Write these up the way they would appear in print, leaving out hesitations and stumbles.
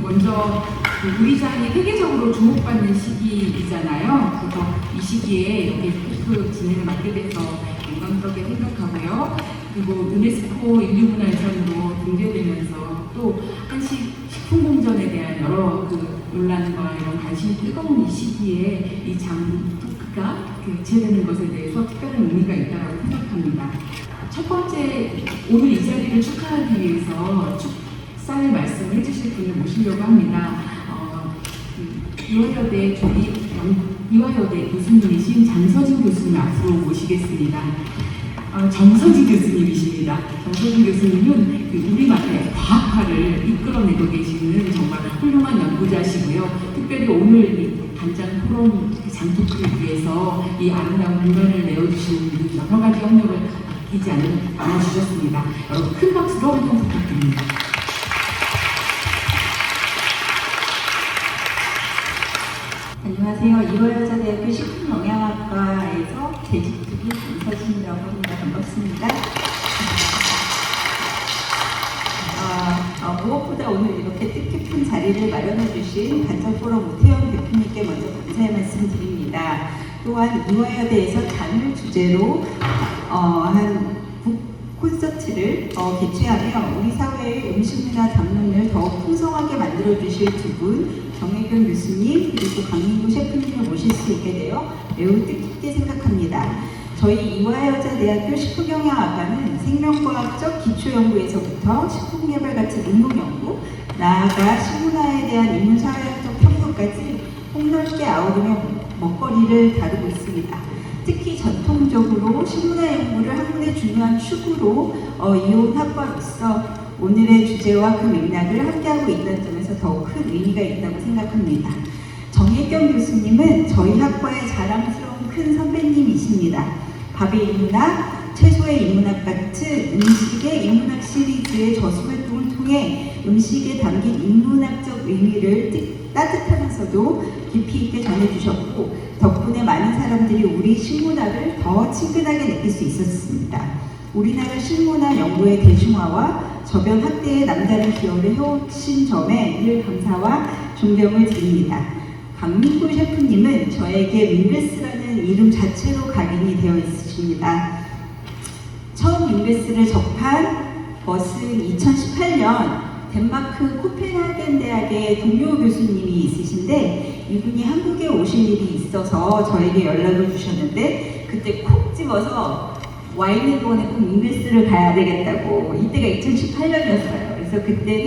먼저 의장이 세계적으로 주목받는 시기이잖아요. 그래서 이 시기에 이렇게 스태프 진행을 맡게 돼서 영광스럽게 생각하고요. 그리고 유네스코 인류문화유산으로 등재되면서 또 한식품공전에 대한 여러 논란과 이런 관심이 뜨거운 이 시기에 이 장 토크가 개최되는 것에 대해서 특별한 의미가 있다고 생각합니다. 첫 번째, 오늘 이 자리를 축하하기 위해서 축사의 말씀을 해주실 분을 모시려고 합니다. 이화여대 교수님이신 장서진 교수님 앞으로 모시겠습니다. 정서진 교수님이십니다. 정서진 교수님은 우리말의 과학화를 이끌어내고 계시는 정말 훌륭한 연구자시고요. 특별히 오늘 이 단장 토론 장토크를 위해서 이 아름다운 공간을 내어주시는 여러 가지 협력을 아끼지 않아주셨습니다. 여러분 큰 박수로 환영 부탁드립니다. 안녕하세요. 이화여자대학교 식품영양학과에서 재직중인 정서진이라고 합니다. 반갑습니다. 무엇보다 오늘 이렇게 뜻깊은 자리를 마련해 주신 단장포럼 오태영 대표님께 먼저 감사의 말씀 드립니다. 또한 이화여대에서 장을 주제로 한 콘서트를 개최하며 우리 사회의 음식이나 담론을 더욱 풍성하게 만들어주실 두 분, 정혜경 교수님 그리고 강민구 셰프님을 모실 수 있게 되어 매우 뜻깊게 생각합니다. 저희 이화여자대학교 식품영양학과는 생명과학적 기초연구에서부터 식품개발 가치 능동연구, 나아가 식문화에 대한 인문사회학적 탐구까지 폭넓게 아우르며 먹거리를 다루고 있습니다. 특히 전통적으로 식문화 연구를 학문의 중요한 축으로 이어온 학과로서 오늘의 주제와 그 맥락을 함께하고 있다는 점에서 더욱 큰 의미가 있다고 생각합니다. 정혜경 교수님은 저희 학과의 자랑스러운 큰 선배님이십니다. 밥의 인문학, 채소의 인문학 같은 음식의 인문학 시리즈의 저술활동을 통해 음식에 담긴 인문학적 의미를 따뜻하면서도 깊이 있게 전해주셨고 덕분에 많은 사람들이 우리 식문화를 더 친근하게 느낄 수 있었습니다. 우리나라 식문화 연구의 대중화와 저변 확대에 남다른 기여를 해오신 점에 늘 감사와 존경을 드립니다. 강민구 셰프님은 저에게 밍글스라는 이름 자체로 각인이 되어 있으십니다. 처음 밍글스를 접한 것은 2018년 덴마크 코펜하겐 대학의 동료 교수님이 있으신데 이분이 한국에 오실 일이 있어서 저에게 연락을 주셨는데 그때 콕 집어서 와인일본에 꼭 밍글스를 가야 되겠다고. 이때가 2018년이었어요. 그래서 그때는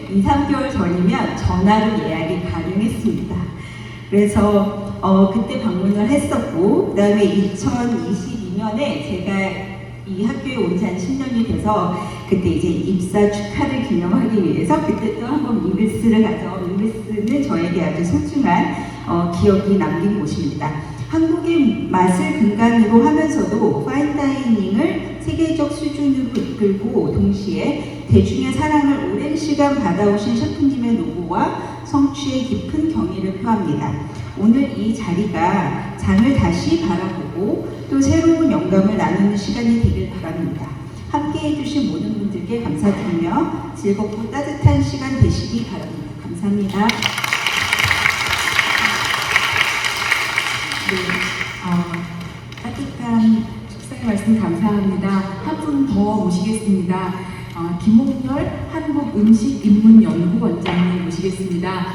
2, 3개월 전이면 전화로 예약이 가능했습니다. 그래서 그때 방문을 했었고 그 다음에 2022년에 제가 이 학교에 온 지 한 10년이 돼서 그때 이제 입사 축하를 기념하기 위해서 그때 또 한번 밍글스를 가서 밍글스는 저에게 아주 소중한 기억이 남긴 곳입니다. 한국의 맛을 근간으로 하면서도 파인다이닝을 세계적 수준으로 이끌고 동시에 대중의 사랑을 오랜 시간 받아오신 셰프님의 노고와 성취에 깊은 경의를 표합니다. 오늘 이 자리가 장을 다시 바라보고 또 새로운 영감을 나누는 시간이 되길 바랍니다. 함께 해주신 모든 분들께 감사드리며 즐겁고 따뜻한 시간 되시기 바랍니다. 감사합니다. 따뜻한 축사의 말씀 감사합니다. 한 분 더 모시겠습니다. 김홍렬 한국음식인문연구원장님 모시겠습니다.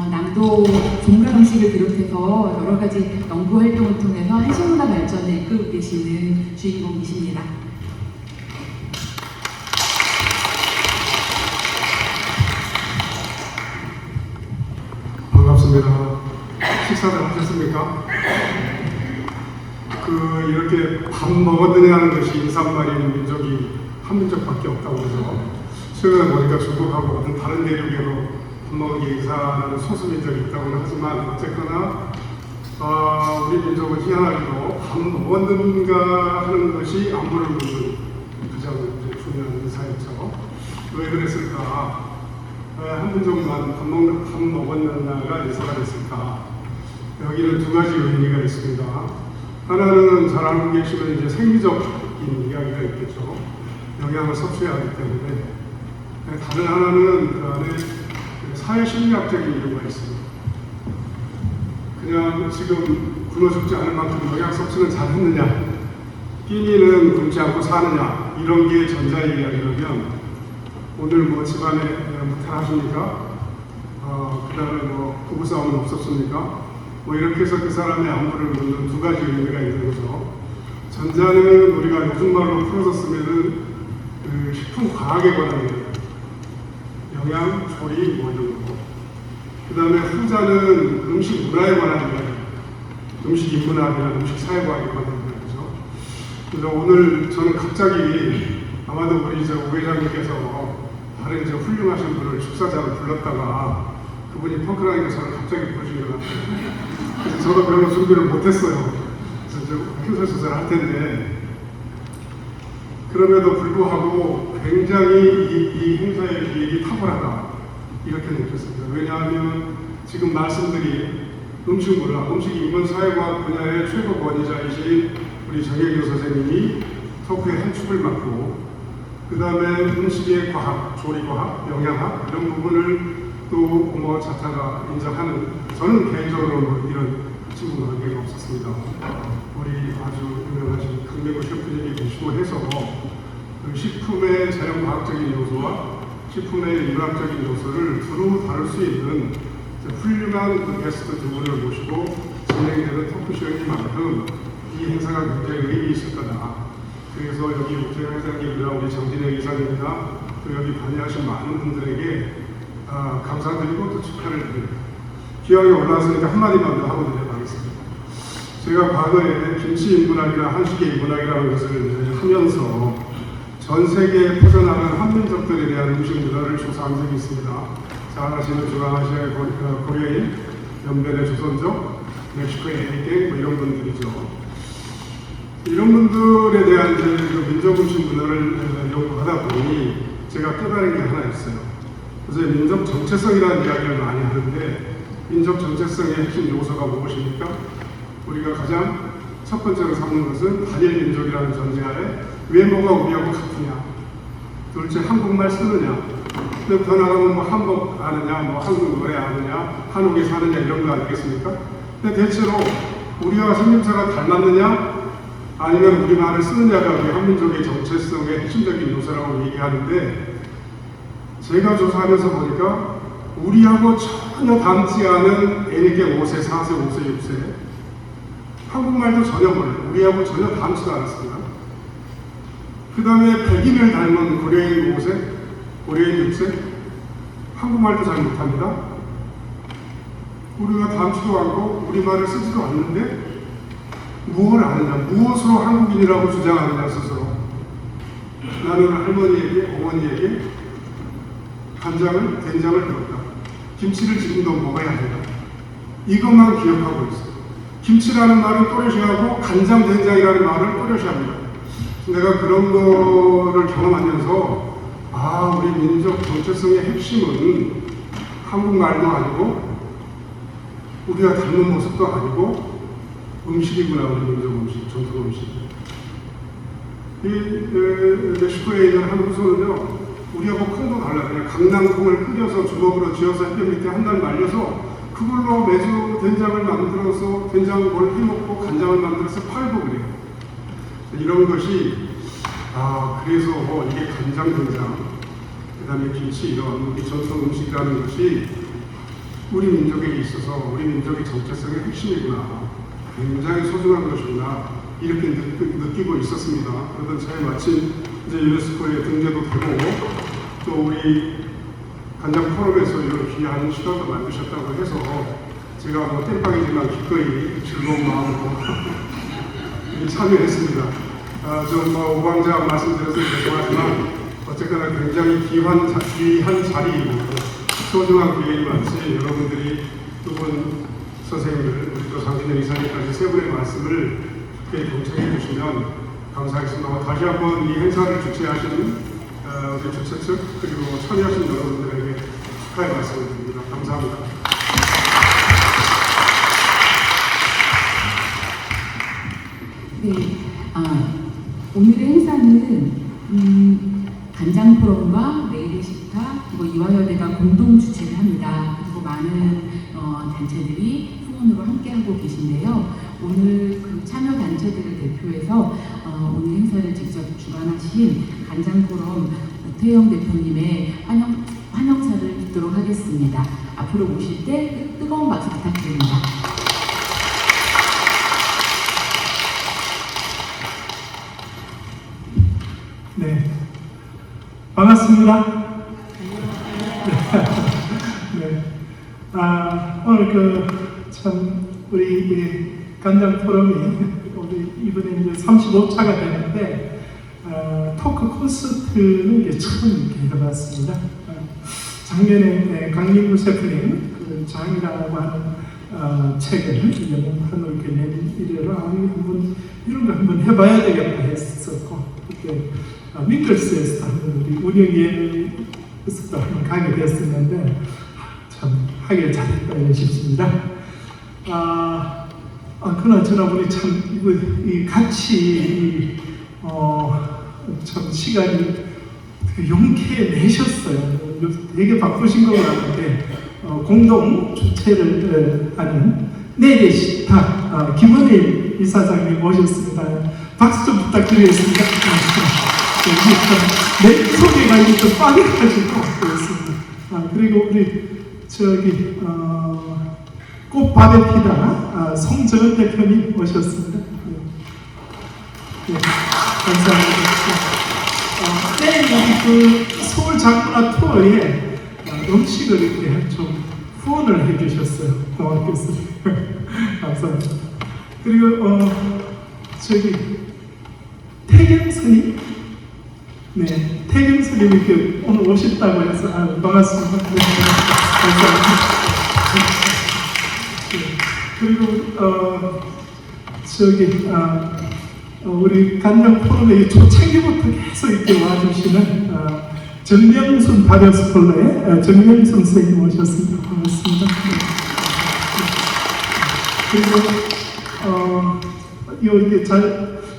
남도 종가 음식을 비롯해서 여러 가지 연구 활동을 통해서 한식문화 발전을 이끌고 계시는 주인공이십니다. 반갑습니다. 식사를 하셨습니까? 이렇게 밥 먹었느냐는 것이 인사말인 민족이 한 민족밖에 없다고 해서 최근에 보니까 중국하고 같은 다른 대륙에도 밥 먹기 인사하는 소수민족이 있다고는 하지만 어쨌거나 우리 민족은 희한하게도 밥 먹었는가 하는 것이 안무를 묻는 가장 중요한 인사였죠. 왜 그랬을까? 한 민족만 밥 먹었는가가 인사가 됐을까? 여기는 두 가지 의미가 있습니다. 하나는 잘 알고 계시면 이제 생리적인 이야기가 있겠죠. 영양을 섭취해야 하기 때문에. 다른 하나는 그 안에 사회심리학적인 이유가 있습니다. 그냥 지금 굶어 죽지 않을 만큼 영양 섭취는 잘했느냐, 끼니는 굶지 않고 사느냐, 이런 게 전자이야기라면 오늘 뭐 집안에 무탈하십니까? 그 다음에 뭐 부부싸움은 없었습니까? 뭐 이렇게 해서 그 사람의 안부를 묻는 두 가지 의미가 있는 거죠. 전자는 우리가 요즘 말로 풀어서 쓰면은 그 식품 과학에 관한 거예요. 영양, 조리 뭐 이런 거. 그 다음에 후자는 음식 문화에 관한 이야기. 음식 인문학이나 음식 사회과학에 관한 이야기죠. 그래서 오늘 저는 갑자기 아마도 우리 이제 오 회장님께서 다른 이제 훌륭하신 분을 축사자로 불렀다가 그분이 펑크라니까 저를 갑자기 부르신 것 같아요. 그래서 저도 별로 준비를 못했어요. 그래서 이제 흉설수설 할 텐데 그럼에도 불구하고 굉장히 이 행사의 기획이 탁월하다 이렇게 느꼈습니다. 왜냐하면 지금 말씀드린 음식 문화, 음식 인문 사회과학 분야의 최고 권위자이신 우리 정혜교 선생님이 토크의 한 축을 맡고 그 다음에 음식의 과학, 조리과학, 영양학 이런 부분을 또 뭐 자타가 인정하는 저는 개인적으로 뭐 이런 친구 관계가 없었습니다. 우리 아주 유명하신 강명호 셰프님이 계시고 해서 그 식품의 자연과학적인 요소와 식품의 인문학적인 요소를 두루 다룰 수 있는 훌륭한 그 게스트 두 분을 모시고 진행되는 토크쇼인 만큼 이 행사가 굉장히 의미 있을 거다. 그래서 여기 우태영 회장님이나 우리 정진영 이사님이나 또 여기 관여하신 많은 분들에게 감사드리고 또 축하를 드립니다. 기왕에 올라왔으니까 한마디만 더 하고 내려가겠습니다. 제가 과거에 김치 인문학이나 한식의 인문학이라는 것을 하면서 전 세계에 퍼져나간 한민족들에 대한 음식 문화를 조사한 적이 있습니다. 잘 아시는 중앙아시아의 고려인, 연변의 조선족, 멕시코의 에릭갱 뭐 이런 분들이죠. 이런 분들에 대한 이제 그 민족 음식 문화를 연구하다 보니 제가 깨달은 게 하나 있어요. 그래서 민족 정체성이라는 이야기를 많이 하는데 민족 정체성의 핵심 요소가 무엇입니까? 우리가 가장 첫 번째로 삼는 것은 단일 민족이라는 전제하에 외모가 우리하고 같으냐, 둘째 한국말 쓰느냐, 더 나가면 뭐 한복 아느냐, 뭐 한국 노래 아느냐, 한옥에 사느냐 이런 거 아니겠습니까? 근데 대체로 우리와 생김새가 닮았느냐, 아니면 우리말을 쓰느냐가 우리 한민족의 정체성의 핵심적인 요소라고 얘기하는데 제가 조사하면서 보니까 우리하고 전혀 닮지 않은 애니께 5세, 4세, 5세, 6세 한국말도 전혀 몰라요. 우리하고 전혀 닮지도 않았습니다. 그 다음에 백인을 닮은 고려인 5세, 고려인 6세 한국말도 잘 못합니다. 우리가 닮지도 않고 우리말을 쓰지도 않는데 무엇을 아느냐, 무엇으로 한국인이라고 주장하느냐 스스로. 나는 할머니에게, 어머니에게 간장을, 된장을 배웠다. 김치를 지금도 먹어야 한다. 이것만 기억하고 있어요. 김치라는 말은 또렷이하고 간장, 된장이라는 말을 또렷이합니다. 내가 그런 거를 경험하면서 우리 민족 정체성의 핵심은 한국말도 아니고 우리가 닮은 모습도 아니고 음식이구나. 우리 민족 음식, 전통 음식. 이 멕시코에 있는 한 후손은요, 우리하고 콩도 달라요. 그냥 강낭콩을 끓여서 주먹으로 쥐어서 햇볕 밑에 한 달 말려서 그걸로 매주 된장을 만들어서 된장을 해먹고 간장을 만들어서 팔고 그래요. 이런 것이 그래서 이게 간장, 된장, 그 다음에 김치 이런 우리 전통 음식이라는 것이 우리 민족에 있어서 우리 민족의 정체성의 핵심이구나. 굉장히 소중한 것이구나. 이렇게 느끼고 있었습니다. 그러던 차에 마침 이제 유네스코에 등재도 되고 또 우리 간장 포럼에서 이런 귀한 시간을 만드셨다고 해서 제가 뭐 땜빵이지만 기꺼이 즐거운 마음으로 참여했습니다. 좀 오광자 말씀드려서 죄송하지만 어쨌거나 굉장히 귀한 자리이고 소중한 기회인 만치 여러분들이 두 분 선생님들, 우리 또 장진영 이사님까지 세 분의 말씀을 깊게 동참해 주시면 감사하겠습니다. 다시 한번 이 행사를 주최하신 우리 주최 측 그리고 참여하신 여러분들에게 축하의 말씀을 드립니다. 감사합니다. 네, 오늘의 행사는 간장 포럼과 내일의 식탁, 이화여대가 공동 주최를 합니다. 많은 단체들이 후원으로 함께하고 계신데요. 오늘 그 참여 단체들을 대표해서 오늘 행사를 직접 주관하신 간장포럼 오태영 대표님의 환영사를 듣도록 하겠습니다. 앞으로 오실 때 뜨거운 박수 부탁드립니다. 네, 반갑습니다. 네, 오늘 참 우리 간장 포럼이 우리 이번에 이제 35차가 되는데 토크 콘서트는 이게 처음 이렇게 해봤습니다. 작년에 강민구 셰프님 그 장이라고 하는 책을 영문판으로 이렇게 낸 이래로 한번 이런 거 한번 해봐야 되겠다 했었고 그때 밍클스에서 우리 운영위원회에서도 한번 가게 됐었는데 참 하길 잘했다 싶습니다. 그나저나 우리 참 이 같이 참 시간이 용케 내셨어요. 되게 바쁘신 것 같은데 공동 주최를 하는 내대 식탁 김원일 이사장님 모셨습니다. 박수 좀 부탁드리겠습니다. 내 소개가 이제 좀 빠져가지고 그렇습니다. 그리고 우리 꽃밥에 피다 송정은 대표님 모셨습니다. 네, 감사합니다. 내일 그 서울 장문화 투어에 음식을 이렇게 좀 후원을 해주셨어요. 고맙겠습니다. 감사합니다. 그리고 태경 스님, 네, 태경 스님이 이렇게 오늘 오셨다고 해서 반갑습니다. 네, 감사합니다. 그리고 우리 간장 포럼의 초창기부터 계속 이렇게 와주시는 정명순 바이오스콜러의 정명순 선생님 오셨습니다. 반갑습니다. 그리고 이렇게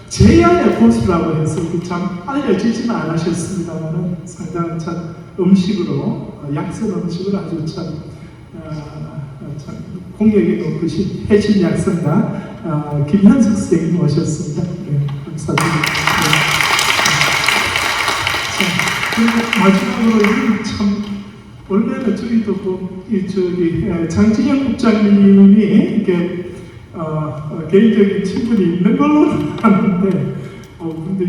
제야의 고수라고 해서 참 알려지지는 않으셨습니다만은 상당히 참 음식으로 약선 음식을 아주 참 공력이 높으신 해신 약선가 김현석 선생님 오셨습니다. 네, 감사드립니다. 네. 마지막으로 참 원래는 저희도 장진영 국장님이 이렇게 개인적인 친분이 있는 걸로는 아는데 근데 이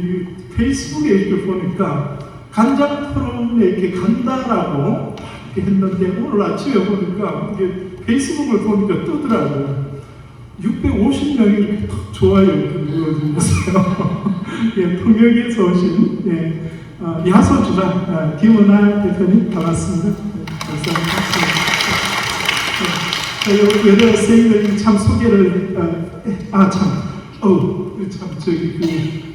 페이스북에 이렇게 보니까 간장 포럼에 이렇게 간다라고 이렇게 했는데 오늘 아침에 보니까 이게 페이스북을 보니까 뜨더라고요. 650명이 이렇게 좋아요 이렇게 눌러주셨어요. 예, 통영에서 오신 야소주라 김은하 대표님 반갑습니다. 네, 감사합니다. 여러 선생님들 참 소개를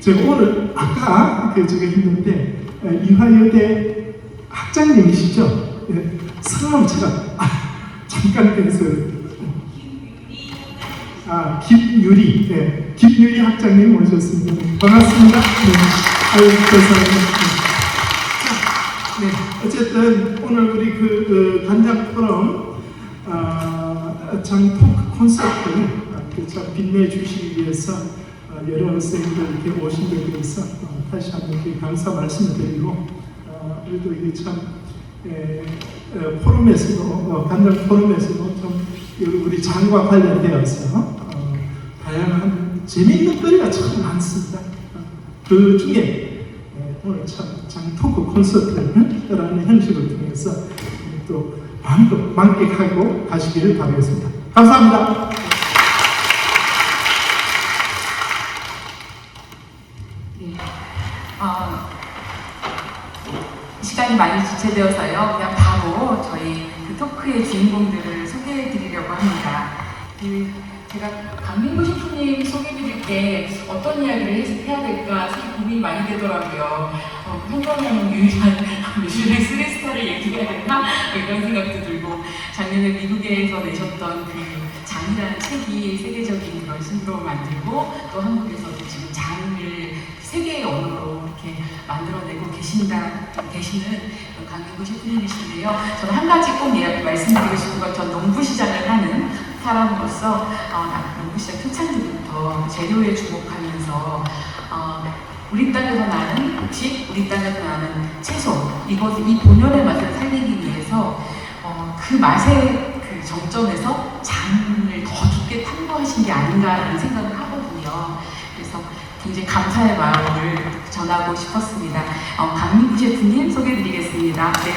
제가 오늘 아까 했는데 이화여대 학장님이시죠? 예, 성함 제가 잠깐 pens어요. 김유리, 네, 김유리 학장님 모셨습니다. 반갑습니다. 네, 아유, 감사합니다. 네, 어쨌든 오늘 우리 간장 포럼 토크 콘서트를 참 빛내주시기 위해서 여러 선생님들 이렇게 오신 데 대해서 다시 한번 이렇게 감사 말씀드리고 그래도 이게 참 포럼에서도 간장 포럼에서도 좀 우리 장과 관련되어서 다양한 재미있는 거리가 참 많습니다. 그 중에 오늘 참 토크 콘서트라는 형식을 통해서 또 마음껏 만끽하고 가시기를 바라겠습니다. 감사합니다. 네. 시간이 많이 지체되어서요. 그냥 바로 저희 그 토크의 주인공들을 소개해드리려고 합니다. 제가 강민구 셰프님 소개해드릴 때 어떤 이야기를 해야 될까 사실 고민이 많이 되더라고요. 한번은 유일한 미슐랭 3스타를 얘기해야 되나? 이런 생각도 들고 작년에 미국에서 내셨던 그 장이라는 책이 세계적인 그런 신조어를 만들고 또 한국에서도 지금 장을 세계의 언어로 이렇게 만들어내고 계시는 강민구 셰프님이신데요. 저는 한 가지 꼭 말씀드리고 싶은 건 전 연구자로서 연구 시작 초창기부터 재료에 주목하면서 우리 땅에서 나는 곡식, 우리 땅에서 나는 채소, 이 본연의 맛을 살리기 위해서 그 맛의 그 정점에서 장을 더 깊게 탐구하신 게 아닌가라는 생각을 하거든요. 그래서 굉장히 감사의 마음을 전하고 싶었습니다. 강민구 셰프님 소개해드리겠습니다. 네.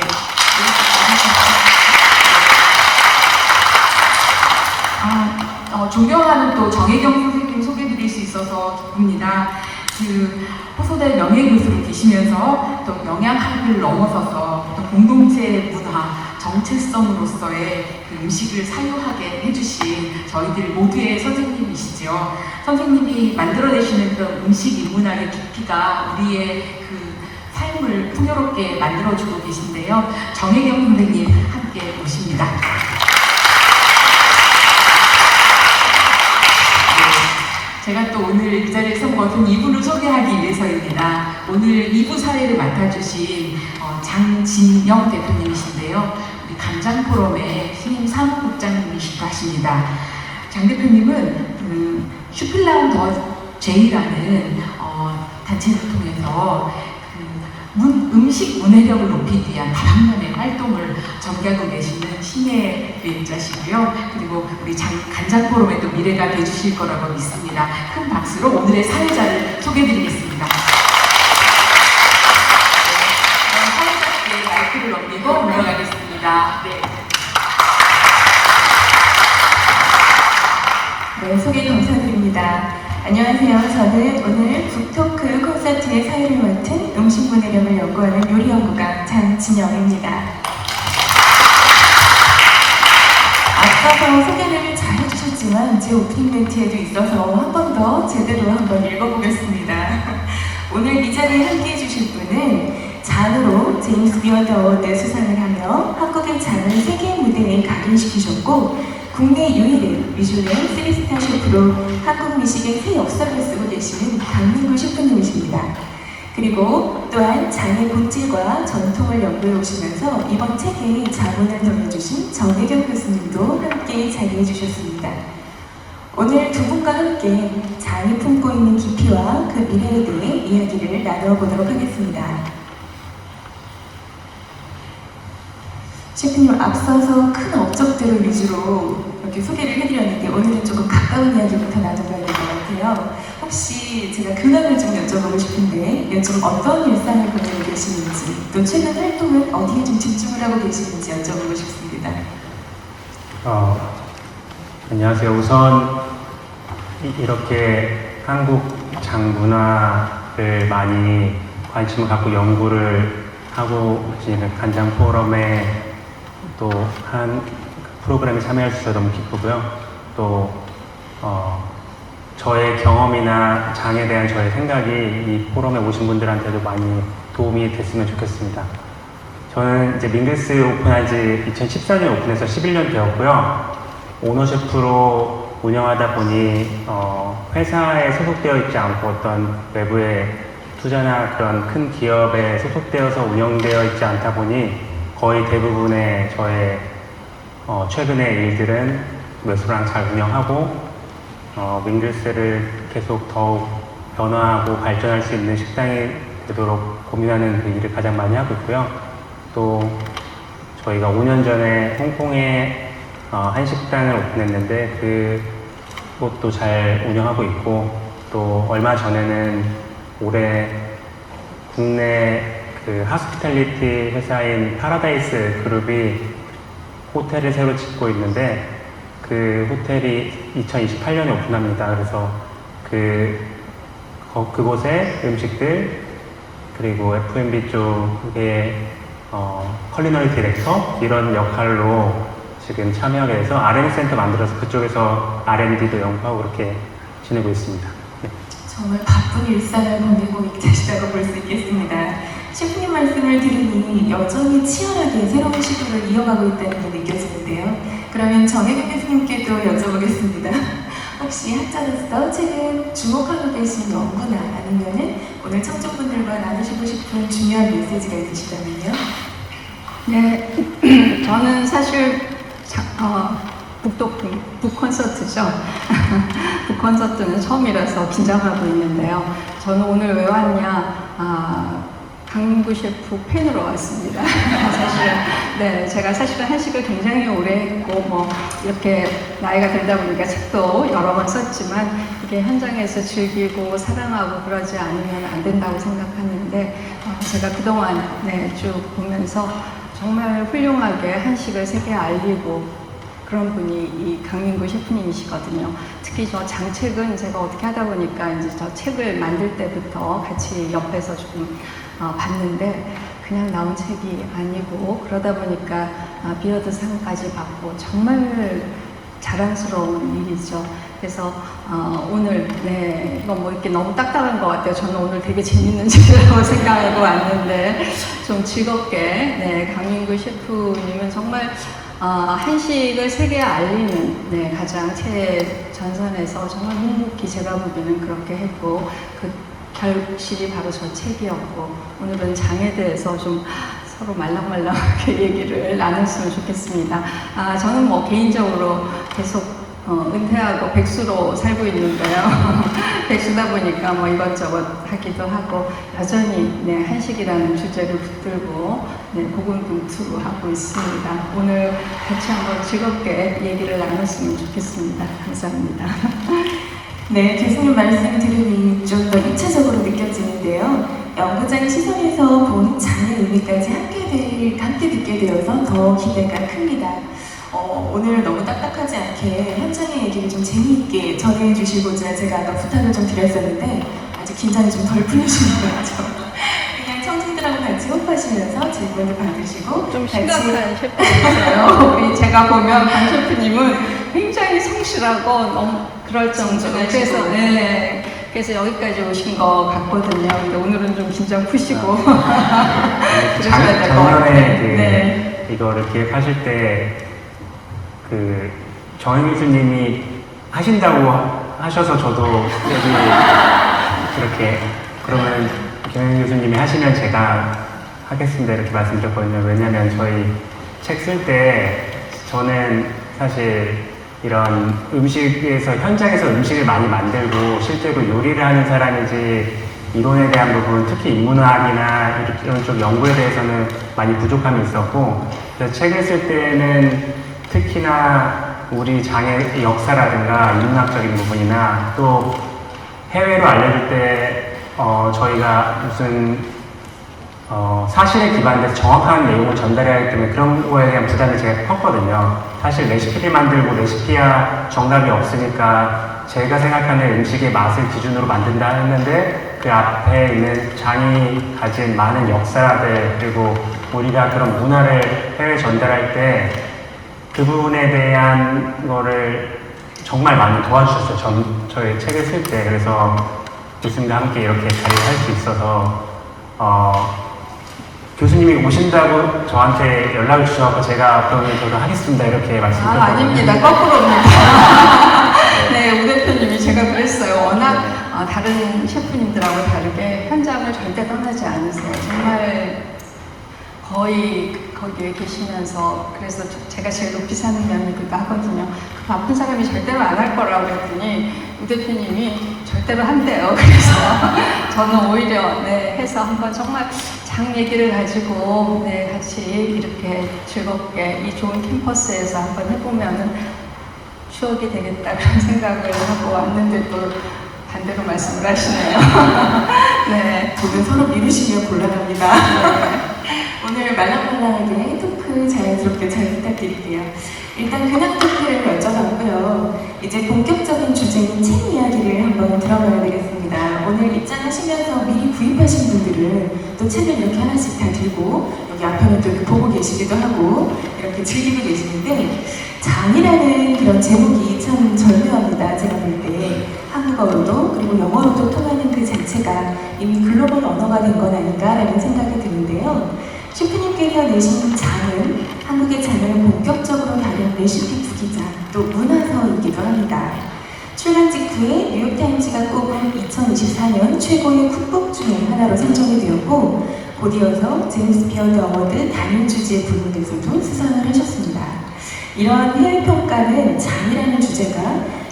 존경하는 또 정혜경 선생님 소개해드릴 수 있어서 기쁩니다. 그 호소대 명예교수로 계시면서 또 영양학을 넘어서서 또 공동체 문화, 정체성으로서의 그 음식을 사유하게 해주신 저희들 모두의 선생님이시죠. 선생님이 만들어내시는 그런 음식 인문학의 깊이가 우리의 그 삶을 풍요롭게 만들어주고 계신데요. 정혜경 선생님 함께 모십니다. 제가 또 오늘 이 자리에서 모은 이분을 소개하기 위해서입니다. 오늘 2부 사례를 맡아주신 장진영 대표님이신데요. 우리 간장포럼의 신임 사무국장님이시기도 하십니다. 장 대표님은 그 슈필라운 더 제이라는 단체를 통해서 음식 문해력을 높이기 위한 다방면의 활동을 전개하고 계시는 신예 비행자시고요. 그리고 우리 간장포럼의 또 미래가 되주실 거라고 믿습니다. 큰 박수로 오늘의 사회자를 소개해드리겠습니다. 사회자께 마이크를 넘기고 물러가겠습니다. 네, 소개 감사드립니다. 안녕하세요. 저는 오늘 북토크 콘서트의 사회를 맡은 음식 문해력을 연구하는 요리연구가 장진영입니다. 앞서서 소개를 잘 해주셨지만 제 오프닝 멘트에도 있어서 한 번 더 제대로 한번 읽어보겠습니다. 오늘 이 자리에 함께 해주실 분은 잔으로 제임스 비원드 어워드 수상을 하며 한국의 잔을 세계 무대에 각인시키셨고 국내 유일의 미슐랭 3스타 셰프로 한국 미식의 새 역사를 쓰고 계시는 강민구 셰프님이십니다. 그리고 또한 잔의 본질과 전통을 연구해 오시면서 이번 책에 자문을 더해주신 정혜경 교수님도 함께 자리해 주셨습니다. 오늘 두 분과 함께 잔이 품고 있는 깊이와 그 미래에 대해 이야기를 나누어 보도록 하겠습니다. 셰프님, 앞서서 큰 업적들을 위주로 이렇게 소개를 해드렸는데 오늘은 조금 가까운 이야기부터 나눠봐야 될 것 같아요. 혹시 제가 근황을 좀 여쭤보고 싶은데 요즘 어떤 일상을 보내고 계시는지 또 최근 활동은 어디에 좀 집중을 하고 계시는지 여쭤보고 싶습니다. 안녕하세요. 우선 이렇게 한국 장 문화를 많이 관심을 갖고 연구를 하고 계시는 간장 포럼에 또 한 프로그램에 참여할 수 있어서 너무 기쁘고요. 또 저의 경험이나 장에 대한 저의 생각이 이 포럼에 오신 분들한테도 많이 도움이 됐으면 좋겠습니다. 저는 이제 밍글스 오픈한 지 2014년에 오픈해서 11년 되었고요. 오너 셰프로 운영하다 보니 회사에 소속되어 있지 않고 어떤 외부의 투자나 그런 큰 기업에 소속되어서 운영되어 있지 않다 보니 거의 대부분의 저의 최근의 일들은 레스토랑 잘 운영하고 밍글스를 계속 더욱 변화하고 발전할 수 있는 식당이 되도록 고민하는 그 일을 가장 많이 하고 있고요. 또 저희가 5년 전에 홍콩에 한식당을 오픈했는데 그것도 잘 운영하고 있고, 또 얼마 전에는 올해 국내 그 하스피탈리티 회사인 파라다이스 그룹이 호텔을 새로 짓고 있는데 그 호텔이 2028년에 오픈합니다. 그래서 그곳의 음식들 그리고 F&B 쪽의 컬리너리 디렉터 이런 역할로 지금 참여하게 돼서 R&D 센터 만들어서 그쪽에서 R&D도 연구하고 그렇게 지내고 있습니다. 네. 정말 바쁜 일상을 보내고 계시다고 볼 수 있겠습니다. 셰프님 말씀을 들으니 여전히 치열하게 새로운 시도를 이어가고 있다는 게 느껴지는데요. 그러면 정혜경 교수님께도 여쭤보겠습니다. 혹시 학자로서 최근 주목하고 계신 연구나 아니면은 오늘 청중분들과 나누시고 싶은 중요한 메시지가 있으시다면요? 네, 저는 사실 북콘서트 콘서트죠. 그 콘서트는 처음이라서 긴장하고 있는데요. 저는 오늘 왜 왔냐? 강민구 셰프 팬으로 왔습니다. 사실은 네, 제가 사실은 한식을 굉장히 오래 했고 뭐 이렇게 나이가 들다 보니까 책도 여러 번 썼지만 이게 현장에서 즐기고 사랑하고 그러지 않으면 안 된다고 생각하는데 제가 그동안 네, 쭉 보면서 정말 훌륭하게 한식을 세계에 알리고 그런 분이 이 강민구 셰프님이시거든요. 특히 저 장책은 제가 어떻게 하다 보니까 이제 저 책을 만들 때부터 같이 옆에서 조금 봤는데 그냥 나온 책이 아니고 그러다 보니까 비어드상까지 받고 정말 자랑스러운 일이죠. 그래서 오늘 네 이건 뭐 이렇게 너무 딱딱한 것 같아요. 저는 오늘 되게 재밌는 책이라고 생각하고 왔는데 좀 즐겁게 네 강민구 셰프님은 정말 한식을 세계에 알리는 네, 가장 최전선에서 정말 묵묵히 제가 보기에는 그렇게 했고 그 결실이 바로 저 책이었고 오늘은 장에 대해서 좀 서로 말랑말랑하게 얘기를 나눴으면 좋겠습니다. 저는 뭐 개인적으로 계속 은퇴하고 백수로 살고 있는데요. 백수다 보니까 뭐 이것저것 하기도 하고 여전히 네, 한식이라는 주제를 붙들고 네, 고군분투 하고 있습니다. 오늘 같이 한번 즐겁게 얘기를 나눴으면 좋겠습니다. 감사합니다. 네, 교수님 말씀 들으니 좀 더 입체적으로 느껴지는데요. 연구자의 시선에서 본 장의 의미까지 함께 듣게 되어서 더 기대가 큽니다. 오늘 너무 딱딱하지 않게 현장의 얘기를 좀 재미있게 전해주시고자 제가 아까 부탁을 좀 드렸었는데 아직 긴장이 좀 덜 풀리시는 것 같죠? 그냥 청중들하고 같이 호흡하시면서 질문을 받으시고 좀 같이 심각한 셰프님이세요. 우리 제가 보면 강 셰프님은 굉장히 성실하고 너무 그럴 정도로 그래서 네. 그래서 여기까지 오신 것 같거든요. 근데 오늘은 좀 긴장 푸시고 그러셔야 될 것 같아요. 작년에 네. 이거를 기획하실 때 그 정혜 교수님이 하신다고 하셔서 저도 여기 그렇게 그러면 정혜 교수님이 하시면 제가 하겠습니다 이렇게 말씀드렸거든요. 왜냐하면 저희 책 쓸 때 저는 사실 이런 음식에서 현장에서 음식을 많이 만들고 실제로 요리를 하는 사람이지 이론에 대한 부분 특히 인문학이나 이런 쪽 연구에 대해서는 많이 부족함이 있었고 그래서 책을 쓸 때는 특히나 우리 장의 역사라든가 인문학적인 부분이나 또 해외로 알려줄 때 저희가 무슨 사실에 기반돼서 정확한 내용을 전달해야 하기 때문에 그런 거에 대한 부담이 제가 컸거든요. 사실 레시피를 만들고 레시피야 정답이 없으니까 제가 생각하는 음식의 맛을 기준으로 만든다 했는데 그 앞에 있는 장이 가진 많은 역사들 그리고 우리가 그런 문화를 해외에 전달할 때 그 부분에 대한 거를 정말 많이 도와주셨어요. 저희 책을 쓸 때. 그래서 교수님과 함께 이렇게 자리를 할 수 있어서 교수님이 오신다고 저한테 연락을 주셔서 제가 그러면 저도 하겠습니다 이렇게 말씀드렸거든요. 아닙니다. 거꾸로입니다. 네, 우 대표님이 제가 그랬어요. 워낙 다른 셰프님들하고 다르게 현장을 절대 떠나지 않으세요. 정말 거의 거기에 계시면서 그래서 제가 제일 높이 사는 면이기도 하거든요. 그 바쁜 사람이 절대로 안 할 거라고 했더니 우 대표님이 절대로 한대요. 그래서 저는 오히려 네, 해서 한번 정말 장 얘기를 가지고 네, 같이 이렇게 즐겁게 이 좋은 캠퍼스에서 한번 해보면은 추억이 되겠다 그런 생각을 하고 왔는데 또 반대로 말씀을 하시네요. 네. 두 분 서로 미루시면 곤란합니다. 네. 오늘 말랑말랑하게 토크 자연스럽게 잘 부탁드릴게요. 일단 근황 토크를 여쭤봤고요. 이제 본격적인 주제인 책 이야기를 한번 들어봐야 되겠습니다. 오늘 입장하시면서 미리 구입하신 분들은 또 책을 이렇게 하나씩 다 들고 여기 앞에는 또 이렇게 보고 계시기도 하고 이렇게 즐기고 계시는데 장이라는 그런 제목이 참 절묘합니다. 제가 볼 때 한국어로도 그리고 영어로도 통하는 그 자체가 이미 글로벌 언어가 된 건 아닌가라는 생각이 드는데요. 셰프님께서 내신 장은 한국의 장을 본격적으로 다룬 레시피 투기자 또 문화서이기도 합니다. 출간 직후에 뉴욕타임즈가 꼽은 2024년 최고의 쿡북 중에 하나로 선정이 되었고 곧이어서 제임스 비어드 어워드 단일 주제 부문에서도 수상을 하셨습니다. 이러한 해외 평가는 장이라는 주제가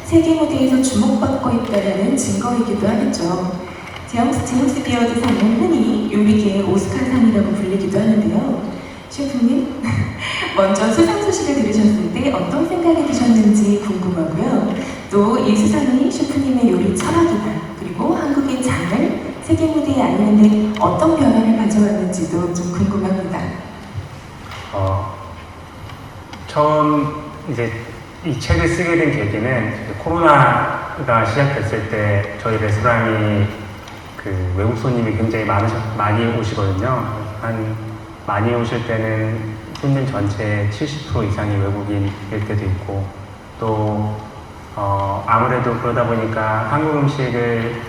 세계 무대에서 주목받고 있다는 증거이기도 하겠죠. 제임스 비어드상은 흔히 요리계의 오스카상이라고 불리기도 하는데요. 셰프님, 먼저 수상 소식을 들으셨을 때 어떤 생각이 드셨는지 궁금하고요. 또 이 수상이 셰프님의 요리 철학이나 그리고 한국의 장을 세계 무대에 알리는데 어떤 변화를 가져왔는지도 좀 궁금합니다. 처음 이제 이 책을 쓰게 된 계기는 코로나가 시작됐을 때 저희 레스토랑이 그 외국 손님이 굉장히 많이 오시거든요. 많이 오실 때는 손님 전체의 70% 이상이 외국인일 때도 있고, 또 아무래도 그러다 보니까 한국 음식을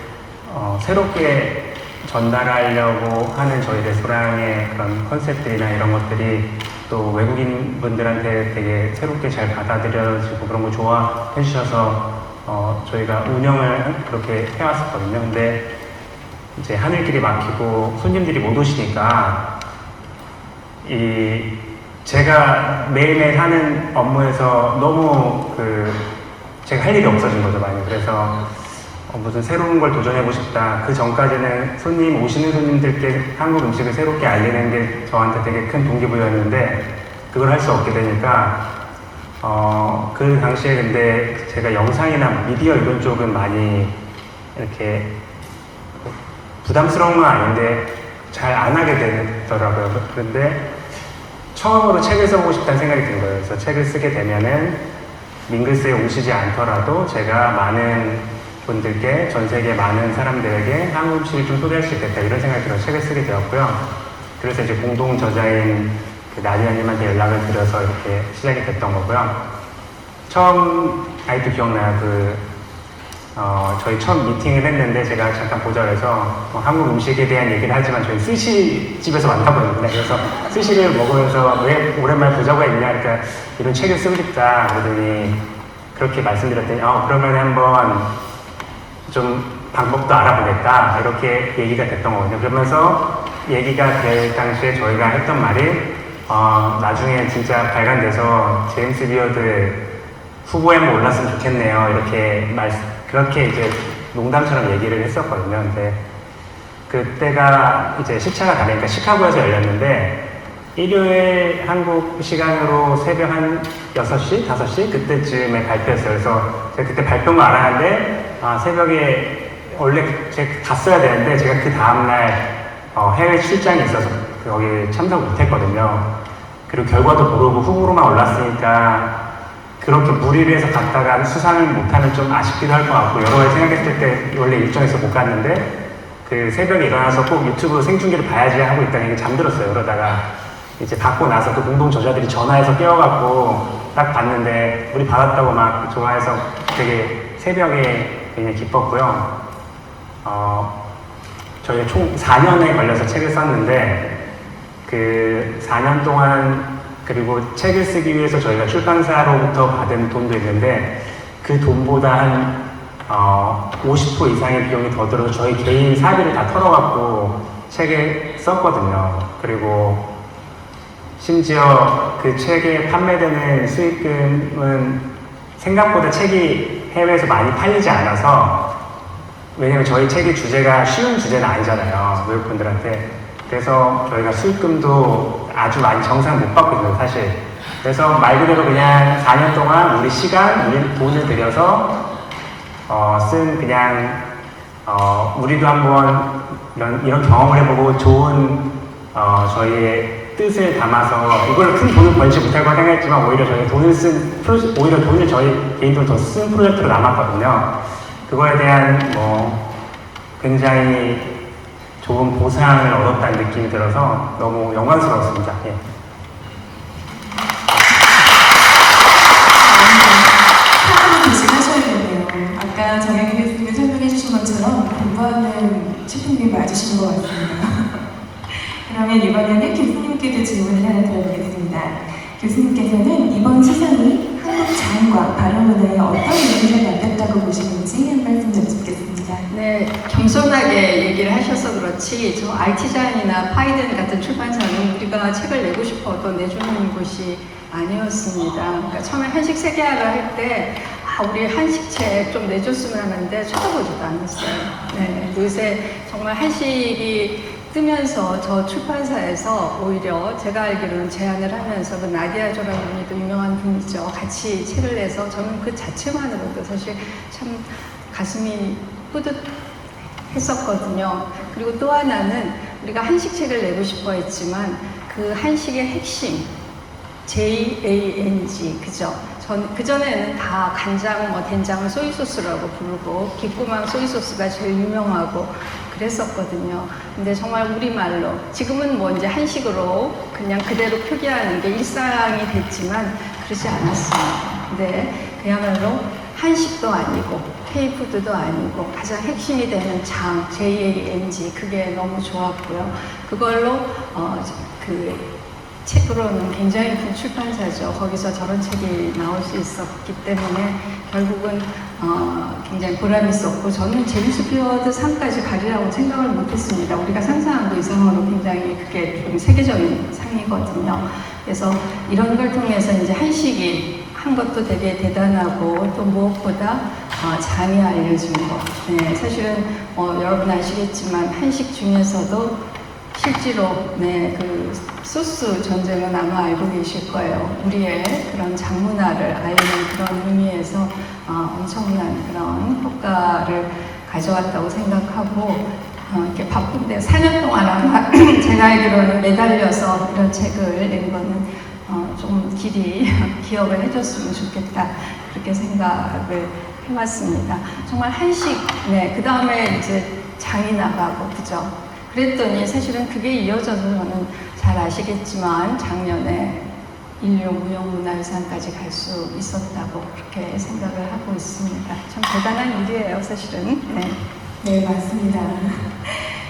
새롭게 전달하려고 하는 저희 레스토랑의 그런 컨셉들이나 이런 것들이 또 외국인 분들한테 되게 새롭게 잘 받아들여지고 그런 거 좋아해 주셔서 저희가 운영을 그렇게 해왔었거든요. 근데 이제 하늘길이 막히고 손님들이 못 오시니까 제가 매일매일 하는 업무에서 너무 제가 할 일이 없어진 거죠, 많이. 그래서 무슨 새로운 걸 도전해보고 싶다. 그 전까지는 오시는 손님들께 한국 음식을 새롭게 알리는 게 저한테 되게 큰 동기부여였는데, 그걸 할 수 없게 되니까, 그 당시에 근데 제가 영상이나 미디어 이런 쪽은 많이 이렇게 부담스러운 건 아닌데 잘 안 하게 되더라고요. 그런데 처음으로 책을 써보고 싶다는 생각이 든 거예요. 그래서 책을 쓰게 되면은 밍글스에 오시지 않더라도 제가 많은 분들께, 전 세계 많은 사람들에게 한국 음식을 좀 소개할 수 있겠다, 이런 생각이 들어서 책을 쓰게 되었고요. 그래서 이제 공동 저자인 나디아님한테 연락을 드려서 이렇게 시작이 됐던 거고요. 처음 아직도 기억나요. 저희 처음 미팅을 했는데 제가 잠깐 보자 해서 한국 음식에 대한 얘기를 하지만 저희 스시집에서 만나거든요. 그래서 스시를 먹으면서 왜 오랜만에 보자고 했냐, 그러니까 이런 책을 쓰고 싶다 그러더니, 그렇게 말씀드렸더니 그러면 한번 좀 방법도 알아보겠다, 이렇게 얘기가 됐던 거거든요. 그러면서 얘기가 될 당시에 저희가 했던 말이 나중에 진짜 발간돼서 제임스 비어드 후보에 한번 올랐으면 좋겠네요, 그렇게 이제 농담처럼 얘기를 했었거든요. 근데 그때가 이제 시차가 다르니까 시카고에서 열렸는데, 일요일 한국 시간으로 새벽 한 6시, 5시 그때쯤에 발표했어요. 그래서 제가 그때 발표인 거 알았는데 새벽에 원래 제가 갔어야 되는데 제가 그 다음날 해외 출장이 있어서 거기 참석 못했거든요. 그리고 결과도 모르고 후보로만 올랐으니까 그렇게 무리를 해서 갔다가 수상을 못하면 좀 아쉽기도 할 것 같고, 여러 가지 생각했을 때 원래 일정에서 못 갔는데 그 새벽에 일어나서 꼭 유튜브 생중계를 봐야지 하고 있다가 잠들었어요. 그러다가 이제 받고 나서 그 공동 저자들이 전화해서 깨워갖고 딱 봤는데 우리 받았다고 막 좋아해서 되게 새벽에 굉장히 기뻤고요. 저희가 총 4년에 걸려서 책을 썼는데 그 4년 동안, 그리고 책을 쓰기 위해서 저희가 출판사로부터 받은 돈도 있는데 그 돈보다 한 50% 이상의 비용이 더 들어서 저희 개인 사비를 다 털어갖고 책을 썼거든요. 그리고 심지어 그 책에 판매되는 수익금은 생각보다 책이 해외에서 많이 팔리지 않아서, 왜냐면 저희 책의 주제가 쉬운 주제는 아니잖아요, 외국 분들한테. 그래서 저희가 수익금도 아주 많이 정상 못 받고 있어요, 사실. 그래서 말 그대로 그냥 4년 동안 우리 시간, 우리 돈을 들여서 쓴 그냥 우리도 한번 이런 경험을 해보고 좋은 저희의 뜻을 담아서 이걸로 큰 돈을 벌지 못할 거 생각했지만 오히려 저희 오히려 돈을 저희 개인 돈을 더 쓴 프로젝트로 남았거든요. 그거에 대한 굉장히 좋은 보상을 얻었다는 느낌이 들어서 너무 영광스러웠습니다. 예. 하나는 대신하셔야겠네요. 아까 정영희 교수님이 설명해 주신 것처럼 공부하는 셰프님이 맞으신 것 같습니다. 그러면 이번에는 교수님께도 질문을 하나 드려보겠습니다. 교수님께서는 이번 수상이 한국 장과 발효 문화에 어떤 의미를 남겼다고 보시는지 한 말씀 여쭙겠습니다. 네, 겸손하게 얘기를 하셔서 그렇지 저 아르티잔이나 파이든 같은 출판사는 우리가 책을 내고 싶어도 내주는 곳이 아니었습니다. 그러니까 처음에 한식 세계화를 할 때 우리 한식책 좀 내줬으면 하는데 쳐다보지도 않았어요. 네, 요새 정말 한식이 뜨면서 저 출판사에서 오히려 제가 알기로는 제안을 하면서 그 나디아 조라는 분이 또 유명한 분이죠. 같이 책을 내서 저는 그 자체만으로도 사실 참 가슴이 뿌듯했었거든요. 그리고 또 하나는 우리가 한식책을 내고 싶어 했지만 그 한식의 핵심 JANG 그죠? 그전에는 다 간장, 된장을 소이소스라고 부르고 기꼬막 소이소스가 제일 유명하고 그랬었거든요. 근데 정말 우리말로 지금은 이제 한식으로 그냥 그대로 표기하는 게 일상이 됐지만 그러지 않았어요. 근데 그야말로 한식도 아니고 K푸드도 아니고 가장 핵심이 되는 장, JANG 그게 너무 좋았고요. 그걸로 책으로는 굉장히 큰 출판사죠. 거기서 저런 책이 나올 수 있었기 때문에 결국은 굉장히 보람이 있었고 저는 제임스 비워드 상까지 가리라고 생각을 못했습니다. 우리가 상상한 것 이상으로 굉장히 그게 좀 세계적인 상이거든요. 그래서 이런 걸 통해서 이제 한식이 한 것도 되게 대단하고 또 무엇보다 장이 알려진 것. 네, 사실은 여러분 아시겠지만 한식 중에서도 실제로 그 소스 전쟁은 아마 알고 계실 거예요. 우리의 그런 장문화를 알리는 그런 의미에서 엄청난 그런 효과를 가져왔다고 생각하고 이렇게 바쁜데 4년 동안 아마 제가 알기로는 매달려서 이런 책을 낸 거는 좀 길이 기억을 해줬으면 좋겠다 그렇게 생각을 해봤습니다. 정말 한식, 그 다음에 이제 장이 나가고 그죠? 그랬더니 사실은 그게 이어져서 저는 잘 아시겠지만 작년에 인류 무형문화유산까지 갈 수 있었다고 그렇게 생각을 하고 있습니다. 참 대단한 일이에요, 사실은. 네, 맞습니다.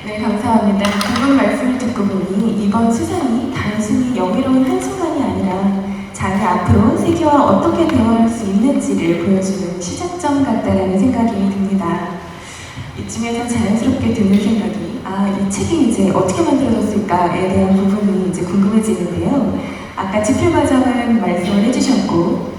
네, 감사합니다. 두 분 말씀을 듣고 보니 이번 수상이 단순히 영예로운 한순간이 아니라 장이 앞으로 세계와 어떻게 대화할 수 있는지를 보여주는 시작점 같다라는 생각이 듭니다. 이쯤에서 자연스럽게 드는 생각이 이 책이 이제 어떻게 만들어졌을까에 대한 부분이 이제 궁금해지는데요. 아까 집필 과정은 말씀을 해주셨고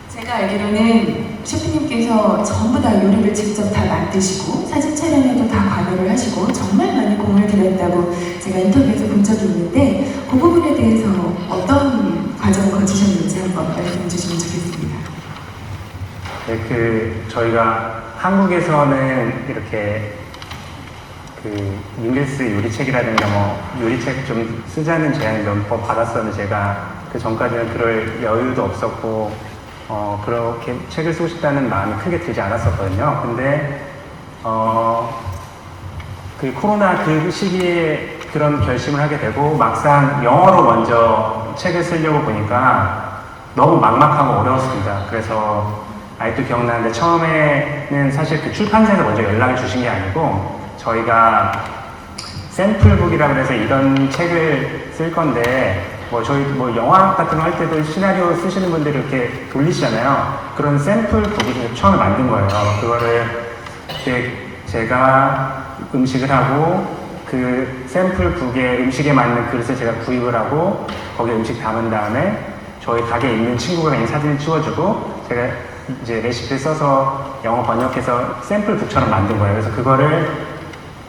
제가 알기로는 셰프님께서 전부 다 요리를 직접 다 만드시고 사진 촬영에도 다 관여를 하시고 정말 많이 공을 들였다고 제가 인터뷰에서 본 적이 있는데 그 부분에 대해서 어떤 과정을 거치셨는지 한번 말씀해 주시면 좋겠습니다. 네, 저희가 한국에서는 이렇게 밍글스 요리책이라든가 요리책 좀 쓰자는 제안을 몇 번 받았었는데 제가 그 전까지는 그럴 여유도 없었고 그렇게 책을 쓰고 싶다는 마음이 크게 들지 않았었거든요. 근데 그 코로나 그 시기에 그런 결심을 하게 되고 막상 영어로 먼저 책을 쓰려고 보니까 너무 막막하고 어려웠습니다. 그래서 아직도 기억나는데 처음에는 사실 그 출판사에서 먼저 연락을 주신 게 아니고 저희가 샘플북이라고 해서 이런 책을 쓸 건데 저희 영화 같은 거 할 때도 시나리오 쓰시는 분들이 이렇게 돌리시잖아요. 그런 샘플북을 처음에 만든 거예요. 그거를 제가 음식을 하고 그 샘플북에 음식에 맞는 그릇을 제가 구입을 하고 거기에 음식 담은 다음에 저희 가게에 있는 친구가 그냥 사진을 찍어주고 제가 이제 레시피를 써서 영어 번역해서 샘플북처럼 만든 거예요. 그래서 그거를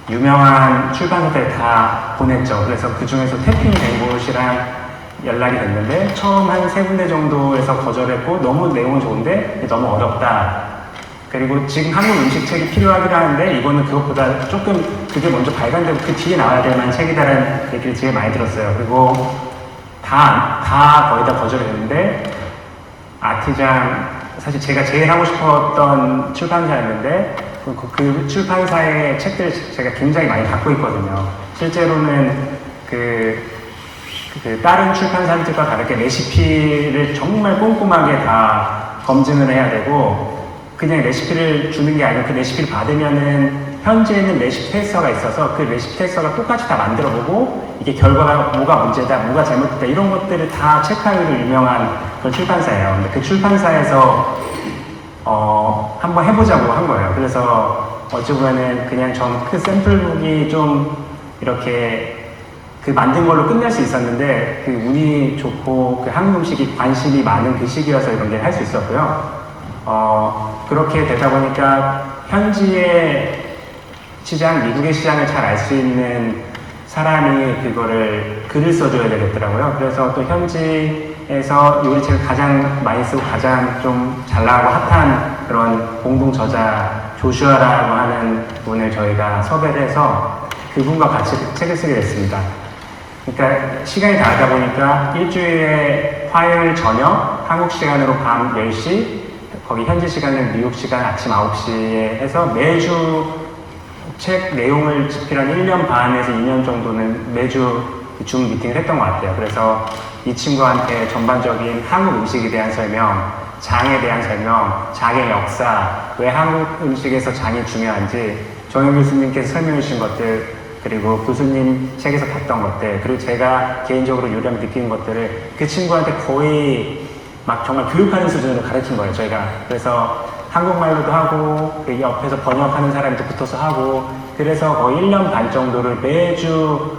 유명한 출판사들에 다 보냈죠. 그래서 그 중에서 태핑이 된 곳이랑 연락이 됐는데 처음 한 3군데 정도에서 거절했고 너무 내용은 좋은데 너무 어렵다. 그리고 지금 한국 음식책이 필요하긴 하는데 이거는 그것보다 조금 그게 먼저 발간되고 그 뒤에 나와야 될 만한 책이다라는 얘기를 제일 많이 들었어요. 그리고 다 거의 다 거절했는데 아티장 사실 제가 제일 하고 싶었던 출판사였는데 그 출판사의 책들 제가 굉장히 많이 갖고 있거든요. 실제로는 다른 출판사들과 다르게 레시피를 정말 꼼꼼하게 다 검증을 해야 되고 그냥 레시피를 주는 게 아니고 그 레시피를 받으면은 현재 있는 레시피 테스터가 있어서 그 레시피 테스터가 똑같이 다 만들어보고 이게 결과가 뭐가 문제다, 뭐가 잘못됐다 이런 것들을 다 체크하기로 유명한 그런 출판사예요. 근데 그 출판사에서 한번 해보자고 한 거예요. 그래서 어찌 보면은 그냥 전 그 샘플북이 좀 이렇게 그 만든 걸로 끝낼 수 있었는데 그 운이 좋고 그 한국 음식이 관심이 많은 그 시기여서 이런 게 할 수 있었고요. 그렇게 되다 보니까 현지의 시장, 미국의 시장을 잘 알 수 있는 사람이 그거를 글을 써줘야 되겠더라고요. 그래서 또 현지에서 요리책을 가장 많이 쓰고 가장 좀 잘 나가고 핫한 그런 공동 저자 조슈아라고 하는 분을 저희가 섭외를 해서 그분과 같이 책을 쓰게 됐습니다. 그러니까 시간이 다르다 보니까 일주일에 화요일 저녁 한국 시간으로 밤 10시 거기 현지 시간은 미국 시간 아침 9시에 해서 매주 책 내용을 집필한 1년 반에서 2년 정도는 매주 줌 미팅을 했던 것 같아요. 그래서 이 친구한테 전반적인 한국 음식에 대한 설명, 장에 대한 설명, 장의 역사, 왜 한국 음식에서 장이 중요한지 정영 교수님께서 설명해 주신 것들, 그리고 교수님 책에서 봤던 것들, 그리고 제가 개인적으로 요리하며 느끼는 것들을 그 친구한테 거의 막 정말 교육하는 수준으로 가르친 거예요, 저희가. 그래서 한국말로도 하고, 그 옆에서 번역하는 사람도 붙어서 하고, 그래서 거의 1년 반 정도를 매주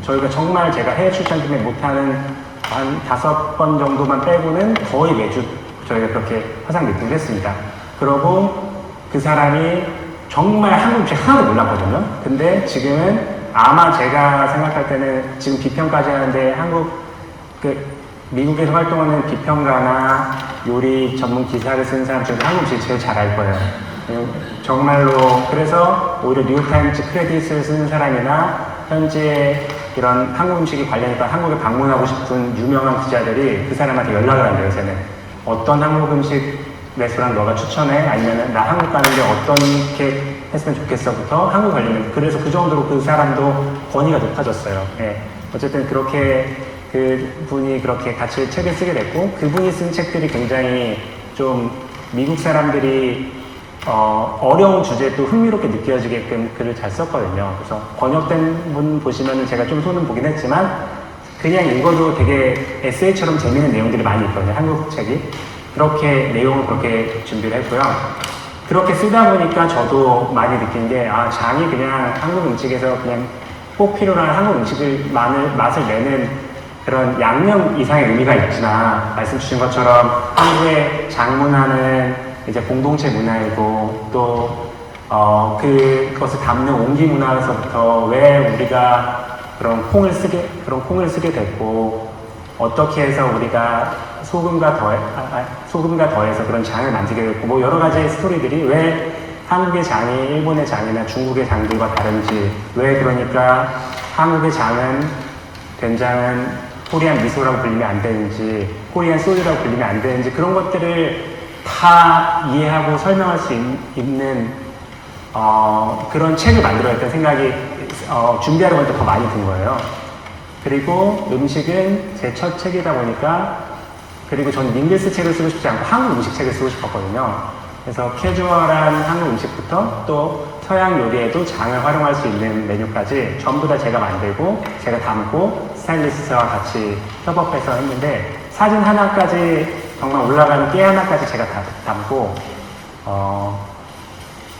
저희가 정말 제가 해외 출장 때문에 못하는 한 5번 정도만 빼고는 거의 매주 저희가 그렇게 화상 미팅을 했습니다. 그러고 그 사람이 정말 한국 음식 하나도 몰랐거든요. 근데 지금은 아마 제가 생각할 때는 지금 비평까지 하는데 미국에서 활동하는 비평가나 요리 전문 기사를 쓰는 사람 중에 한국 음식 제일 잘 알 거예요. 정말로. 그래서 오히려 뉴욕타임즈 크레딧을 쓰는 사람이나 현지에 이런 한국 음식이 관련해서 한국에 방문하고 싶은 유명한 기자들이 그 사람한테 연락을 한대요, 요새는. 어떤 한국 음식 레스토랑 너가 추천해? 아니면 나 한국 가는데 어떻게 했으면 좋겠어부터 한국 관련된. 그래서 그 정도로 그 사람도 권위가 높아졌어요. 예. 어쨌든 그렇게 그 분이 그렇게 같이 책을 쓰게 됐고, 그분이 쓴 책들이 굉장히 좀 미국 사람들이 어려운 주제도 흥미롭게 느껴지게끔 글을 잘 썼거든요. 그래서 번역된 분 보시면은 제가 좀 손은 보긴 했지만 그냥 읽어도 되게 에세이처럼 재미있는 내용들이 많이 있거든요, 한국 책이. 그렇게 내용을 그렇게 준비를 했고요. 그렇게 쓰다 보니까 저도 많이 느낀 게, 장이 그냥 한국 음식에서 그냥 꼭 필요한 한국 음식을 맛을 내는 그런 양념 이상의 의미가 있구나. 말씀 주신 것처럼 한국의 장 문화는 이제 공동체 문화이고, 또 그것을 담는 옹기 문화에서부터 왜 우리가 그런 콩을 쓰게 됐고, 어떻게 해서 우리가 소금과 더해서 그런 장을 만들게 됐고, 뭐 여러 가지 스토리들이 왜 한국의 장이 일본의 장이나 중국의 장들과 다른지, 왜 그러니까 한국의 된장은 코리안 미소라고 불리면 안 되는지, 코리안 소주라고 불리면 안 되는지, 그런 것들을 다 이해하고 설명할 수 있는 그런 책을 만들어야겠다는 생각이 준비하려고 할 때 더 많이 든 거예요. 그리고 음식은 제 첫 책이다 보니까, 그리고 저는 밍글스 책을 쓰고 싶지 않고 한국 음식 책을 쓰고 싶었거든요. 그래서 캐주얼한 한국 음식부터 또 서양 요리에도 장을 활용할 수 있는 메뉴까지 전부 다 제가 만들고 제가 담고 스타일리스트와 같이 협업해서 했는데, 사진 하나까지 정말 올라가는 깨 하나까지 제가 다 담고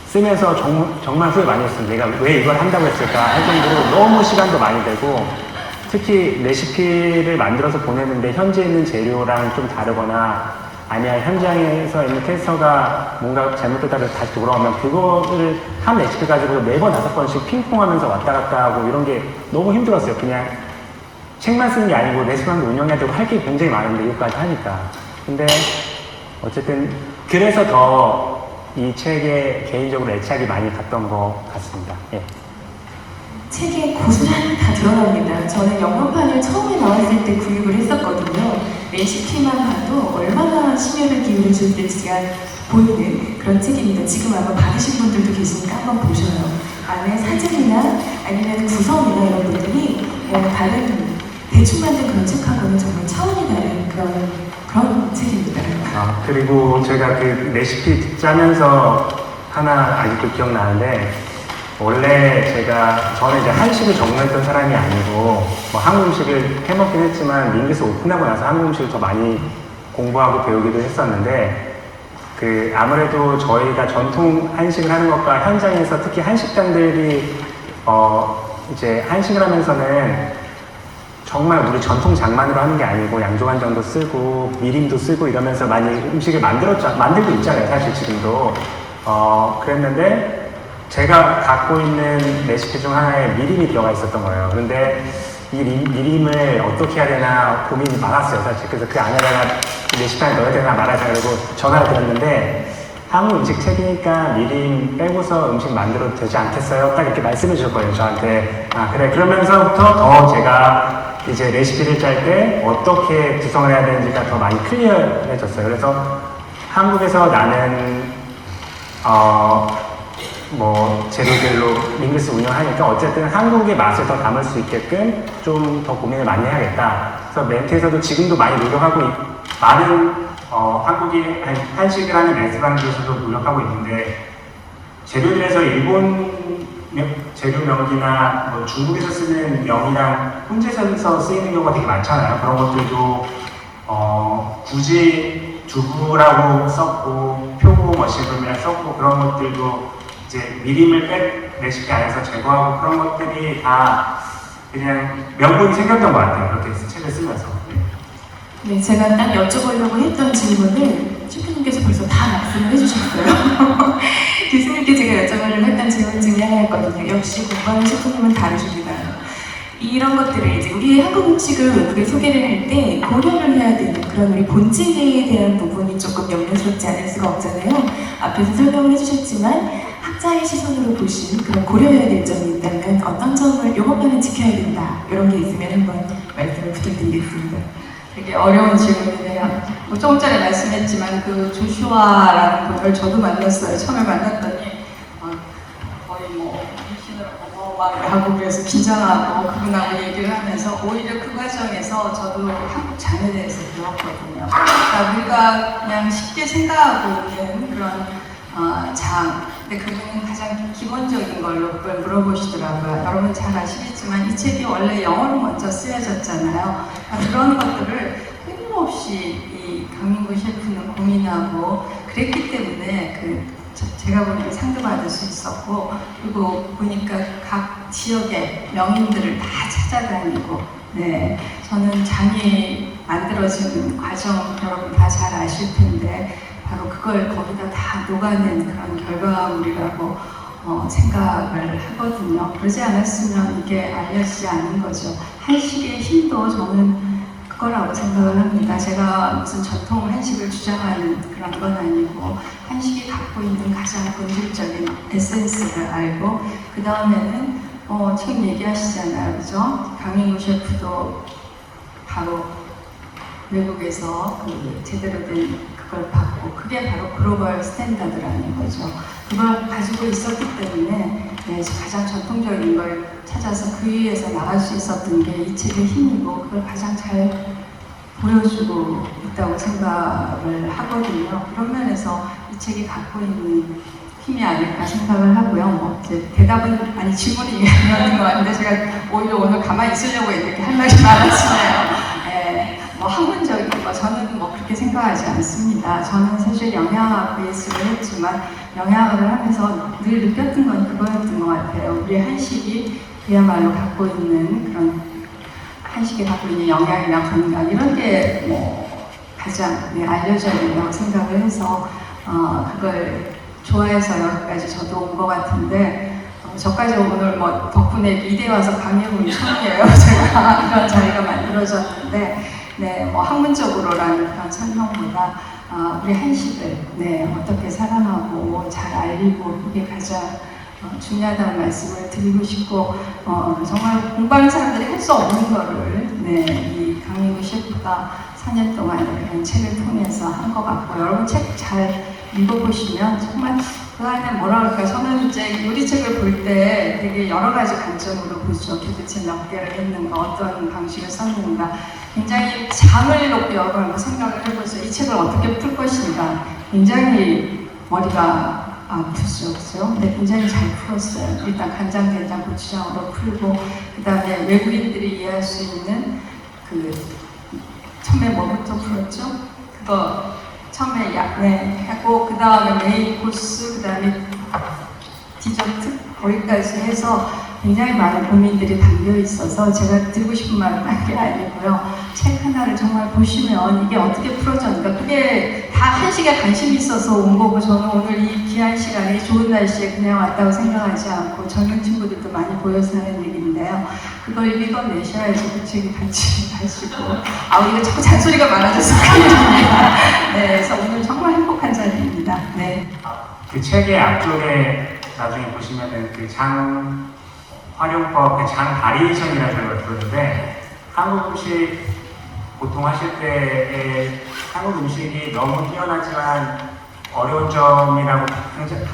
쓰면서 정말 후회 많이 했어요. 내가 왜 이걸 한다고 했을까 할 정도로 너무 시간도 많이 들고, 특히 레시피를 만들어서 보내는데 현지에 있는 재료랑 좀 다르거나 아니면 현장에서 있는 캐스터가 뭔가 잘못됐다고 다시 돌아오면 그거를 한 레시피 가지고 4번, 5번씩 핑퐁하면서 왔다 갔다 하고 이런 게 너무 힘들었어요. 그냥 책만 쓰는 게 아니고 레스토랑도 운영해야 되고 할 게 굉장히 많은데 이것까지 하니까. 근데 어쨌든 그래서 더 이 책에 개인적으로 애착이 많이 갔던 것 같습니다. 예. 책에 고스란히 다 들어갑니다. 저는 영문판을 처음에 나왔을 때 구입을 했었거든요. 레시피만 봐도 얼마나 심혈을 기울여줬을지가 보이는 그런 책입니다. 지금 아마 받으신 분들도 계시니까 한번 보셔요. 안에 사진이나 아니면 구성이나 이런 것들이 다른 대충 만든 그런 책하고는 정말 차원이 다른 그런 책입니다. 그리고 제가 그 레시피 짜면서 하나 아직도 기억나는데, 원래 저는 이제 한식을 전문했던 사람이 아니고, 뭐 한국 음식을 해먹긴 했지만, 밍글스 오픈하고 나서 한국 음식을 더 많이 공부하고 배우기도 했었는데, 아무래도 저희가 전통 한식을 하는 것과 현장에서 특히 한식당들이, 이제 한식을 하면서는 정말 우리 전통 장만으로 하는 게 아니고 양조간장도 쓰고 미림도 쓰고 이러면서 많이 음식을 만들고 있잖아요. 사실 지금도. 그랬는데 제가 갖고 있는 레시피 중 하나에 미림이 들어가 있었던 거예요. 그런데 이 미림을 어떻게 해야 되나 고민이 많았어요, 사실. 그래서 그 안에다가 레시피 안에 넣어야 되나 말아야 되나 그러고 전화를 드렸는데 한국 음식 책이니까 미림 빼고서 음식 만들어도 되지 않겠어요? 딱 이렇게 말씀해 주셨거든요, 저한테. 아, 그래. 그러면서부터 더 제가 이제 레시피를 짤 때 어떻게 구성을 해야 되는지가 더 많이 클리어해졌어요. 그래서 한국에서 나는, 재료들로 밍글스 운영하니까 어쨌든 한국의 맛을 더 담을 수 있게끔 좀 더 고민을 많이 해야겠다. 그래서 멘트에서도 지금도 많이 노력하고 많은 한국의 한식을 하는 레스토랑들에서도 노력하고 있는데 재료들에서 일본 재료 명기나 뭐 중국에서 쓰는 명이랑 혼재서에서 쓰이는 경우가 되게 많잖아요. 그런 것들도 굳이 두부라고 썼고 표고 머시룸이라 썼고 그런 것들도 이제 미림을 뺀 레시피 안에서 제거하고 그런 것들이 다 그냥 명분이 생겼던 것 같아요. 이렇게 책을 쓰면서. 네, 제가 딱 여쭤보려고 했던 질문을 셰프님께서 벌써 다 말씀을 해주셨어요. 교수님께 제가 여쭤보려고 했던 질문 중에 하나였거든요. 역시 공부하는 셰프님은 다르십니다. 이런 것들을 이제 우리 한국 음식을 외국에 소개를 할 때 고려를 해야 되는 그런 우리 본질에 대한 부분이 조금 염려스럽지 않을 수가 없잖아요. 앞에서 설명을 해주셨지만 학자의 시선으로 보신 그런 고려해야 될 점이 있다면 어떤 점을 이것만은 지켜야 된다 이런 게 있으면 한번 말씀을 부탁드리겠습니다. 되게 어려운 질문이네요. 뭐 조금 전에 말씀했지만 그 조슈아라는 분을 저도 만났어요. 처음에 만났더니 거의 뭐 미신을 보고 막 하고 그래서 긴장하고 그분하고 얘기를 하면서 오히려 그 과정에서 저도 한국 장에 대해서 배웠거든요. 그러니까 우리가 그냥 쉽게 생각하고 있는 그런 장. 근데 그분은 가장 기본적인 걸로 그걸 물어보시더라고요. 여러분 잘 아시겠지만 이 책이 원래 영어로 먼저 쓰여졌잖아요. 그런 것들을 끊임없이 이 강민구 셰프는 고민하고 그랬기 때문에 제가 보니까 상도 받을 수 있었고 그리고 보니까 각 지역의 명인들을 다 찾아다니고 네, 저는 장이 만들어지는 과정 여러분 다 잘 아실 텐데 바로 그걸 거기다 다 녹아낸 그런 결과물이라고 생각을 하거든요. 그러지 않았으면 이게 알려지지 않은 거죠. 한식의 힘도 저는 그거라고 생각을 합니다. 제가 무슨 전통 한식을 주장하는 그런 건 아니고 한식이 갖고 있는 가장 본질적인 에센스를 알고 그 다음에는 지금 얘기하시잖아요. 그죠? 강민구 셰프도 바로 외국에서 제대로 된 그걸 받고 그게 바로 글로벌 스탠다드라는 거죠. 그걸 가지고 있었기 때문에 네, 가장 전통적인 걸 찾아서 그 위에서 나갈 수 있었던 게 이 책의 힘이고 그걸 가장 잘 보여주고 있다고 생각을 하거든요. 그런 면에서 이 책이 갖고 있는 힘이 아닐까 생각을 하고요. 뭐 이제 대답은 아니 질문이 이런 것 같은데 제가 오히려 오늘 가만히 있으려고 했는데 할 말이 많았잖아요. 뭐 학문적인 거 저는 뭐 그렇게 생각하지 않습니다. 저는 사실 영양학 베이스를 했지만 영양학을 하면서 늘 느꼈던 건 그거였던 것 같아요. 우리 한식이 그야말로 갖고 있는 그런 한식이 갖고 있는 영양이나 건강 이런 게 뭐 가장 알려져야 된다고 생각을 해서 그걸 좋아해서 여기까지 저도 온 것 같은데 저까지 오늘 뭐 덕분에 이대 와서 강의해보니 처음이에요. 제가 이런 자리가 만들어졌는데 네, 뭐 학문적으로라는 그런 설명보다 우리 한식을 어떻게 사랑하고 잘 알리고 그게 가장 중요하다는 말씀을 드리고 싶고 정말 공부하는 사람들이 할 수 없는 거를 이 강민구 셰프가 4년 동안 이런 책을 통해서 한 것 같고 여러분 책 잘 읽어보시면 정말 그 안에 뭐라 그럴까 저는 이제 요리책을 볼 때 되게 여러 가지 관점으로 보죠. 도대체 몇 개를 했는가 어떤 방식을 썼는가 굉장히 장을 높게 여러 생각을 해보죠. 이 책을 어떻게 풀 것인가 굉장히 머리가 아프죠. 그죠? 근데 굉장히 잘 풀었어요. 일단 간장, 된장, 고추장으로 풀고 그 다음에 외국인들이 이해할 수 있는 처음에 뭐부터 풀었죠? 그거 처음에 하고 그 다음에 메인 코스, 그 다음에 디저트 거기까지 해서 굉장히 많은 고민들이 담겨 있어서 제가 드리고 싶은 말은 한 게 아니고요. 책 하나를 정말 보시면 이게 어떻게 풀어졌는가, 그게 다 한식에 관심이 있어서 온 거고, 저는 오늘 이 귀한 시간에 좋은 날씨에 그냥 왔다고 생각하지 않고 젊은 친구들도 많이 보여서 하는 얘기인데요. 그걸 읽어내셔야지 그 책이 같이 가시고, 이거 자꾸 잔소리가 많아져서 큰일입니다. 네, 그래서 오늘 정말 행복한 자리입니다. 네. 그 책의 앞쪽에 나중에 보시면은 그 장 활용법, 그 장 바리에이션이라는 걸 부르는데, 한국 음식 보통 하실 때에 한국 음식이 너무 뛰어나지만 어려운 점이라고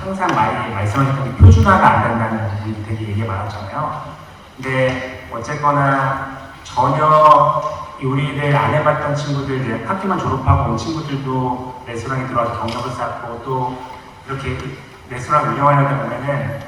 항상 많이 말씀하셨던 게 표준화가 안 된다는 부분이 되게 얘기 많았잖아요. 근데 어쨌거나 전혀 요리를 안 해봤던 친구들, 학교만 졸업하고 온 친구들도 레스토랑에 들어와서 경력을 쌓고 또 이렇게 레스토랑 운영하려다 보면은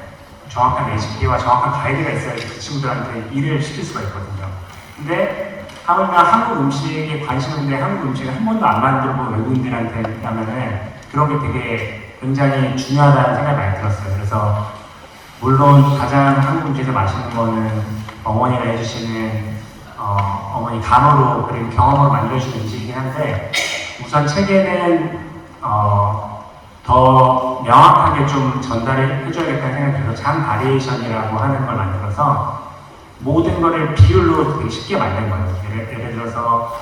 정확한 레시피와 정확한 가이드가 있어야지 그 친구들한테 일을 시킬 수가 있거든요. 근데 하물며 한국 음식에 관심 있는데 한국 음식을 한 번도 안 만들어본 외국인들한테 하면은 그런 게 되게 굉장히 중요하다는 생각이 많이 들었어요. 그래서 물론 가장 한국 음식에서 맛있는 거는 어머니가 해주시는 어머니 감으로 그리고 경험으로 만들어주는 음식이긴 한데, 우선 책에는 더 명확하게 좀 전달을 해줘야겠다는 생각이 들어서 장 바리에이션이라고 하는 걸 만들어서 모든 거를 비율로 되게 쉽게 만든 거예요. 예를 들어서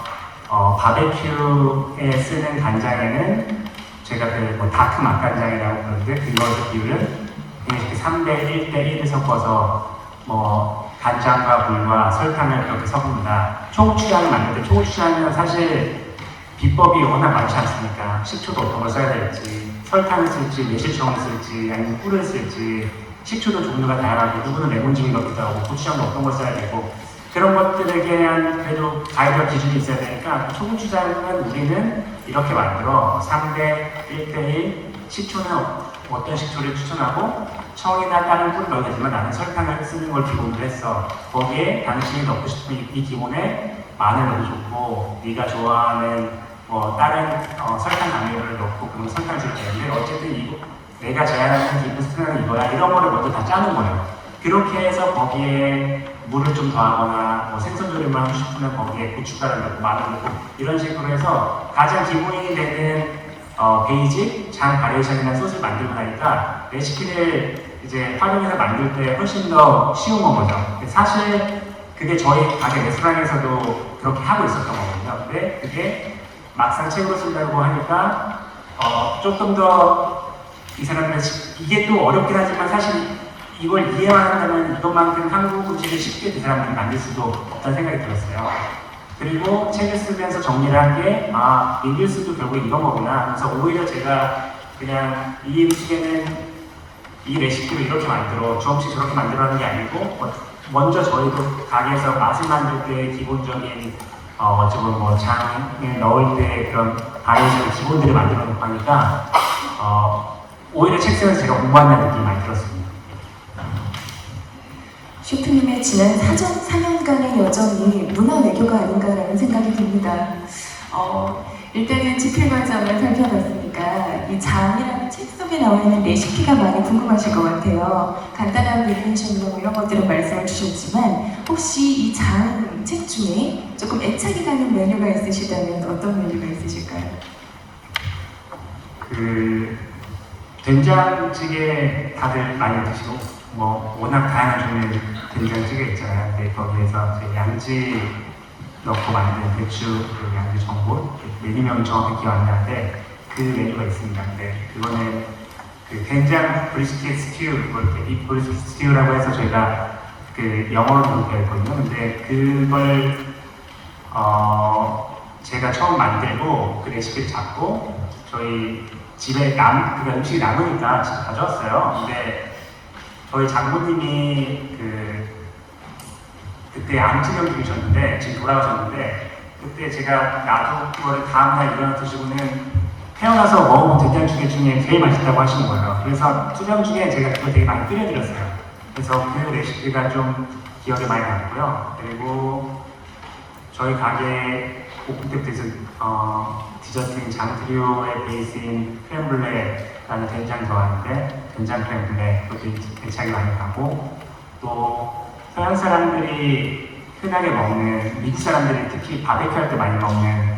바베큐에 쓰는 간장에는 제가 그 다크 맛간장이라고 그러는데 그거의 비율은 그냥 이렇게 3대 1대 1을 섞어서 간장과 물과 설탕을 그렇게 섞습니다. 초고추장을 만들 때 초고추장은 사실 비법이 워낙 많지 않습니까? 식초도 어떤 걸 써야 될지, 설탕을 쓸지, 매실청을 쓸지, 아니면 꿀을 쓸지, 식초도 종류가 다양하고 누구는 레몬즙이 넣기도 하고 고추장도 어떤 걸 써야 되고, 그런 것들에 대한 그래도 가이드와 기준이 있어야 되니까 초고추장은 우리는 이렇게 만들어 3대 1대1, 식초는 어떤 식초를 추천하고 청이나 다른 꿀을 넣어도 되지만 나는 설탕을 쓰는 걸 기본으로 했어. 거기에 당신이 넣고 싶은 이 기본에 마늘 넣어도 좋고 네가 좋아하는 다른 설탕 당류를 넣고 그런 설탕을 줄 텐데 어쨌든 내가 제안하는 기본 스타일은 이거야, 이런 거를 먼저 다 짜는 거예요. 그렇게 해서 거기에 물을 좀 더하거나 생선 조림을 하고 싶으면 거기에 고춧가루 넣고 마늘 넣고 이런 식으로 해서 가장 기본이 되는 베이직 장 바리에이션이라는 소스를 만들고 나니까 레시피를 이제 활용해서 만들 때 훨씬 더 쉬운 거죠. 사실 그게 저희 가게 레스토랑에서도 그렇게 하고 있었던 거거든요. 근데 그게 막상 책으로 쓴다고 하니까 조금 더 이 사람들 이게 또 어렵긴 하지만 사실 이걸 이해만 한다면 이것만큼 한국 음식을 쉽게 그 사람들이 만들 수도 없다는 생각이 들었어요. 그리고 책을 쓰면서 정리를 한 게 밍글스도 결국 이런 거구나. 그래서 오히려 제가 그냥 이 음식에는 이 레시피로 이렇게 만들어, 저 음식 저렇게 만들어 하는 게 아니고 먼저 저희도 가게에서 맛을 만들 때 기본적인 어쩌면 장에 넣을 때 그런 바리에이션 기본들을 만들어 놓고 하니까 오히려 책 쓰면서 제가 공부한다는 느낌이 많이 들었습니다. 셰프님의 지난 4년간의 여정이 문화 외교가 아닌가라는 생각이 듭니다. 일단은 지필 과정을 살펴봤으니까 이 장이라는 책 속에 나와 있는 레시피가 많이 궁금하실 것 같아요. 간단한 비빔션이나 이런 것들은 말씀을 주셨지만 혹시 이 장 책 중에 조금 애착이 가는 메뉴가 있으시다면 어떤 메뉴가 있으실까요? 된장찌개 다들 많이 드시고 워낙 다양한 종류의 된장찌개 있잖아요. 근데 거기에서 양지 넣고 만든 배추, 양지 전골, 메뉴명이 정확히 기억 안 나는데 그 메뉴가 있습니다. 근데 그거는 그 된장 브리스킷 스튜, 이 브리스킷 스튜라고 해서 저희가 그 영어로 그렇게 했거든요. 근데 그걸 제가 처음 만들고 그 레시피를 잡고 저희 집에 그러니까 음식이 남으니까 집에 가져왔어요. 근데 저희 장모님이 그때 암투병 중이셨는데 지금 돌아가셨는데 그때 제가 나도 그거를 다음날 일어나 드시고는 태어나서 먹어본 된장찌개 중에 제일 맛있다고 하시는 거예요. 그래서 투병 중에 제가 그걸 되게 많이 끓여드렸어요. 그래서 그 레시피가 좀 기억에 많이 남고요. 그리고 저희 가게 오픈 때부터 디저트인 장트리오의 베이스인 크렘블레라는 된장 들어가는데 된장 크렘블레 그것도 애착이 많이 가고 또 서양 사람들이 흔하게 먹는, 미국 사람들이 특히 바베큐 할 때 많이 먹는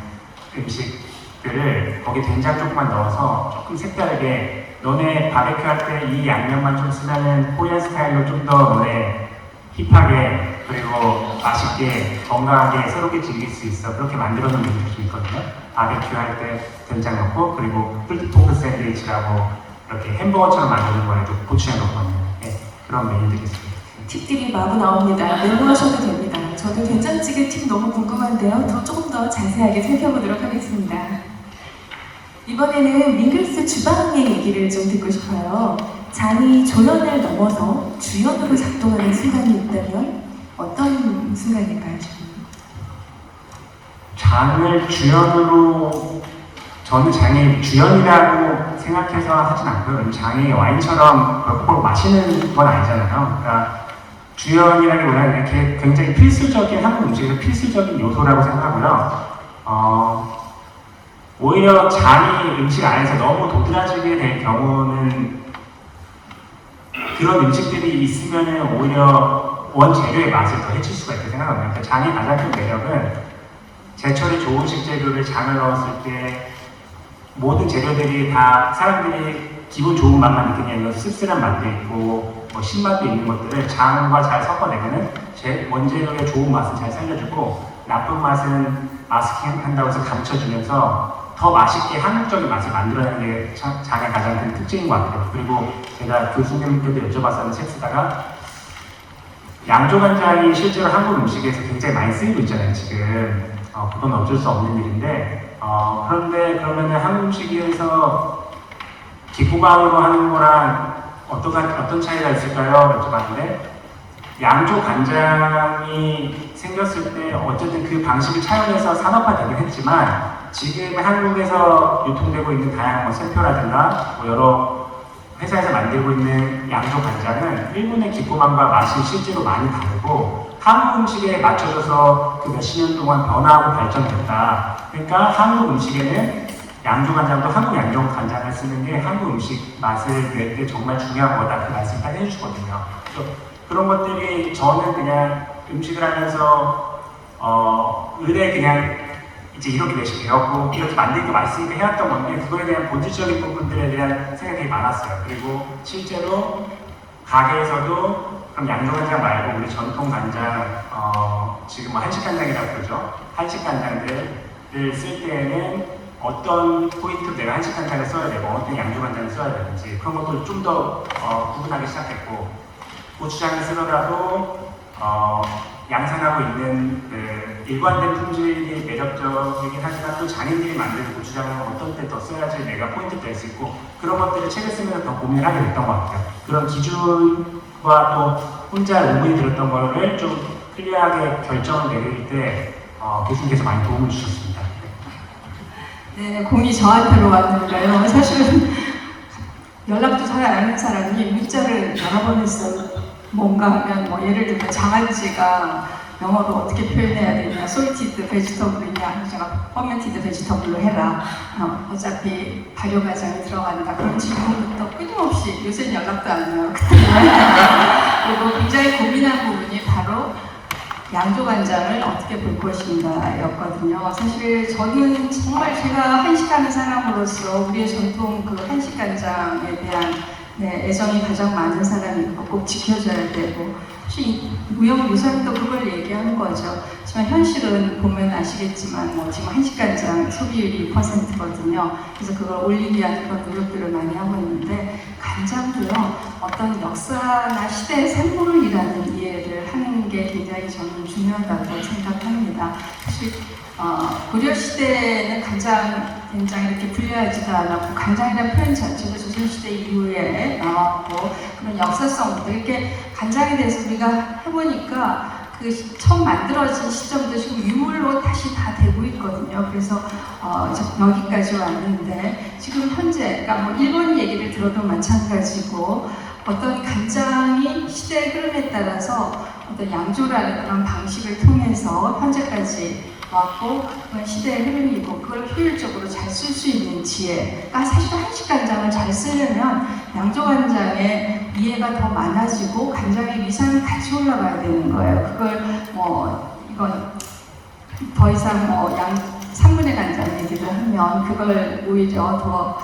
음식들을 거기 된장 조금만 넣어서 조금 색다르게, 너네 바베큐 할 때 이 양념만 좀 쓰면은 코리안 스타일로 좀 더 너네 힙하게 그리고 맛있게 건강하게 새롭게 즐길 수 있어, 그렇게 만들어 놓은 메뉴들이 좀 있거든요. 바베큐 할 때 된장 넣고, 그리고 풀토크 샌드위치라고 이렇게 햄버거처럼 만드는 거에도 고추장 넣거든요. 네, 그런 메뉴들이 있습니다. 팁들이 마구 나옵니다. 메모하셔도 됩니다. 저도 된장찌개 팁 너무 궁금한데요. 조금 더 자세하게 살펴보도록 하겠습니다. 이번에는 밍글스 주방의 얘기를 좀 듣고 싶어요. 장이 조연을 넘어서 주연으로 작동하는 순간이 있다면 어떤 순간일까요? 장을 주연으로, 저는 장이 주연이라고 생각해서 하진 않고요. 장이 와인처럼 꼭 마시는 건 아니잖아요. 그러니까 주연이라기보다는 이렇게 굉장히 필수적인, 한국 음식에서 필수적인 요소라고 생각하고요. 오히려 장이 음식 안에서 너무 도드라지게 될 경우는 그런 음식들이 있으면 오히려 원재료의 맛을 더 해칠 수가 있다고 생각합니다. 그러니까 장의 가장 큰 매력은 제철이 좋은 식재료를 장을 넣었을 때 모든 재료들이 다 사람들이 기분 좋은 맛만 느끼는 게 아니라 씁쓸한 맛도 있고 뭐 신맛도 있는 것들을 장과 잘 섞어내면은 원재료의 좋은 맛을 잘 살려주고 나쁜 맛은 마스킹 한다고 해서 감춰주면서 더 맛있게 한국적인 맛을 만들어내는 게 장의 가장 큰 특징인 것 같아요. 그리고 제가 교수님께도 여쭤봤었는데 책 쓰다가 양조간장이 실제로 한국 음식에서 굉장히 많이 쓰이고 있잖아요, 지금. 그건 어쩔 수 없는 일인데, 그런데 그러면은 한국 음식에서 기포강으로 하는 거랑 어떤 차이가 있을까요? 여쭤봤는데, 양조 간장이 생겼을 때 어쨌든 그 방식을 차용해서 산업화되긴 했지만, 지금 한국에서 유통되고 있는 다양한 뭐 샘표라든가 뭐 여러 회사에서 만들고 있는 양조 간장은 일본의 기포감과 맛이 실제로 많이 다르고 한국 음식에 맞춰져서 그 몇십 년 동안 변화하고 발전됐다. 그러니까 한국 음식에는 양조 간장도 한국 양조 간장을 쓰는 게 한국 음식 맛을 낼 때 정말 중요한 거다. 그 말씀을 딱 해주거든요. 그런 것들이 저는 그냥 음식을 하면서 의뢰 그냥 이제 이렇게 내시 배웠고 이렇게 만들기 맛있으니까 해왔던 건데 그거에 대한 본질적인 부분들에 대한 생각이 많았어요. 그리고 실제로 가게에서도 그럼 양조간장 말고 우리 전통 간장 지금 뭐 한식 간장이라고 그러죠. 한식 간장들을 쓸 때에는 어떤 포인트로 내가 한식 간장을 써야 되고 어떤 양조 간장을 써야 되는지 그런 것들을 좀 더 구분하기 시작했고 고추장을 쓰더라도 양산하고 있는 일관된 품질이 매력적이긴 하지만 또 장인들이 만드는 고추장은 어떤 때 더 써야지 내가 포인트 될 수 있고 그런 것들을 책을 쓰면서 더 고민을 하게 됐던 것 같아요. 그런 기준과 또 혼자 의문이 들었던 거를 좀 클리어하게 결정을 내릴 때 교수님께서 많이 도움을 주셨습니다. 네, 공이 저한테로 왔는데요. 사실은 연락도 잘 안 하는 사람이 문자를 여러 번 했어요. 뭔가 하면 뭐 예를 들면 장아찌가 영어로 어떻게 표현해야 되냐, 솔티드 베지터블이냐, 아니 제가 퍼멘티드 베지터블로 해라. 어차피 발효과정이 들어간다. 그런 질문부터 끊임없이 요새는 연락도 안 해요. 그리고 굉장히 고민한 부분이 바로 양조간장을 어떻게 볼 것인가였거든요. 사실 저는 정말 제가 한식하는 사람으로서 우리의 전통 그 한식간장에 대한 애정이 가장 많은 사람이고 꼭 지켜줘야 되고 혹시 무형 유산도 그걸 얘기하는 거죠. 하지만 현실은 보면 아시겠지만 뭐 지금 한식간장 소비율이 2%거든요. 그래서 그걸 올리기 위한 그런 노력들을 많이 하고 있는데 간장도요 어떤 역사나 시대의 샘물이라는 이해를 하는 게 굉장히 저는 중요하다고 생각합니다. 사실 고려 시대에는 간장, 된장 이렇게 분리하지도 않았고 간장이라는 표현 자체도 조선시대 이후에 나왔고 그런 역사성부터 이렇게 간장에 대해서 우리가 해보니까 그 처음 만들어진 시점도 지금 유물로 다시 다 되고 있거든요. 그래서 여기까지 왔는데 지금 현재 그러니까 뭐 일본 얘기를 들어도 마찬가지고 어떤 간장이 시대의 흐름에 따라서 어떤 양조라는 그런 방식을 통해서 현재까지 왔고 그건 시대의 흐름이고 그걸 효율적으로 잘 쓸 수 있는 지혜가 사실 한식간장을 잘 쓰려면 양조간장의 이해가 더 많아지고 간장의 위상이 같이 올라가야 되는 거예요. 그걸 이건 더 이상 3분의 간장 얘기를 하면 그걸 오히려 더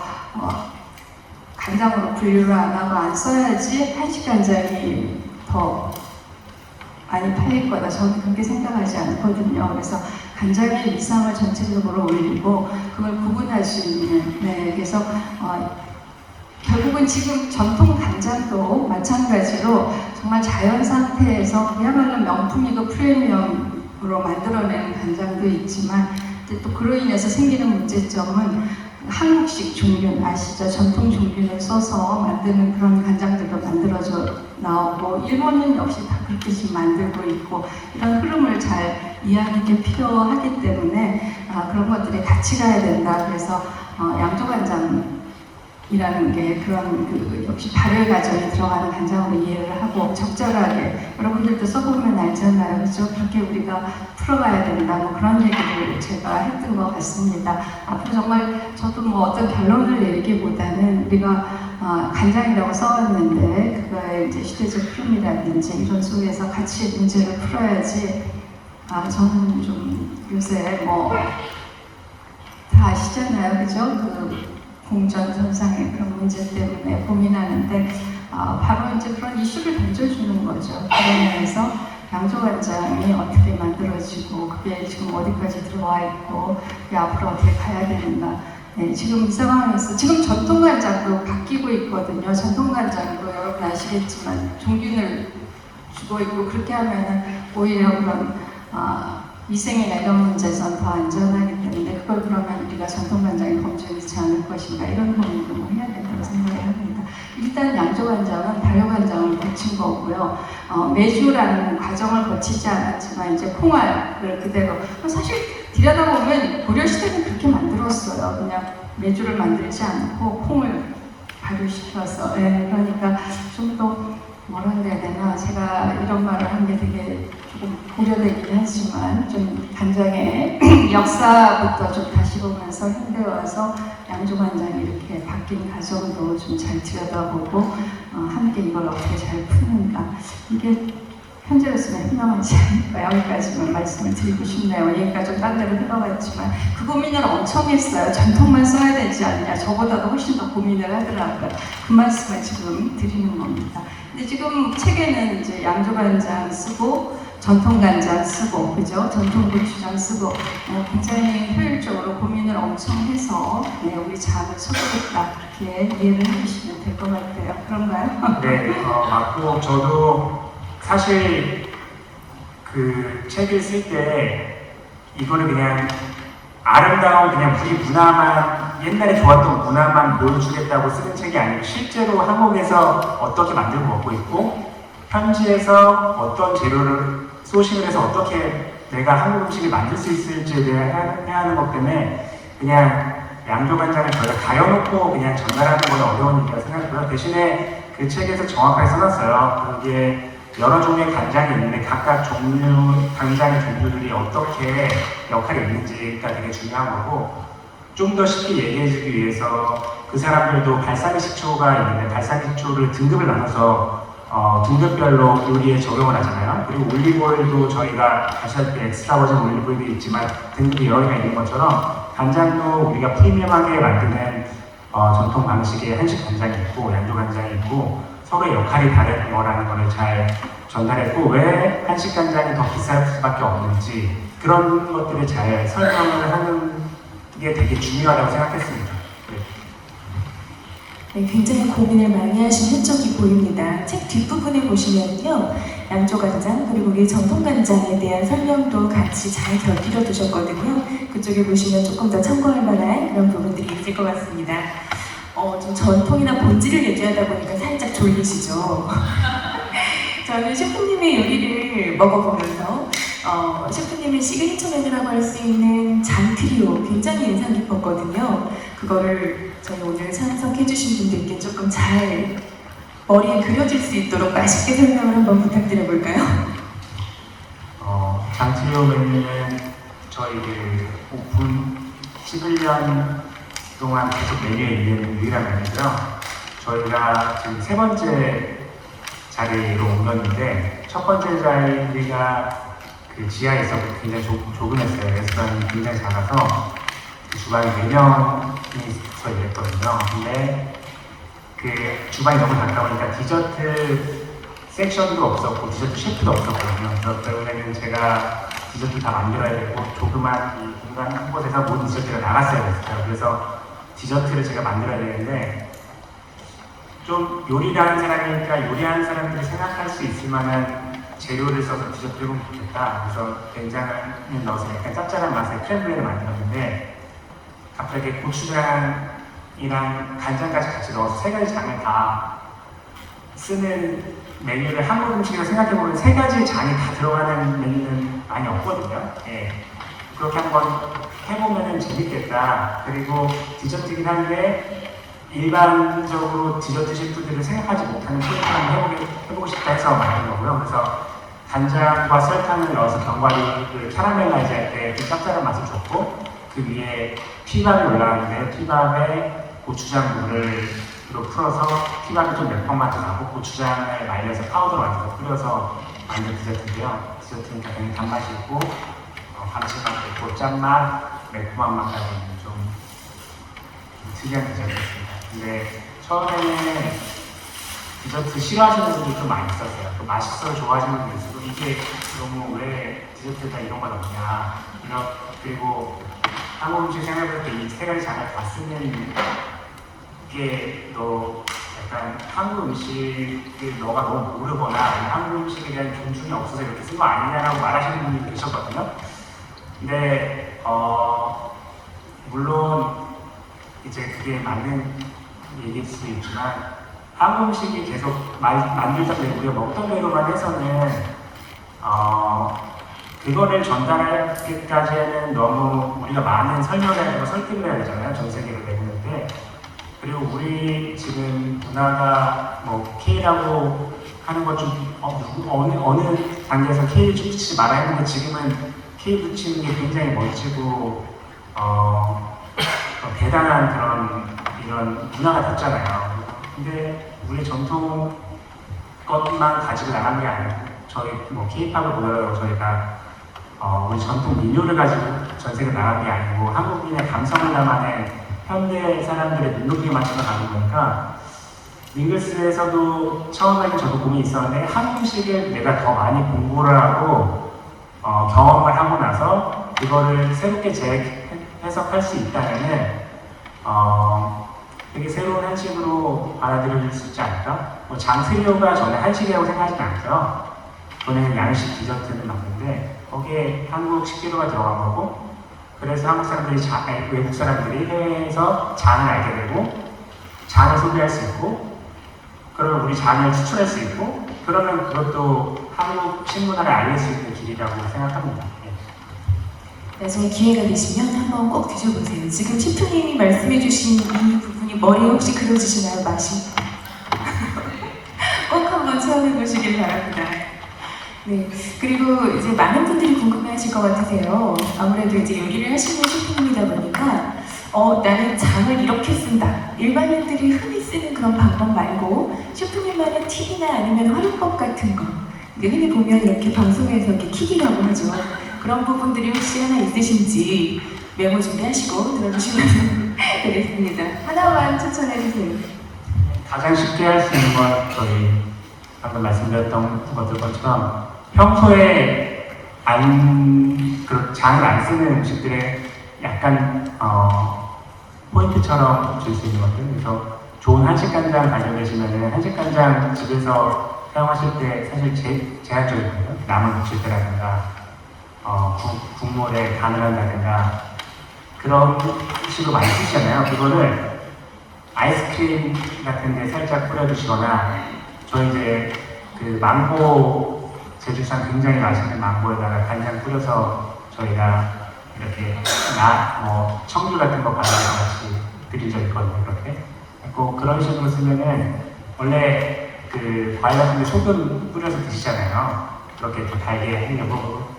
간장으로 분류를 안 하고 안 써야지 한식간장이 더 많이 팔릴 거다. 저는 그렇게 생각하지 않거든요. 그래서 간장의 위상을 전체적으로 올리고 그걸 구분할 수 있는 그래서 결국은 지금 전통 간장도 마찬가지로 정말 자연 상태에서 그야말로 명품이고 프리미엄으로 만들어내는 간장도 있지만 또 그로 인해서 생기는 문제점은 한국식 종균 아시죠? 전통 종균을 써서 만드는 그런 간장들도 만들어져 나오고 일본은 역시 다 그렇게 지금 만들고 있고 이런 흐름을 잘 이해하는 게 필요하기 때문에 그런 것들이 같이 가야 된다. 그래서 양조간장이라는 게 그런 역시 발효 과정에 들어가는 간장으로 이해를 하고 적절하게 여러분들도 써보면 알잖아요. 그죠? 그렇게 우리가 풀어가야 된다. 그런 얘기를 제가 했던 것 같습니다. 앞으로 정말 저도 어떤 결론을 내리기보다는 우리가 간장이라고 써왔는데 그거의 이제 시대적 흐름이라든지 이런 속에서 같이 문제를 풀어야지 저는 좀 요새 다 아시잖아요. 그죠? 공전선상의 그런 문제 때문에 고민하는데 바로 이제 그런 이슈를 던져주는 거죠. 그러면서 양조간장이 어떻게 만들어지고 그게 지금 어디까지 들어와 있고 그게 앞으로 어떻게 가야 되는가. 지금 이 상황에서 지금 전통간장도 바뀌고 있거든요. 전통간장도 여러분 아시겠지만 종균을 주고 있고 그렇게 하면은 오히려 그런 위생이나 이런 문제에선 더 안전하기 때문에 그걸 그러면 우리가 전통간장이 검증되지 않을 것인가 이런 고민도 해야 된다고 생각을 합니다. 일단 양조간장은 발효간장을 거친 거고요. 메주라는 과정을 거치지 않았지만 이제 콩알을 그대로 사실 들여다 보면 고려시대는 그렇게 만들었어요. 그냥 메주를 만들지 않고 콩을 발효시켜서 그러니까 좀 더 뭐라 그래야 되나 제가 이런 말을 한 게 되게 조금 고려되긴 하지만 좀 간장의 역사부터 좀 다시 보면서 현대 와서 양조간장이 이렇게 바뀐 과정도 좀 잘 들여다보고 함께 이걸 어떻게 잘 푸는가 이게 현재로서는 현명하지 않을까 여기까지만 말씀을 드리고 싶네요. 얘기가 좀 딴 데로 흘러갔지만 그 고민을 엄청 했어요. 전통만 써야 되지 않냐 저보다도 훨씬 더 고민을 하더라고요. 그 말씀을 지금 드리는 겁니다. 근데 지금 책에는 이제 양조간장 쓰고 전통간장 쓰고 그죠? 전통고추장 쓰고 굉장히 효율적으로 고민을 엄청 해서 우리 장을 써보겠다 그렇게 이해를 해주시면 될 것 같아요. 그런가요? 네, 맞고 저도 사실 그 책을 쓸 때 이거를 그냥 아름다운 그냥 우리 문화만 옛날에 좋았던 문화만 보여주겠다고 쓰는 책이 아니고 실제로 한국에서 어떻게 만들고 먹고 있고 현지에서 어떤 재료를 소싱을 해서 어떻게 내가 한국 음식을 만들 수 있을지에 대해 해야 하는 것 때문에 그냥 양조간장을 저희가 가여놓고 그냥 전달하는 건 어려운 일이라고 생각하고요. 대신에 그 책에서 정확하게 써놨어요. 그게 여러 종류의 간장이 있는데 각각 간장의 종류들이 어떻게 역할이 있는지가 되게 중요한 거고 좀 더 쉽게 얘기해주기 위해서 그 사람들도 발사믹 식초가 있는데 발사믹 식초를 등급을 나눠서 등급별로 요리에 적용을 하잖아요. 그리고 올리브오일도 저희가 아시다시피 엑스트라 버진 올리브오일이 있지만 등급이 여러 개가 있는 것처럼 간장도 우리가 프리미엄하게 만드는 전통 방식의 한식 간장이 있고 양조간장이 있고 서로의 역할이 다른 거라는 거를 잘 전달했고 왜 한식 간장이 더 비쌀 수밖에 없는지 그런 것들을 잘 설명을 하는 게 되게 중요하다고 생각했습니다. 네, 굉장히 고민을 많이 하신 흔적이 보입니다. 책 뒷부분에 보시면요. 양조간장 그리고 우리 전통간장에 대한 설명도 같이 잘 곁들여 두셨거든요. 그쪽에 보시면 조금 더 참고할 만한 그런 부분들이 있을 것 같습니다. 좀 전통이나 본질을 얘기하다 보니까 살짝 졸리시죠? 저는 셰프님의 요리를 먹어보면서 셰프님의 시그니처 메뉴라고 할 수 있는 장트리오 굉장히 인상 깊었거든요. 그거를 저희 오늘 참석해주신 분들께 조금 잘 머리에 그려질 수 있도록 맛있게 설명을 한번 부탁드려볼까요? 장트리오 메뉴는 저희 그 오픈 11년 동안 계속 메뉴에 있는 유일한 메뉴고요. 저희가 지금 세 번째 자리로 옮겼는데 첫 번째 자리가 그 지하에서 굉장히 조그맸어요. 레스토랑이 굉장히 작아서 그 주방에 4명이서 일했거든요. 근데 그 주방이 너무 가까우니까 디저트 섹션도 없었고 디저트 셰프도 없었거든요. 그렇기 때문에는 제가 디저트 다 만들어야 되고 조그만 이 공간 한 곳에서 모든 디저트가 나갔어야 됐어요. 그래서 디저트를 제가 만들어야 되는데 좀 요리하는 사람이니까 요리하는 사람들이 생각할 수 있을 만한 재료를 써서 디저트를 해보면 좋겠다. 그래서 된장을 넣어서 약간 짭짤한 맛의 크렘블레를 만들었는데 갑자기 고추장이랑 간장까지 같이 넣어서 세 가지 장을 다 쓰는 메뉴를 한국 음식으로 생각해보면 세 가지 장이 다 들어가는 메뉴는 많이 없거든요. 예. 그렇게 한번 해보면 재밌겠다. 그리고 디저트긴 한데 일반적으로 디저트 셰프들을 생각하지 못하는 프로그램을 해보고 싶다 해서 만든 거고요. 그래서 간장과 설탕을 넣어서 견과류를 캐러멜라이즈 할 때 그 짭짤한 맛을 줬고 그 위에 피밥이 올라가는데 피밥에 고추장 물을 풀어서 피밥이 좀 매콤 맛이 나고 고추장을 말려서 파우더로 만들어서 뿌려서 만든 디저트인데요. 디저트니까 굉장히 단맛이 있고 감칠맛도 있고 짠맛, 매콤한 맛까지 있는 좀 특이한 디저트였습니다. 근데 처음에는 디저트 싫어하시는 분들이 좀 많이 있었어요. 또 맛있어서 좋아하시는 분들이 있어도 이게 너무 왜 디저트가 이런 건 없냐. 그리고 한국 음식 생각할 때 이 세 가지 장을 다 쓰는 게 너 약간 한국 음식을 너가 너무 모르거나 한국 음식에 대한 존중이 없어서 이렇게 쓴 거 아니냐라고 말하시는 분들이 계셨거든요. 근데 물론 이제 그게 맞는 얘기일 수도 있지만 한국 음식이 계속 만들다 보니 우리가 먹던 대로만 해서는 그거를 전달하기까지는 너무 우리가 많은 설명을 해야 되고 설득을 해야 되잖아요. 전 세계로 내보낼 때. 그리고 우리 지금 문화가 뭐 K라고 하는 것 좀 어느 단계에서 K 좀 붙이지 말아야 했는데 지금은 K 붙이는 게 굉장히 멋지고 대단한 그런 이런 문화가 됐잖아요. 근데 우리 전통 것만 가지고 나간 게 아니고 저희 뭐 K-팝을 보여요. 저희가 우리 전통 민요를 가지고 전 세계 나간 게 아니고 한국인의 감성을 담아낸 현대 사람들의 눈높이에 맞춰서 가는 거니까 밍글스에서도 처음에는 저도 고민이 있었는데 한국 음식을 내가 더 많이 공부를 하고 경험을 하고 나서 그거를 새롭게 재해석할 수 있다면은 되게 새로운 한식으로 받아들여질 수 있지 않을까? 뭐 장트리오가 저는 한식이라고 생각하지는 않고요. 저는 양식 디저트는 맞는데 거기에 한국 식재료가 들어간 거고 그래서 한국 사람들이 외국 사람들이 해외에서 장을 알게 되고 장을 소비할 수 있고 그러면 우리 장을 추출할 수 있고 그러면 그것도 한국 식문화를 알릴 수 있는 길이라고 생각합니다. 나중에 기회가 되시면 한번 꼭 드셔보세요. 지금 셰프님이 말씀해주신 이 부분이 머리에 혹시 그려지시나요? 맛이? 꼭 한번 체험해보시길 바랍니다. 네, 그리고 이제 많은 분들이 궁금해하실 것 같으세요. 아무래도 이제 요리를 하시는 셰프님이다 보니까 나는 장을 이렇게 쓴다. 일반인들이 흔히 쓰는 그런 방법 말고 셰프님만의 팁이나 아니면 활용법 같은 거 이제 흔히 보면 이렇게 방송에서 이렇게 킥이라고 하죠. 그런 부분들이 혹시 하나 있으신지 메모 준비하시고 들어주시면 되겠습니다. 하나만 추천해주세요. 가장 쉽게 할 수 있는 건 저희 방금 말씀드렸던 것처럼 평소에 장을 안 쓰는 음식들에 약간 포인트처럼 줄 수 있는 것들. 그래서 좋은 한식 간장 가지고 계시면은 한식 간장 집에서 사용하실 때 사실 제한적이거든요. 나물 무칠 때라든가 국물에 간을 한다든가 그런 식으로 많이 쓰시잖아요. 그거를 아이스크림 같은 데 살짝 뿌려주시거나 저희 이제 그 망고 제주산 굉장히 맛있는 망고에다가 간장 뿌려서 저희가 이렇게 청주 같은 거 발라서 같이 드린 적 있거든요. 그렇게 꼭 그런 식으로 쓰면은 원래 그 과일 같은 데 소금 뿌려서 드시잖아요. 그렇게 좀 달게 하려고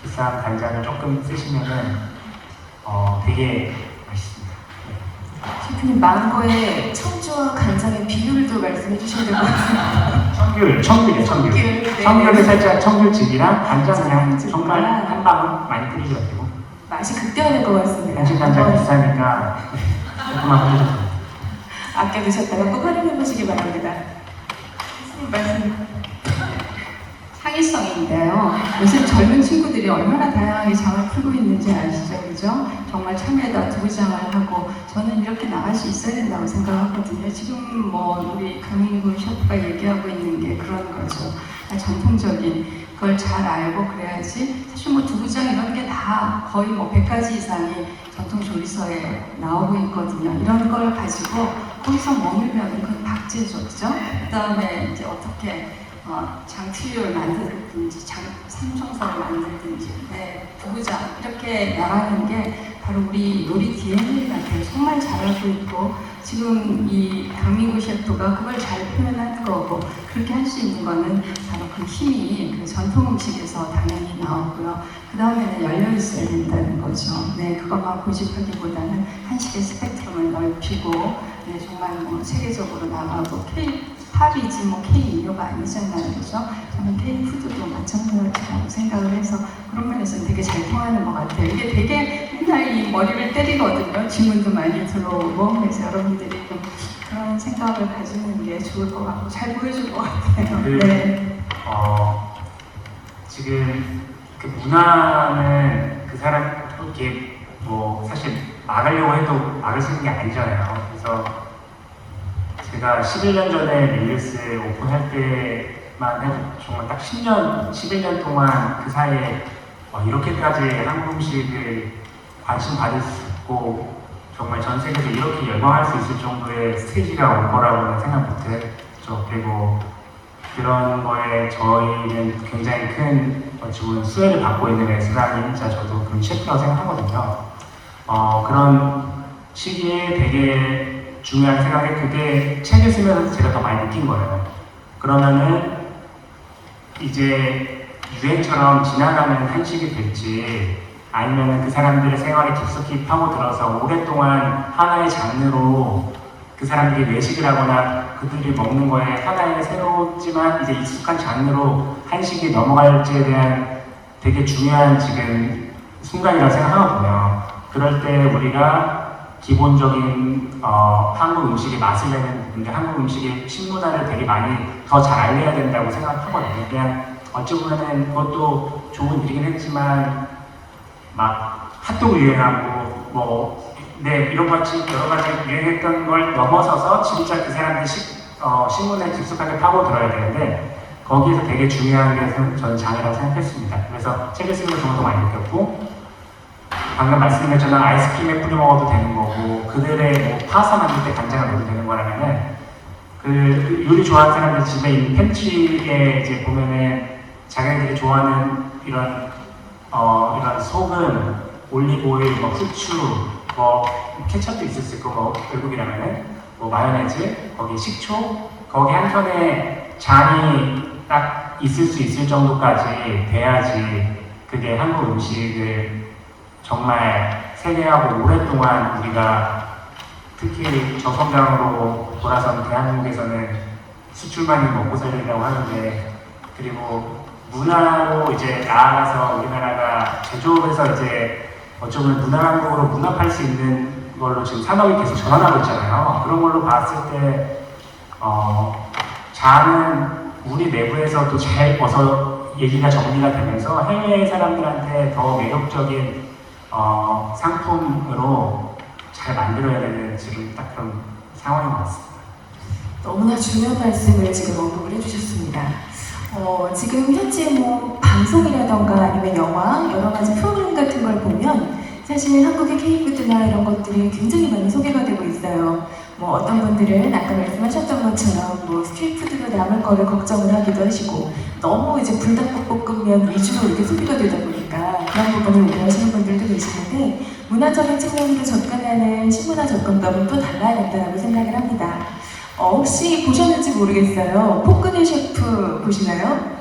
비싼 간장을 조금 쓰시면은 되게 맛있습니다. 셰프님 망고의 청주와 간장의 비율도 말씀해 주셔야 될 것 같아요. 청귤이에요. 네. 청귤을 살짝 청귤즙이랑 간장 그냥 청귤즙이랑. 정말 한 방울 많이 뿌리셔가지고 맛이 극대화될 것 같습니다. 한식 간장 비싸니까 조금만 뿌리셔도 돼요. 아껴 두셨다가 꼭 활용해 보시기 바랍니다. 말씀. 창의성인데요. 요새 젊은 친구들이 얼마나 다양하게 장을 풀고 있는지 아시죠? 그죠? 정말 참외에다 두부장을 하고 저는 이렇게 나갈 수 있어야 된다고 생각하거든요. 지금 뭐 우리 강민구 셰프가 얘기하고 있는 게 그런 거죠. 전통적인 걸 잘 알고 그래야지. 사실 뭐 두부장 이런 게 다 거의 뭐 100가지 이상이 전통 조리서에 나오고 있거든요. 이런 걸 가지고 거기서 머물면 그건 박제죠. 그죠? 그 다음에 이제 어떻게 장트리를 만들든지 삼총사를 만들든지 두부장 이렇게 나가는 게 바로 우리 요리 DNA 같아요. 정말 잘하고 있고 지금 이 강민구 셰프가 그걸 잘 표현한 거고 그렇게 할 수 있는 거는 바로 그 힘이 그 전통 음식에서 당연히 나오고요. 그 다음에는 열려 있어야 된다는 거죠. 네, 그것만 고집하기보다는 한식의 스펙트럼을 넓히고 정말 뭐 세계적으로 나가고 팝이지 뭐 K-인류가 아니잖아요. 그죠? 저는 K-푸드도 마찬가지라고 생각을 해서 그런 면에서는 되게 잘 통하는 것 같아요. 이게 되게 맨날 이 머리를 때리거든요. 질문도 많이 들어오고 그래서 여러분들이 좀 그런 생각을 가지는 게 좋을 것 같고 잘 보여줄 것 같아요. 네. 지금 그 문화는 그 사람 이렇게 뭐 사실 막으려고 해도 막을 수 있는 게 아니잖아요. 그래서 제가 11년 전에 밀리스 오픈할 때만 해도 정말 딱 10년, 11년 동안 그 사이에 이렇게까지 한국 음식을 관심 받을 수 있고 정말 전 세계에서 이렇게 열광할 수 있을 정도의 스테이지가 올 거라고는 생각 못했죠. 그리고 그런 거에 저희는 굉장히 큰 지금 수혜를 받고 있는 레스토랑이자 저도 그런 셰프라고 생각하거든요. 그런 시기에 되게 중요한 생각이 그게 책을 쓰면서 제가 더 많이 느낀 거예요. 그러면은 이제 유행처럼 지나가는 한식이 될지 아니면은 그 사람들의 생활에 깊숙이 파고들어서 오랫동안 하나의 장르로 그 사람들이 외식을 하거나 그들이 먹는 거에 하나의 새롭지만 이제 익숙한 장르로 한식이 넘어갈지에 대한 되게 중요한 지금 순간이라고 생각하거든요. 그럴 때 우리가 기본적인 한국 음식의 맛을 내는 부분들, 한국 음식의 식문화를 되게 많이 더 잘 알려야 된다고 생각하거든요. 그냥 어찌 보면은 그것도 좋은 일이긴 했지만 막 핫도그 유행하고 뭐 이런 같이 여러 가지 유행했던 걸 넘어서서 진짜 그 사람들 식문화에 깊숙하게 파고들어야 되는데 거기에서 되게 중요한 게 저는 장이라고 생각했습니다. 그래서 책을 쓰면서 정말 더 많이 느꼈고 방금 말씀드린 것처럼 아이스크림에 뿌려 먹어도 되는 거고 그들의 뭐 파스타 만들 때 간장을 넣어도 되는 거라면은 그 요리 좋아하는 사람들 집에 있는 팬트리에 이제 보면은 자기들이 좋아하는 이런 소금, 올리브오일, 뭐 후추, 뭐 케첩도 있을 수 있고 뭐 결국이라면은 뭐 마요네즈, 거기 식초, 거기 한 켠에 장이 딱 있을 수 있을 정도까지 돼야지 그게 한국 음식을 정말 세계하고 오랫동안 우리가 특히 저성장으로 돌아선 대한민국에서는 수출만이 먹고 살리려고 하는데 그리고 문화로 이제 나아가서 우리나라가 제조업에서 이제 어쩌면 문화한국으로 문합할 수 있는 걸로 지금 산업이 계속 전환하고 있잖아요. 그런 걸로 봤을 때 장은 우리 내부에서도 잘 어서 얘기가 정리가 되면서 해외 사람들한테 더 매력적인 상품으로 잘 만들어야 되는 지금 딱 그런 상황인 것 같습니다. 너무나 중요한 말씀을 지금 언급을 해주셨습니다. 지금 현재 뭐 방송이라던가 아니면 영화 여러 가지 프로그램 같은 걸 보면 사실 한국의 K푸드나 이런 것들이 굉장히 많이 소개가 되고 있어요. 뭐 어떤 분들은 아까 말씀하셨던 것처럼 뭐 스트리트푸드로 남을 거를 걱정을 하기도 하시고 너무 이제 불닭볶음면 위주로 이렇게 소비가 되다 보니까 그런 부분을 우려하시는 분들도 계시는데 문화적인 측면으로 접근하는 식문화 접근법은 또 달라야 된다고 생각을 합니다. 혹시 보셨는지 모르겠어요. 포크네 셰프 보시나요?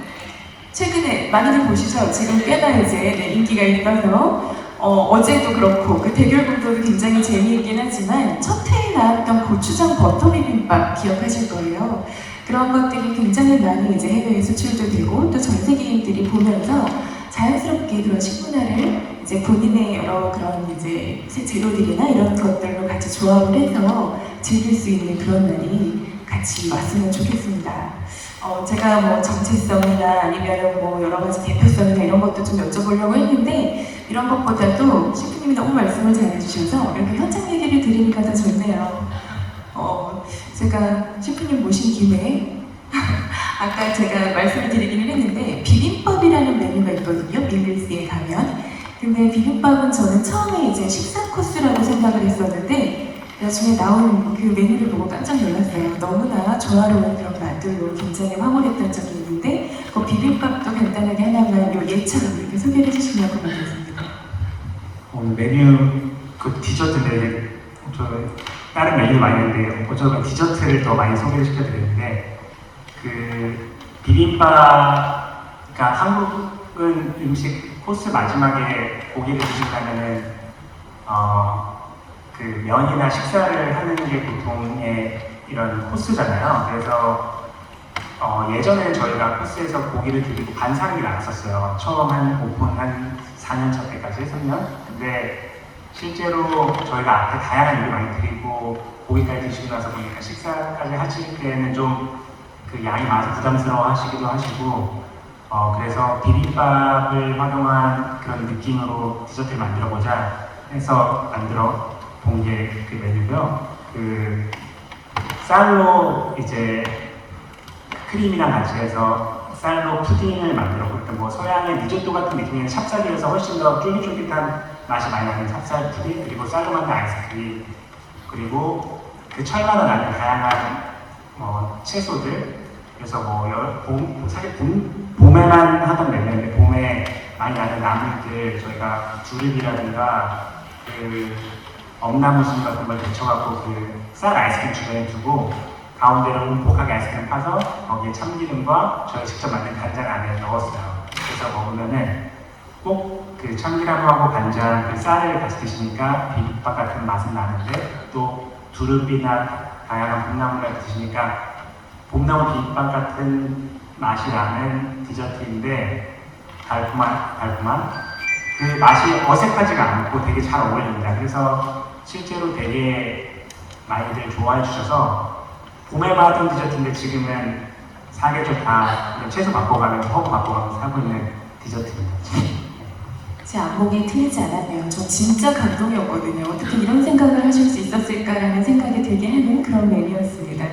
최근에 많이들 보시죠? 지금 꽤나 이제 네, 인기가 있어서 어제도 그렇고 그 대결 구도도 굉장히 재미있긴 하지만 첫 회에 나왔던 고추장 버터 비빔밥 기억하실 거예요. 그런 것들이 굉장히 많이 이제 해외에 수출도 되고 또 전 세계인들이 보면서 자연스럽게 그런 식문화를 이제 본인의 여러 그런 이제 재료들이나 이런 것들로 같이 조합을 해서 즐길 수 있는 그런 날이 같이 왔으면 좋겠습니다. 제가 뭐 정체성이나 아니면 뭐 여러 가지 대표성이나 이런 것도 좀 여쭤보려고 했는데 이런 것보다도 셰프님이 너무 말씀을 잘해주셔서 이렇게 현장 얘기를 들으니까 더 좋네요. 제가 셰프님 모신 김에 아까 제가 말씀을 드리기는 했는데 비빔밥이라는 메뉴가 있거든요. 밍글스에 가면. 근데 비빔밥은 저는 처음에 이제 식사 코스라고 생각을 했었는데 나중에 나온 그 메뉴를 보고 깜짝 놀랐어요. 너무나 조화로운 그런 맛들로 굉장히 황홀했던 적이 있는데 그 비빔밥도 간단하게 하나만 요 예처럼 이렇게 소개를 해주시려고 하겠습니다. 오늘 메뉴 그 디저트인데 저 다른 메뉴도 많이 있는데 어쩌면 디저트를 더 많이 소개를 시켜드렸는데 그 비빔밥 그러니까 한국은 음식 코스 마지막에 고기를 드신다면은 그 면이나 식사를 하는 게 보통의 이런 코스잖아요. 그래서 예전에는 저희가 코스에서 고기를 드리고 반상이 나왔었어요. 처음 한 오픈 한 4년 차 때까지 3년. 근데 실제로 저희가 앞에 다양한 요리 많이 드리고 고기까지 드시고 나서 보니까 식사까지 하실 때는 좀 그 양이 많아서 부담스러워 하시기도 하시고 그래서 비빔밥을 활용한 그런 느낌으로 디저트를 만들어보자 해서 만들어 본 게 그 메뉴고요. 그 쌀로 이제 크림이랑 같이 해서 쌀로 푸딩을 만들었고 일단 뭐 서양의 리조또 같은 느낌의 찹쌀이어서 훨씬 더 쫄깃쫄깃한 맛이 많이 나는 찹쌀 푸딩 그리고 쌀로 만든 아이스크림 그리고 그 철마다 나는 다양한 채소들 그래서 사실 봄에만 하던 메뉴인데 봄에 많이 나는 나물들 저희가 두릅이라든가 그 엄나무순 같은 걸 데쳐갖고 그 쌀 아이스크림 주변에 두고 가운데로 움푹하게 아이스크림 파서 거기에 참기름과 저희 직접 만든 간장 안에 넣었어요. 그래서 먹으면은 꼭 그 참기름하고 간장 그 쌀을 같이 드시니까 비빔밥 같은 맛은 나는데 또 두릅이나 다양한 봄나물을 드시니까 봄나물 비빔밥 같은 맛이 나는 디저트인데 달콤한 그 맛이 어색하지가 않고 되게 잘 어울립니다. 그래서 실제로 되게 많이들 좋아해 주셔서 봄에만 하던 디저트인데 지금은 사계절 다 채소 바꿔가면서 허브 바꿔가면서 하고 있는 디저트입니다. 제 안목이 틀리지 않았네요. 저 진짜 감동이었거든요. 어떻게 이런 생각을 하실 수 있었을까라는 생각이 들게 하는 그런 메뉴였습니다.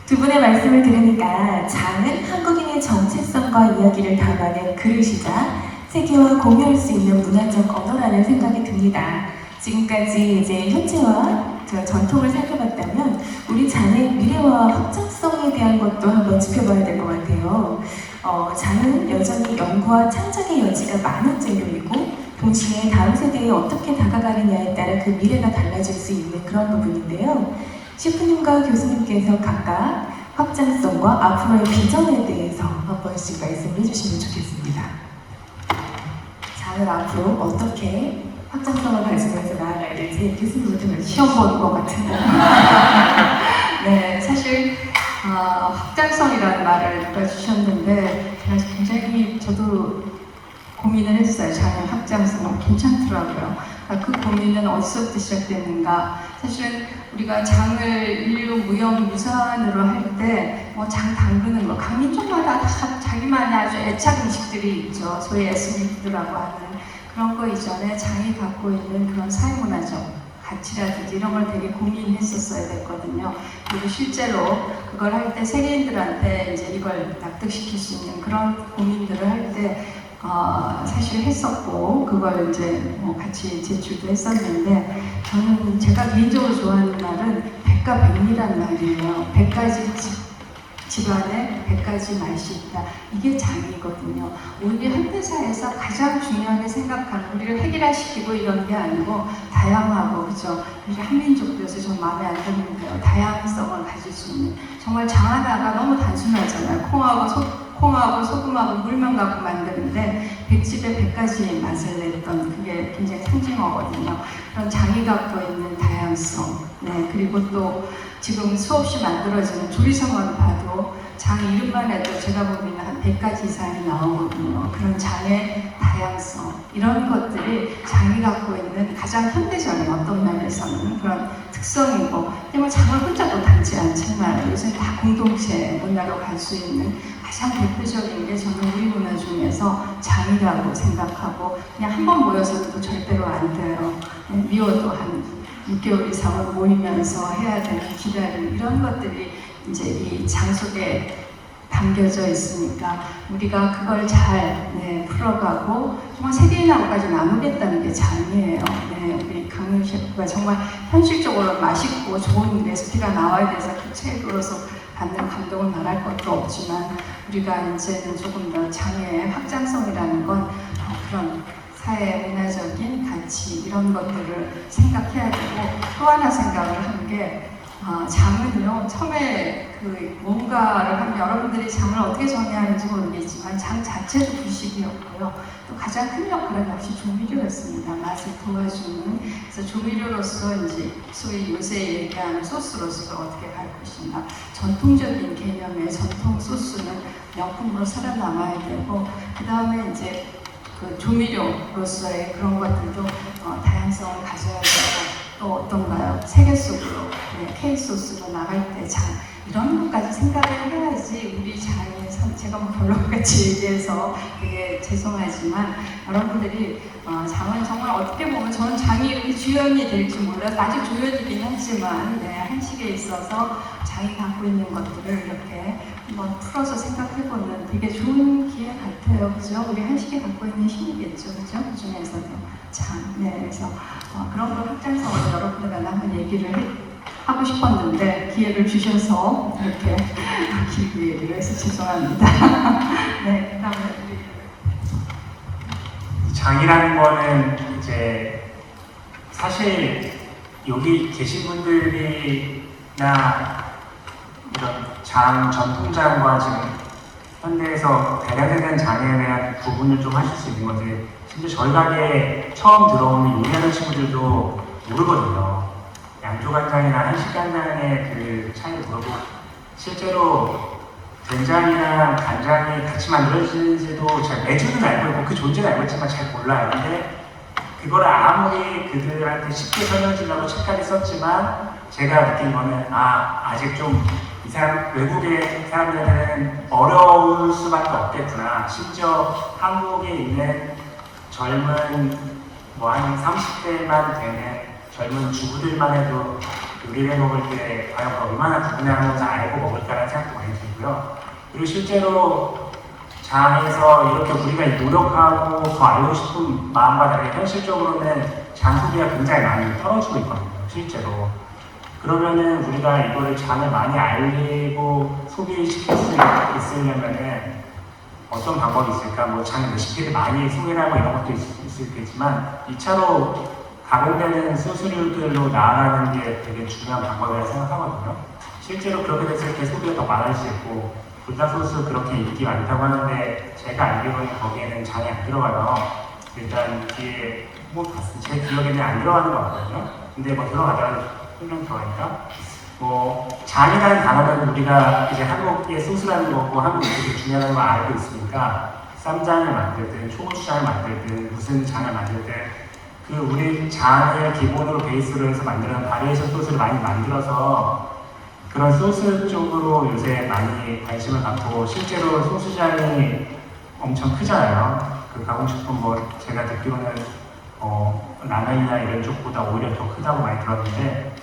두 분의 말씀을 들으니까 장은 한국인의 정체성과 이야기를 담아낸 그릇이자 세계와 공유할 수 있는 문화적 언어라는 생각이 듭니다. 지금까지 이제 현재와 전통을 살펴봤다면 우리 장의 미래와 확장성에 대한 것도 한번 짚어봐야 될 것 같아요. 장은 여전히 연구와 창작의 여지가 많은 재료이고 동시에 다음 세대에 어떻게 다가가느냐에 따라 그 미래가 달라질 수 있는 그런 부분인데요. 셰프님과 교수님께서 각각 확장성과 앞으로의 비전에 대해서 한 번씩 말씀을 해주시면 좋겠습니다. 장을 앞으로 어떻게 확장성을 가지면서 나아가야 될지 교수님부터 시험 보는 것 같은데. 네, 사실 확장성이라는 말을 누가 주셨는데 제가 굉장히 저도 고민을 했어요. 장의 확장성 괜찮더라고요. 그 고민은 어디서부터 시작됐는가? 사실은 우리가 장을 인류 무형 무산으로 할 때 장 담그는 거 강민족마다 다 자기만의 아주 애착 음식들이 있죠. 소위 에스니트라고 하는 그런 거 이전에 장이 갖고 있는 그런 사회문화적 가치라든지 이런 걸 되게 고민했었어야 됐거든요. 그리고 실제로 그걸 할 때 세계인들한테 이제 이걸 납득시킬 수 있는 그런 고민들을 할 때 사실 했었고 그걸 이제 같이 제출도 했었는데 저는 제가 개인적으로 좋아하는 말은 백가백미라는 말이에요. 100가지 집안에 100가지 맛이 있다. 이게 장이거든요. 우리 현대사에서 가장 중요하게 생각하는 우리를 획일화시키고 이런 게 아니고 다양하고 그죠. 우리 한민족이어서 좀 마음에 안 드는데요. 다양성을 가질 수 있는 정말 장 하나가 너무 단순하잖아요. 콩하고 콩하고 소금하고 물만 갖고 만드는데 100집에 100가지 맛을 냈던 그게 굉장히 상징어거든요. 그런 장이 갖고 있는 다양성, 네, 그리고 또 지금 수없이 만들어지는 조리성만 봐도 장 이름만 해도 제가 보기에는 한 100가지 이상이 나오거든요. 그런 장의 다양성, 이런 것들이 장이 갖고 있는 가장 현대적인 어떤 면에서는 그런 특성이고, 하지만 장을 혼자도 담지 않지만 요즘 다 공동체 문화로 갈 수 있는 가장 대표적인 게 저는 우리 문화 중에서 장이라고 생각하고, 그냥 한 번 모여서도 절대로 안 돼요. 미워도 한 6개월 이상을 모이면서 해야 되는 기다림, 이런 것들이 이제 이 장 속에 담겨져 있으니까 우리가 그걸 잘 풀어가고 정말 세계인하고까지 나누겠다는 게 장이에요. 네, 우리 강윤 셰프가 정말 현실적으로 맛있고 좋은 레시피가 나와야 돼서 그 책으로서 받는 감동을 말할 것도 없지만, 우리가 이제는 조금 더 장의 확장성이라는 건 그런 사회 문화적인 가치, 이런 것들을 생각해야 되고, 또 하나 생각을 하는 게 장은요, 처음에 그 뭔가를 하면 여러분들이 장을 어떻게 정의하는지 모르겠지만 장 자체도 부식이었고요. 또 가장 큰 역할은 역시 조미료였습니다. 맛을 도와주는. 그래서 조미료로서 이제 소위 요새 얘기하는 소스로서 어떻게 갈 것인가. 전통적인 개념의 전통 소스는 명품으로 살아남아야 되고, 그 다음에 이제 그 조미료로서의 그런 것들도 다양성을 가져야 되고, 또 어떤가요? 세계 속으로, K소스로 나갈 때 장, 이런 것까지 생각을 해야지 우리 장이, 제가 뭐 결론같이 얘기해서 되게 죄송하지만 여러분들이 장은 정말 어떻게 보면 저는 장이 이렇게 주연이 될지 몰라서 아직 조연이긴 하지만 한식에 있어서 장이 갖고 있는 것들을 이렇게 한번 풀어서 생각해보는 되게 좋은 기회 같아요. 그죠? 우리 한식이 갖고 있는 힘이겠죠. 그죠? 그 중에서도 장. 그래서 그런 걸 확장성을 여러분들과 한번 얘기를 하고 싶었는데 기회를 주셔서 이렇게 길게 얘기를 해서 죄송합니다. 네, 그다음에 장이라는 거는 이제 사실 여기 계신 분들이나 이런 장, 전통장과 지금 현대에서 대량되는 장에 대한 구분을 좀 하실 수 있는 건데, 심지어 저희 가게에 처음 들어오는 요리하는 친구들도 모르거든요. 양조간장이나 한식간장의 그 차이를 모르고, 실제로 된장이랑 간장이 같이 만들어지는지도 잘 매주는 알고 있고 그 존재는 알고 있지만 잘 몰라요. 근데 그걸 아무리 그들한테 쉽게 설명해주려고 책까지 썼지만 제가 느낀 거는 아직 좀 이 사람, 외국의 사람들은 어려울 수밖에 없겠구나. 심지어 한국에 있는 젊은 뭐 한 30대만 되는 젊은 주부들만 해도 요리를 먹을 때 과연 얼마나 구분하면서 알고 먹을까라는 생각도 많이 들고요. 그리고 실제로 장에서 이렇게 우리가 노력하고 더 알고 싶은 마음과 다르게 현실적으로는 장 소비가 굉장히 많이 떨어지고 있거든요. 실제로. 그러면은 우리가 이거를 장을 많이 알리고 소비시킬 수 있으려면은 어떤 방법이 있을까? 뭐 장 레시피를 많이 소개를 하고 이런 것도 있을 수 있겠지만 2차로 가공되는 수수료들로 나아가는 게 되게 중요한 방법이라고 생각하거든요. 실제로 그렇게 됐을 때 소비가 더 많을 수 있고, 불닭소스 그렇게 인기 많다고 하는데 제가 알기로는 거기에는 장이 안 들어가요. 일단 뒤에 제 기억에는 안 들어가는 것 같거든요. 근데 뭐 들어가다가 설명 들어가니까 뭐 장이라는 단어는 우리가 이제 한국의 소스라는 거고 한국 음식이 중요한 걸 알고 있으니까 쌈장을 만들든 초고추장을 만들든 무슨 장을 만들든 그 우리 장을 기본으로 베이스로 해서 만드는 바리에이션 소스를 많이 만들어서 그런 소스 쪽으로 요새 많이 관심을 갖고, 실제로 소스장이 엄청 크잖아요. 그 가공식품 뭐 제가 듣기로는 라면이나 이런 쪽보다 오히려 더 크다고 많이 들었는데,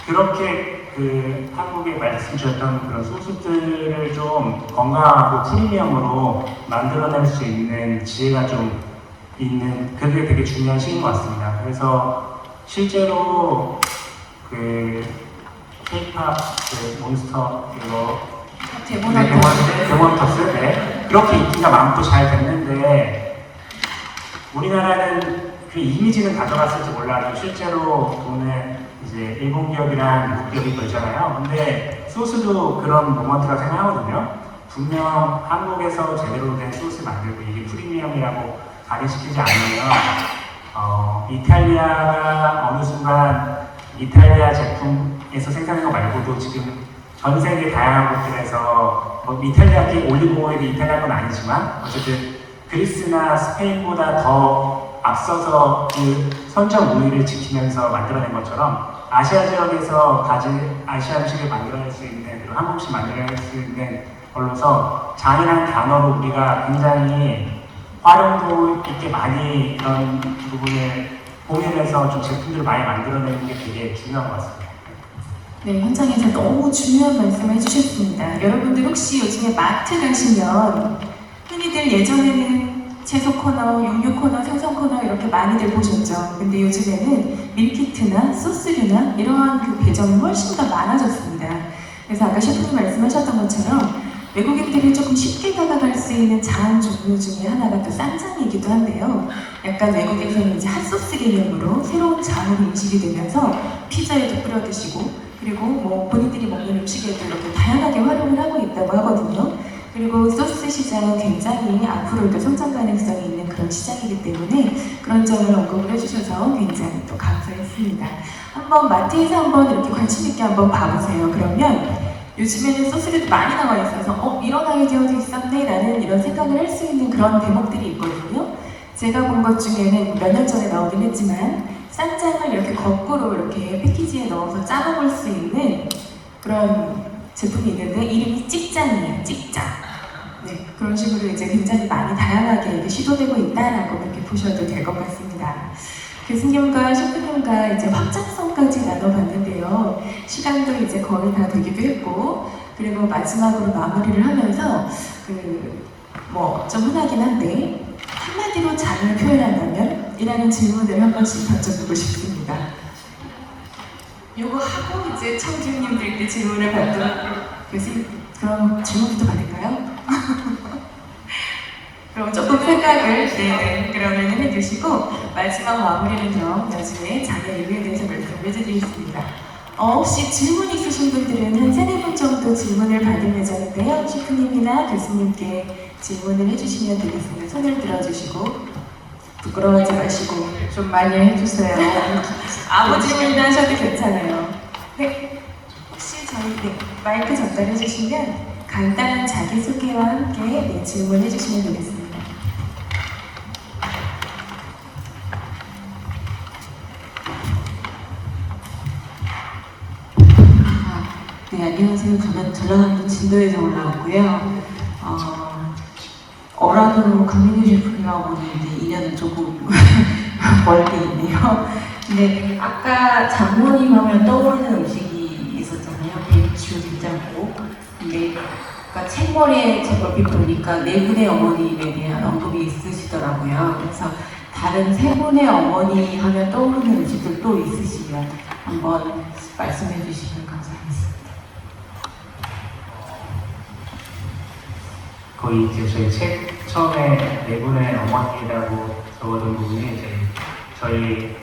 그렇게 그 한국에 말씀 주셨던 그런 소스들을 좀 건강하고 프리미엄으로 만들어낼 수 있는 지혜가 좀 있는, 그게 되게 중요한 시기인 것 같습니다. 그래서 실제로 그 K-pop 그 몬스터 이거 데몬터스 그렇게 인기가 많고 잘 됐는데, 우리나라는 그 이미지는 가져갔을지 몰라도 실제로 돈을 이제 일본 기업이랑 미국 기업이 벌잖아요. 근데 소스도 그런 모먼트라고 생각하거든요. 분명 한국에서 제대로 된 소스 만들고 이게 프리미엄이라고 가리시키지 않으면 이탈리아가 어느 순간 이탈리아 제품에서 생산한 거 말고도 지금 전 세계 다양한 곳들에서 뭐 이탈리아계 올리브 오일이 이탈리아 건 아니지만 어쨌든 그리스나 스페인보다 더 앞서서 그 선적 우위를 지키면서 만들어낸 것처럼 아시아 지역에서 가진 아시아 음식을 만들어낼 수 있는 그리고 한국 음식 만들어낼 수 있는 걸로서 장이라는 단어로 우리가 굉장히 활용도 있게 많이 이런 부분을 공연해서 좀 제품들을 많이 만들어내는 게 되게 중요한 것 같습니다. 네, 현장에서 너무 중요한 말씀을 해주셨습니다. 여러분들 혹시 요즘에 마트 가시면 흔히들 예전에는 채소 코너, 육류 코너, 생선 코너 이렇게 많이들 보셨죠. 근데 요즘에는 밀키트나 소스류나 이러한 그 배점이 훨씬 더 많아졌습니다. 그래서 아까 셰프님 말씀하셨던 것처럼 외국인들이 조금 쉽게 다가갈 수 있는 장 종류 중에 하나가 또 쌈장이기도 한데요. 약간 외국에서는 이제 핫소스 개념으로 새로운 장으로 인식이 되면서 피자에도 뿌려 드시고 그리고 뭐 본인들이 먹는 음식에도 이렇게 다양하게 활용을 하고 있다고 하거든요. 그리고 소스 시장은 굉장히 앞으로도 성장 가능성이 있는 그런 시장이기 때문에 그런 점을 언급을 해주셔서 굉장히 또 감사했습니다. 한번 마트에서 한번 이렇게 관심 있게 한번 봐보세요. 그러면 요즘에는 소스류도 많이 나와 있어서 이런 아이디어도 있었네 라는 이런 생각을 할 수 있는 그런 대목들이 있거든요. 제가 본 것 중에는 몇 년 전에 나오긴 했지만 쌈장을 이렇게 거꾸로 이렇게 패키지에 넣어서 짜먹을 수 있는 그런 제품이 있는데 이름이 찍장이에요. 찍장. 네, 그런 식으로 이제 굉장히 많이 다양하게 이렇게 시도되고 있다라고 그렇게 보셔도 될 것 같습니다. 교수님과 셰프님과 이제 확장성까지 나눠봤는데요. 시간도 이제 거의 다 되기도 했고, 그리고 마지막으로 마무리를 하면서 좀 흔하긴 한데 한마디로 장을 표현한다면? 이라는 질문을 한 번씩 던져보고 싶습니다. 요거 하고 이제 청중님들께 질문을 받도록 교수님, 그럼 질문부터 받을까요? 그럼 조금 생각을 그러면 해주시고 마지막 마무리는요 나중에 장의 의미에 대해서 말씀을 해드리겠습니다. 혹시 질문 있으신 분들은 한 3-4분 정도 질문을 받을 예정인데요. 셰프님이나 교수님께 질문을 해주시면 되겠습니다. 손을 들어주시고 부끄러워하지 마시고 좀 많이 해주세요. 아무 질문이나 하셔도 괜찮아요. 네, 혹시 저희 마이크 전달해 주시면 간단한 자기소개와 함께 질문해 주시면 되겠습니다. 네, 안녕하세요. 저는 전라남도 진도에서 올라왔고요. 어라도로 강민규 셰프님하고 이제 인연은 조금 멀게 있네요. 근데 아까 장모님 하면 떠오르는 음식이 있었잖아요. 배추 된장국. 근데 아까 책머리에 제 얼핏 보니까 4분의 어머님에 대한 언급이 있으시더라고요. 그래서 다른 3분의 어머니 하면 떠오르는 음식들 또 있으시면 한번 말씀해 주시면 감사하겠습니다. 거의 이제 저희 책 처음에 4분의 어머니라고 적어둔 부분이 이제 저희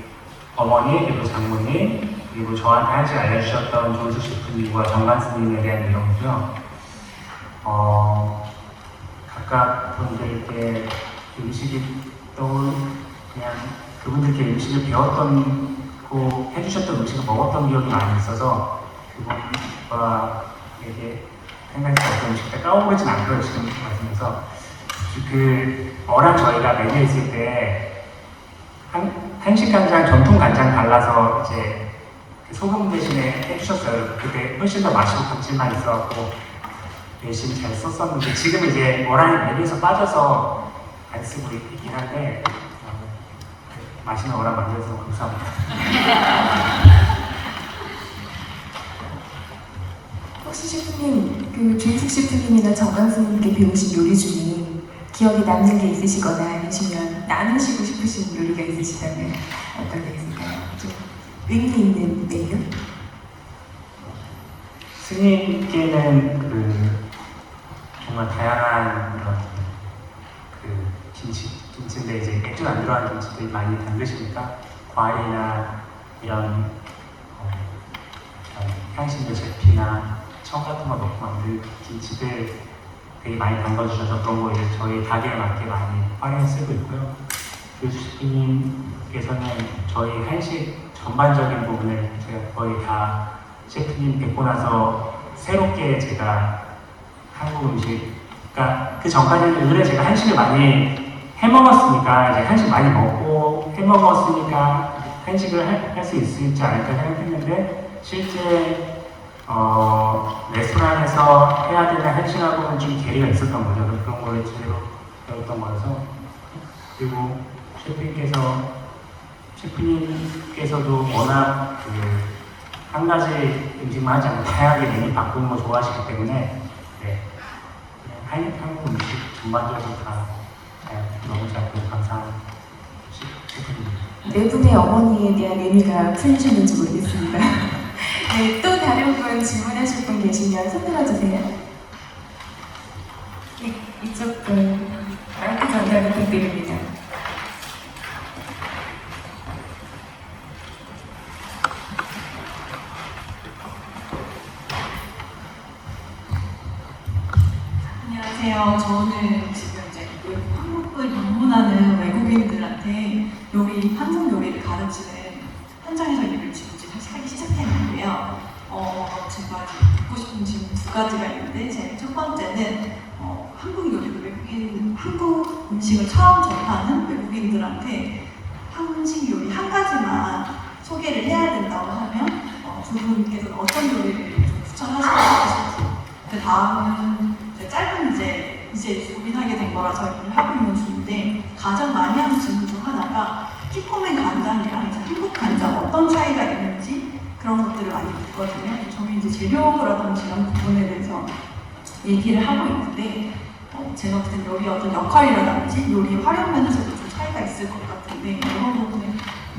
어머니 그리고 장모님 그리고 저한테 한식 알려주셨던 조은숙 셰프님과 정관 스님에 대한 내용이고요. 각각 분들께 음식이 그냥 그분들께 음식을 배웠던 해주셨던 음식을 먹었던 기억이 많이 있어서 그분과 이렇게 생각해서 어떤 음식을 까먹으진 않고요. 지금 말씀해서 어랑 저희가 메뉴에 있을 때 한식 간장, 전통 간장 발라서 이제 소금 대신에 해주셨어요. 그때 훨씬 더 맛있고 감칠맛 있어갖고 열심히 잘 썼었는데 지금 이제 어랑이 메뉴에서 빠져서 안 쓰고 있긴 한데 맛있는 어랑 만들어서 감사합니다. 혹시 셰프님, 조인숙 셰프님이나 정관 스님께 배우신 요리 중에 기억에 남는 게 있으시거나 아니시면 나누시고 싶으신 요리가 있으시다면 어떤 게 있을까요? 좀 의미 있는 메뉴? 스님께는 정말 다양한 그런 김치인데 이제 맥주 안 들어간 김치들 많이 담그시니까 과일이나 이런 향신료 제피나 청 같은 거 넣고 만든 김치들 되게 많이 담궈주셔서 그런 거 이제 저희 가게에 맞게 많이 활용해 쓰고 있고요. 교수 셰프님께서는 저희 한식 전반적인 부분을 제가 거의 다 셰프님 뵙고 나서 새롭게 제가 한국 음식, 그러니까 그 전까지는 의뢰 제가 한식을 많이 해먹었으니까 이제 한식 많이 먹고 해먹었으니까 한식을 할 수 있지 않을까 생각했는데 실제 레스토랑에서 해야 되는 한식하고는 좀 괴리가 있었던 거죠. 그런 거를 제대로 배웠던 거라서. 그리고 셰프님께서도 워낙 한 가지 음식만 하지 않고 다양하게 메뉴 바꾸는 거 좋아하시기 때문에 네. 한국 음식 전반적으로 다 너무 잘 감사한 셰프님입니다. 네 분의 어머니에 대한 의미가 풀리셨는지 모르겠습니다. 네, 또 다른 분 질문하실 분 계시면 손 들어주세요. 네, 이쪽 분 마이크 전달 부탁드립니다. 안녕하세요. 저는 지금 이제 한국을 방문하는 외국인들한테 한국 요리를 가르치는 현장에서 일을 지금 하기 시작했는데요. 제가 듣고 싶은 질문 두 가지가 있는데, 제일 첫 번째는 한국 요리를 한국 음식을 처음 접하는 외국인들한테 한식 요리 한 가지만 소개를 해야 된다고 하면 두 분께서는 어떤 요리를 좀 추천하시고 싶으신지. 그 다음은 짧은 이제 고민하게 된 거라서 일을 하고 있는 중인데, 가장 많이 하는 질문 중 하나가 피코맨 간장이랑 이제 한국 간장 어떤 차이가 있는지 그런 것들을 많이 묻거든요. 저희 이제 재료라든지 이런 부분에 대해서 얘기를 하고 있는데, 제가 그때 요리 어떤 역할이라든지 요리 활용 면에서도 좀 차이가 있을 것 같은데, 이런 부분에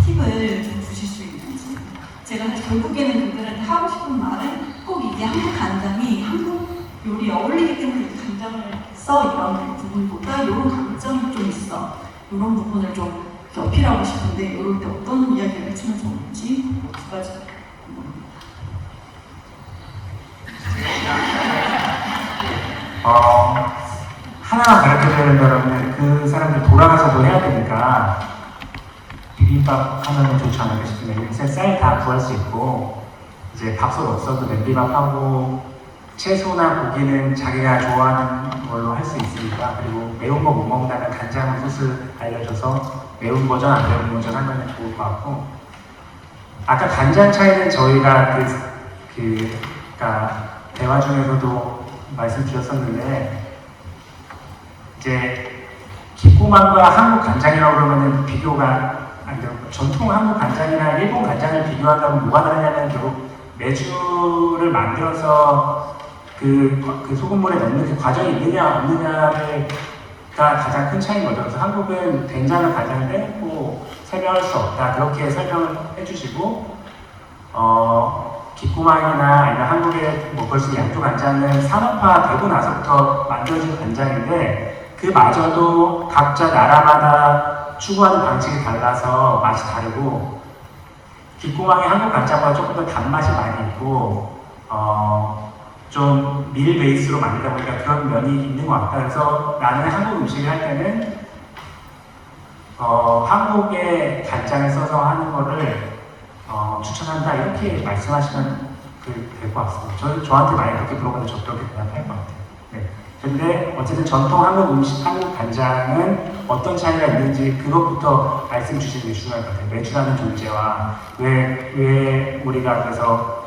팁을 좀 주실 수 있는지. 제가 결국에는 그들한테 하고 싶은 말은 꼭 이게 한국 간장이 한국 요리에 어울리기 때문에 간장을 써 이런 부분보다 이런 강점이 좀 있어, 이런 부분을 좀 어필하고 싶은데, 이럴 때 어떤 이야기를 해주면 좋을지 두 가지. 하나만 가르쳐줘야 된다면 그 사람들 돌아가서도 해야 되니까 비빔밥 하면 좋지 않을까 싶은데, 쌀 다 구할 수 있고 이제 밥솥 없어도 냄비밥 하고 채소나 고기는 자기가 좋아하는 걸로 할 수 있으니까. 그리고 매운 거 못 먹는다면 간장 소스 알려줘서 매운 버전 안 매운 버전 하면 좋을 것 같고, 아까 간장 차이는 저희가 그러니까 대화 중에서도 말씀 주셨었는데, 이제 기꼬만과 한국 간장이라고 그러면은 비교가 안 돼요. 전통 한국 간장이나 일본 간장을 비교한다면 뭐가 다르냐면 결국 메주를 만들어서 그 소금물에 넣는 그 과정이 있느냐 없느냐가 가장 큰 차이인 거죠. 그래서 한국은 된장을 가장 빼고 설명할 수 없다, 그렇게 설명을 해주시고, 기꼬망이나 아니면 한국의 벌써 양조 간장은 산업화되고 나서부터 만들어진 간장인데, 그마저도 각자 나라마다 추구하는 방식이 달라서 맛이 다르고, 기꼬망이 한국 간장보다 조금 더 단맛이 많이 있고 좀 밀 베이스로 만들다 보니까 그런 면이 있는 것 같다. 그래서 나는 한국 음식을 할 때는 한국의 간장을 써서 하는 거를 추천한다, 이렇게 말씀하시면 될 것 같습니다. 저한테 많이 그렇게 물어보는데 저도 그렇게 대답할 것 같아요. 네. 근데 어쨌든 전통 한국 음식, 한국 간장은 어떤 차이가 있는지 그것부터 말씀 주시는 게 중요할 것 같아요. 메주라는 존재와 왜 우리가 그래서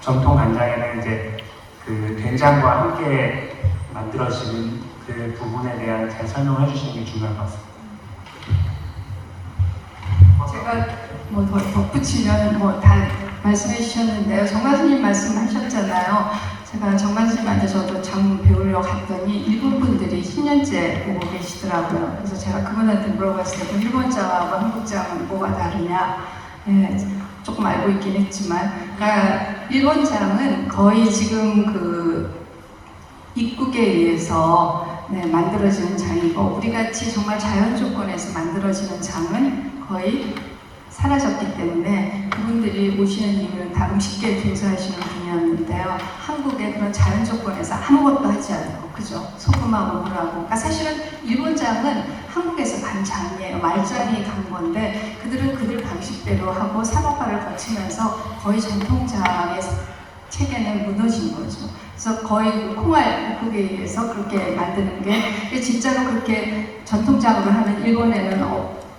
전통 간장에는 이제 그 된장과 함께 만들어지는 그 부분에 대한 잘 설명을 해주시는 게 중요할 것 같습니다. 제가 뭐 더 덧붙이면 뭐 다 말씀해 주셨는데요. 정관수님 말씀하셨잖아요. 제가 정관수님한테 저도 장 배우러 갔더니 일본 분들이 10년째 보고 계시더라고요. 그래서 제가 그분한테 물어봤을 때 일본 장하고 한국 장은 뭐가 다르냐? 네, 조금 알고 있긴 했지만, 그러니까 일본 장은 거의 지금 그 입국에 의해서 만들어지는 장이고, 우리같이 정말 자연 조건에서 만들어지는 장은 거의 사라졌기 때문에 그분들이 오시는 이유는 다 음식계 종사하시는 분이었는데요. 한국의 그런 자연 조건에서 아무것도 하지 않고, 그죠? 소금하고 물하고. 그러니까 사실은 일본장은 한국에서 간 장이에요. 말장이 간 건데 그들은 그들 방식대로 하고 산업화를 거치면서 거의 전통장의 체계는 무너진 거죠. 그래서 거의 콩알 국에 의해서 그렇게 만드는 게 진짜로 그렇게 전통장으로 하면 일본에는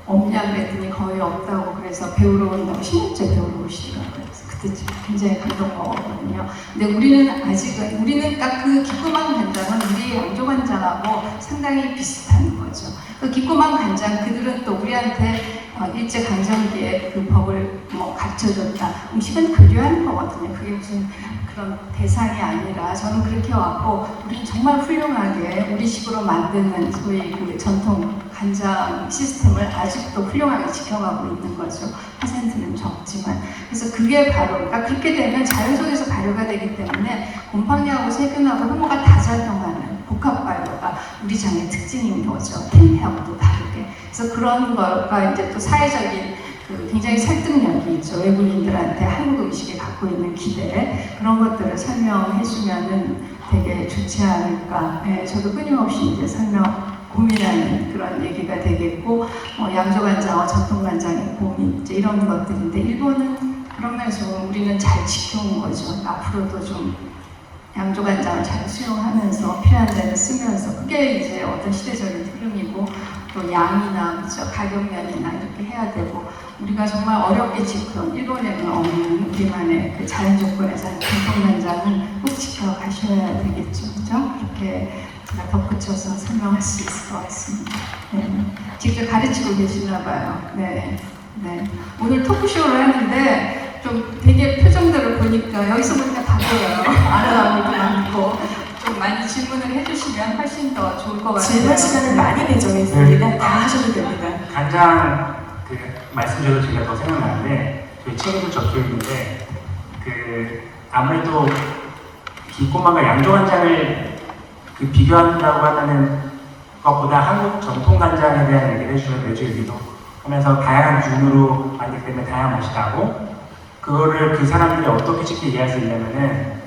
없냐 그랬더니 거의 없다고. 그래서 배우러 온다고 10년째 배우러 오시더라고요. 그래서 그때 굉장히 감동 먹었거든요. 근데 우리는 아직은, 우리는 딱 그 기꾸만 간장은 우리 양조간장하고 상당히 비슷한 거죠. 그 기꾸만 간장, 그들은 또 우리한테 일제 강점기에 그 법을 가르쳐줬다. 음식은 교류하는 거거든요. 그게 무슨 그런 대상이 아니라 저는 그렇게 왔고, 우리는 정말 훌륭하게 우리식으로 만드는 소위 그 전통 간장 시스템을 아직도 훌륭하게 지켜가고 있는 거죠. 퍼센트는 적지만. 그래서 그게 바로, 그러니까 그렇게 되면 자연 속에서 발효가 되기 때문에 곰팡이하고 세균하고 효모가 다 작용하는 복합 발효가 우리 장의 특징인 거죠. 템페하고도 다르게. 그래서 그런 거가 이제 또 사회적인 굉장히 설득력이 있죠. 외국인들한테 한국 음식이 갖고 있는 기대, 그런 것들을 설명해주면은 되게 좋지 않을까. 네, 저도 끊임없이 이제 고민하는 그런 얘기가 되겠고, 양조간장과 전통간장의 고민, 이제 이런 것들인데, 일본은 그런 면에서 우리는 잘 지켜온 거죠. 앞으로도 좀 양조간장을 잘 수용하면서 필요한 데는 쓰면서, 그게 이제 어떤 시대적인 흐름이고, 또 양이나 그죠, 가격면이나 이렇게 해야 되고, 우리가 정말 어렵게 지금 일본에는 없는 우리만의 그 자연 조건에서 전통간장은 꼭 지켜가셔야 되겠죠, 그죠? 이렇게 제가 덧붙여서 설명할 수 있을 것 같습니다. 네. 직접 가르치고 계시나 봐요. 네. 네. 오늘 토크쇼를 하는데 좀 되게 표정들을 보니까 여기서 보니까 다 보여요. 아는 분도 많고 좀 많이 질문을 해주시면 훨씬 더 좋을 것 같아요. 질문 시간을 많이 배정해 있습니다. 다 하셔도 됩니다. 간장 그 말씀드려도 제가 더 생각나는데 저희 책에도 적혀 있는데 아무래도 기꼬마가 양조간장을 비교한다고 하는 것보다 한국 전통 간장에 대한 얘기를 해주셔서 매주 얘기도 하면서 다양한 균으로 만들기 때문에 다양한 맛이 나고, 그거를 그 사람들이 어떻게 쉽게 이해할 수 있냐면은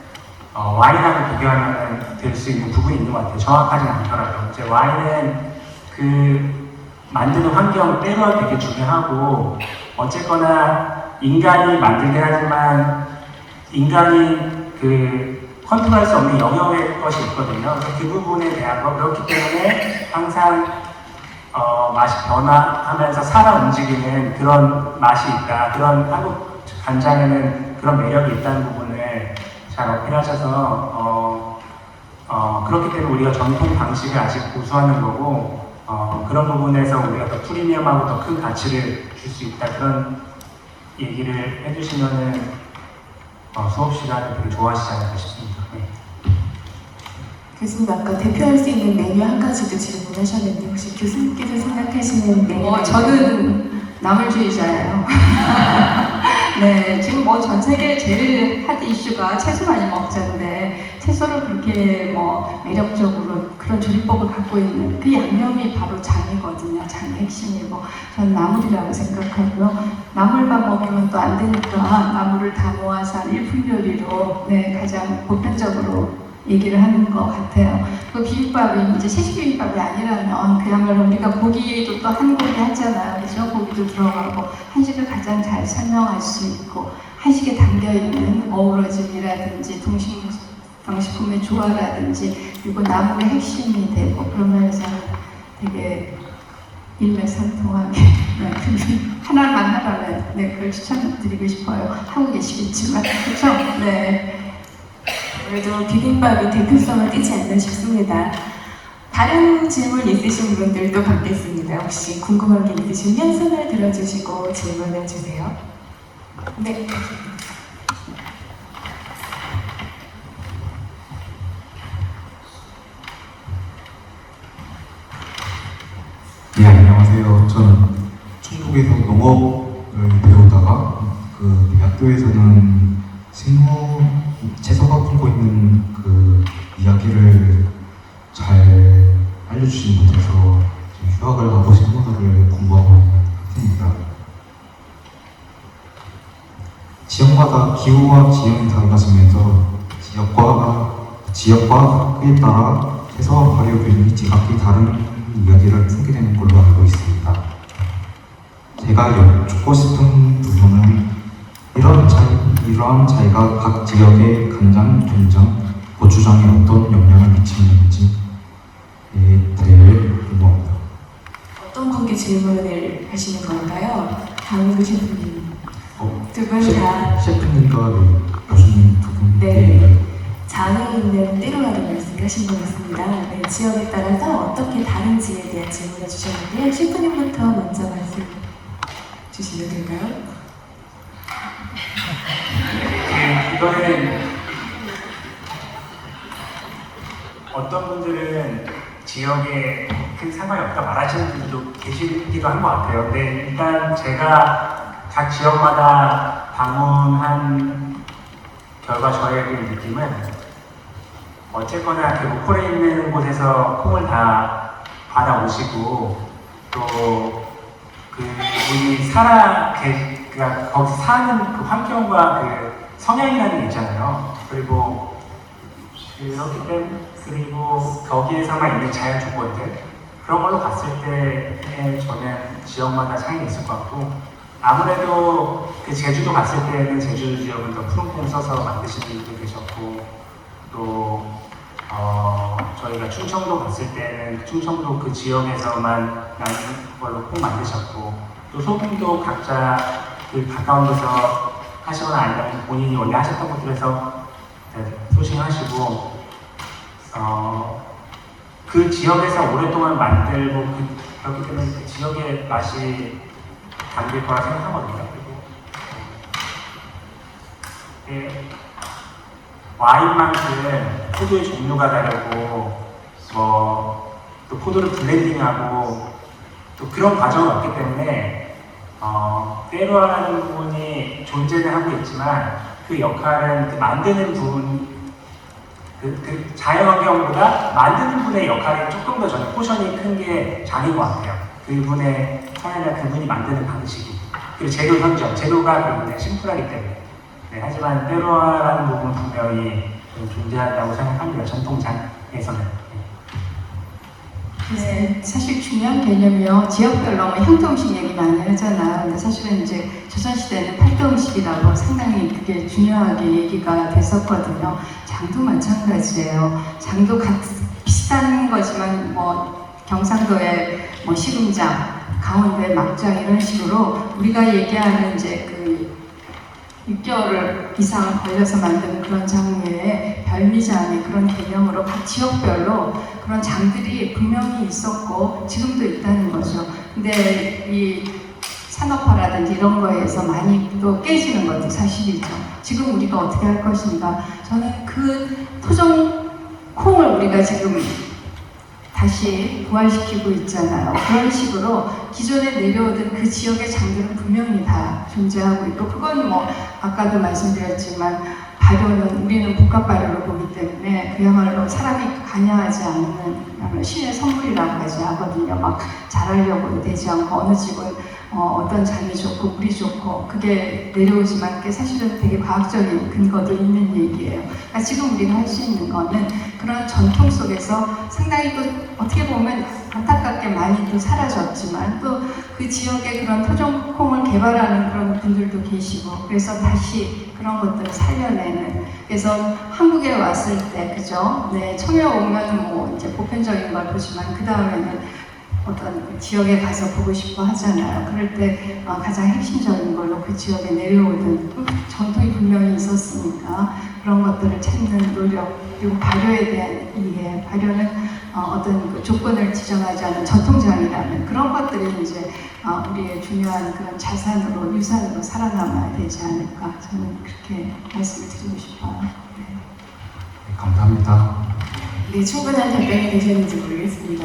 와인하고 비교하면 될 수 있는 부분이 있는 것 같아요. 정확하진 않더라도 이제 와인은 만드는 환경, 때가 되게 중요하고, 어쨌거나 인간이 만들긴 하지만 인간이 컨트롤할 수 없는 영역의 것이 있거든요. 그래서 그 부분에 대한 거, 그렇기 때문에 항상 맛이 변화하면서 살아 움직이는 그런 맛이 있다. 그런 한국 간장에는 그런 매력이 있다는 부분을 잘 어필하셔서 그렇기 때문에 우리가 전통 방식을 아직 고수하는 거고, 그런 부분에서 우리가 더 프리미엄하고 더 큰 가치를 줄 수 있다. 그런 얘기를 해주시면은 수업 시간을 되게 좋아하시지 않을까 싶습니다. 네. 교수님, 아까 대표할 수 있는 메뉴 한 가지도 질문하셨는데 혹시 교수님께서 생각하시는 메뉴? 저는 나물주의자예요. 네, 지금 전 세계 제일 핫 이슈가 채소 많이 먹자인데, 채소를 그렇게 매력적으로 그런 조리법을 갖고 있는 그 양념이 바로 장이거든요. 장의 핵심이고, 전 나물이라고 생각하고요. 나물만 먹으면 또 안 되니까 나물을 다 모아서 한 일품요리로 가장 보편적으로 얘기를 하는 것 같아요. 그 비빔밥이 이제 채식 비빔밥이 아니라면 그야말로 우리가 고기도 또 한 고기 하잖아요. 그죠? 고기도 들어가고 한식을 가장 잘 설명할 수 있고, 한식에 담겨있는 어우러짐이라든지 동식품의 조화라든지, 그리고 나물의 핵심이 되고, 그러면서 되게 일맥상통하게 하나만 하라면 그걸 추천드리고 싶어요. 하고 계시겠지만, 그렇죠? 네. 그래도 비빔밥이 대표성을 띠지 않나 싶습니다. 다른 질문 있으신 분들도 받겠습니다. 혹시 궁금한 게 있으시면 손을 들어주시고 질문해 주세요. 네. 네, 안녕하세요. 저는 충북에서 농업을 배우다가 대학교에서는 채소가 품고 있는 이야기를 잘 알려주신 분께서 휴학을 가고 식문화를 공부하고 있는 학생입니다. 지역마다 기후와 지형이 달라지면서 지역과 학교에 따라 해석 발효 기준이 지각히 다른 이야기를 품게 되는 걸로 알고 있습니다. 제가 여쭙고 싶은 부분은 이러한 차이가 각 지역의 간장, 된장, 고추장에 어떤 영향을 미치는지에 대해 궁금합니다. 어떤 분께 질문을 하시는 걸까요? 강민구 셰프님. 두 분 다 셰프님과 교수님 두 분. 네. 장에 있는 때로라는 말씀을 하신 것 같습니다. 네, 지역에 따라서 어떻게 다른지에 대한 질문을 주셨는데요. 셰프님부터 먼저 말씀 주시면 될까요? 이거는 어떤 분들은 지역에 큰 상관이 없다 말하시는 분들도 계시기도 한 것 같아요. 근데 일단 제가 각 지역마다 방문한 결과 저의 그 느낌은 어쨌거나 그 목포에 있는 곳에서 콩을 다 받아오시고 또 우리 그러니까 거기서 사는 그 환경과 그 성향이라는 게 있잖아요. 그리고 그렇기 때문에 그리고 거기에서만 있는 자연 조건들 그런 걸로 봤을 때 저는 지역마다 차이가 있을 것 같고 아무래도 그 제주도 갔을 때는 제주 지역은 더 푸른 콩 써서 만드시는 분도 계셨고 또 저희가 충청도 갔을 때는 충청도 그 지역에서만 나는 걸로 콩 만드셨고 또 소금도 각자 그 가까운 데서 하시거나 아니면 본인이 원래 하셨던 곳들에서 소싱하시고 그 지역에서 오랫동안 만들고 그렇기 때문에 그 지역의 맛이 담길 거라 생각하거든요. 그리고 와인만큼 포도의 종류가 다르고 또 포도를 블렌딩하고 또 그런 과정은 없기 때문에 때로라는 부분이 존재는 하고 있지만 그 역할은 그 만드는 분 그 자연환경보다 만드는 분의 역할이 조금 더 저는 포션이 큰 게 장인 것 같아요. 그분의 성향이나 그분이 만드는 방식이 그리고 재료 선정, 재료가 굉장히 심플하기 때문에 하지만 때로라는 부분은 분명히 존재한다고 생각합니다. 전통장에서는. 네, 사실 중요한 개념이요. 지역별로 향토 음식 얘기 많이 하잖아요. 근데 사실은 이제 조선시대는 팔도 음식이라고 상당히 그게 중요하게 얘기가 됐었거든요. 장도 마찬가지예요. 장도 비슷한 거지만 경상도의 시금장, 강원도의 막장 이런 식으로 우리가 얘기하는 이제 그 6개월 이상 걸려서 만든 그런 장 외에 별미장의 그런 개념으로 각 지역별로 그런 장들이 분명히 있었고 지금도 있다는 거죠. 근데 이 산업화라든지 이런 거에서 많이 또 깨지는 것도 사실이죠. 지금 우리가 어떻게 할 것인가. 저는 그 토종 콩을 우리가 지금 다시 부활시키고 있잖아요. 그런 식으로 기존에 내려오던 그 지역의 장들은 분명히 다 존재하고 있고 그건 아까도 말씀드렸지만 발효는 우리는 복합 발효를 보기 때문에 그야말로 사람이 관여하지 않는 신의 선물이라고 하거든요. 막 잘하려고 되지 않고 어느 집은 어떤 장이 좋고 물이 좋고 그게 내려오지만 그게 사실은 되게 과학적인 근거도 있는 얘기예요. 그러니까 지금 우리가 할 수 있는 거는 그런 전통 속에서 상당히 또 어떻게 보면 안타깝게 많이 또 사라졌지만 또 그 지역에 그런 토종콩을 개발하는 그런 분들도 계시고 그래서 다시 그런 것들을 살려내는 그래서 한국에 왔을 때 그죠? 네, 청여 오면 이제 보편적인 걸 보지만 그 다음에는 어떤 지역에 가서 보고 싶어 하잖아요. 그럴 때 가장 핵심적인 걸로 그 지역에 내려오던 전통이 분명히 있었으니까 그런 것들을 찾는 노력 그리고 발효에 대한 이해, 발효는 어떤 그 조건을 지정하지 않은 전통장이라는 그런 것들이 이제 우리의 중요한 그런 자산으로 유산으로 살아남아야 되지 않을까 저는 그렇게 말씀을 드리고 싶어요. 네. 감사합니다. 네, 충분한 답변이 되셨는지 모르겠습니다.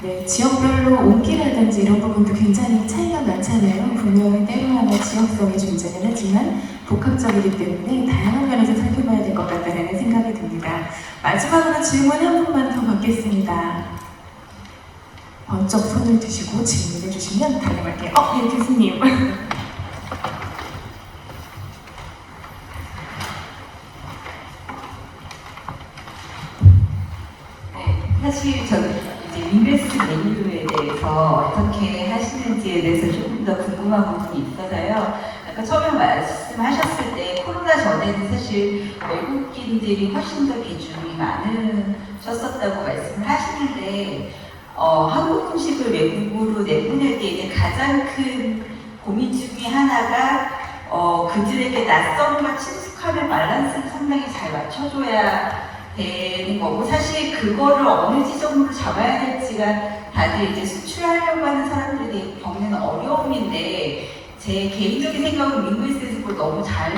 네, 지역별로 온기라든지 이런 부분도 굉장히 차이가 많잖아요. 분명히 때로하나 지역성이 존재는 하지만 복합적이기 때문에 다양한 면에서 살펴봐야 될 것 같다는 생각이 듭니다. 마지막으로 질문 한 분만 더 받겠습니다. 번쩍 손을 드시고 질문해 주시면 답변할게요. 예, 교수님. 사실 저는 이제 윙글스 메뉴에 대해서 어떻게 하시는지에 대해서 조금 더 궁금한 부분이 있어서요. 아까 처음에 말씀하셨을 때 코로나 전에는 사실 외국인들이 훨씬 더 비중이 많으셨었다고 말씀을 하시는데 한국 음식을 외국으로 내보낼 때 이제 가장 큰 고민 중에 하나가 그들에게 낯섦과 친숙함의 밸런스를 상당히 잘 맞춰줘야 되는 거고, 사실 그거를 어느 지점으로 잡아야 될지가 다들 이제 수출하려고 하는 사람들이 겪는 어려움인데, 제 개인적인 생각은 윙글스에서 그걸 너무 잘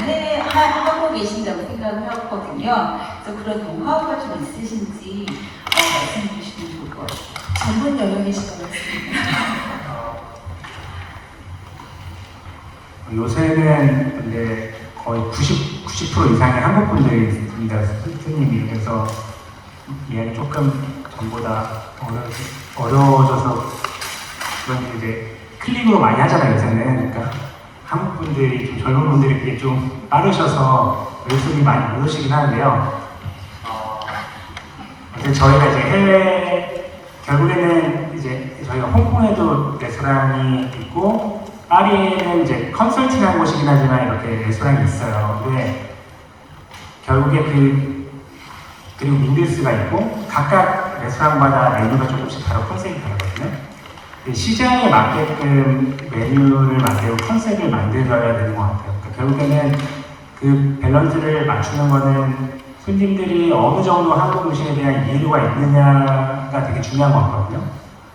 하고 계신다고 생각을 하거든요. 그래서 그런 노하우가 좀 있으신지 말씀해 주시면 좋을 것 같아요. 전문 영역이신 것 같습니다. 요새는 근데 거의 90% 이상의 한국 분들이 있습니다. 스님이. 그래서 이해하기 조금 전보다 어려워져서 그런 이제 클릭으로 많이 하잖아요, 요새는. 그러니까 한국 분들이 좀 젊은 분들이 그게 좀 빠르셔서 외국인이 많이 못 오시긴 하는데요. 저희가 이제 해외 결국에는 이제 저희가 홍콩에도 레스토랑이 있고 파리에는 이제 컨설팅하는 곳이긴 하지만 이렇게 레스토랑이 있어요. 근데 결국에 그리고 윙글스가 있고 각각 레스토랑마다 메뉴가 조금씩 다르고 컨셉이 다르거든요. 시장에 맞게끔 메뉴를 만들고 컨셉을 만들어야 되는 것 같아요. 그러니까 결국에는 그 밸런스를 맞추는 거는 손님들이 어느 정도 한국 음식에 대한 이해도가 있느냐가 되게 중요한 것 같거든요.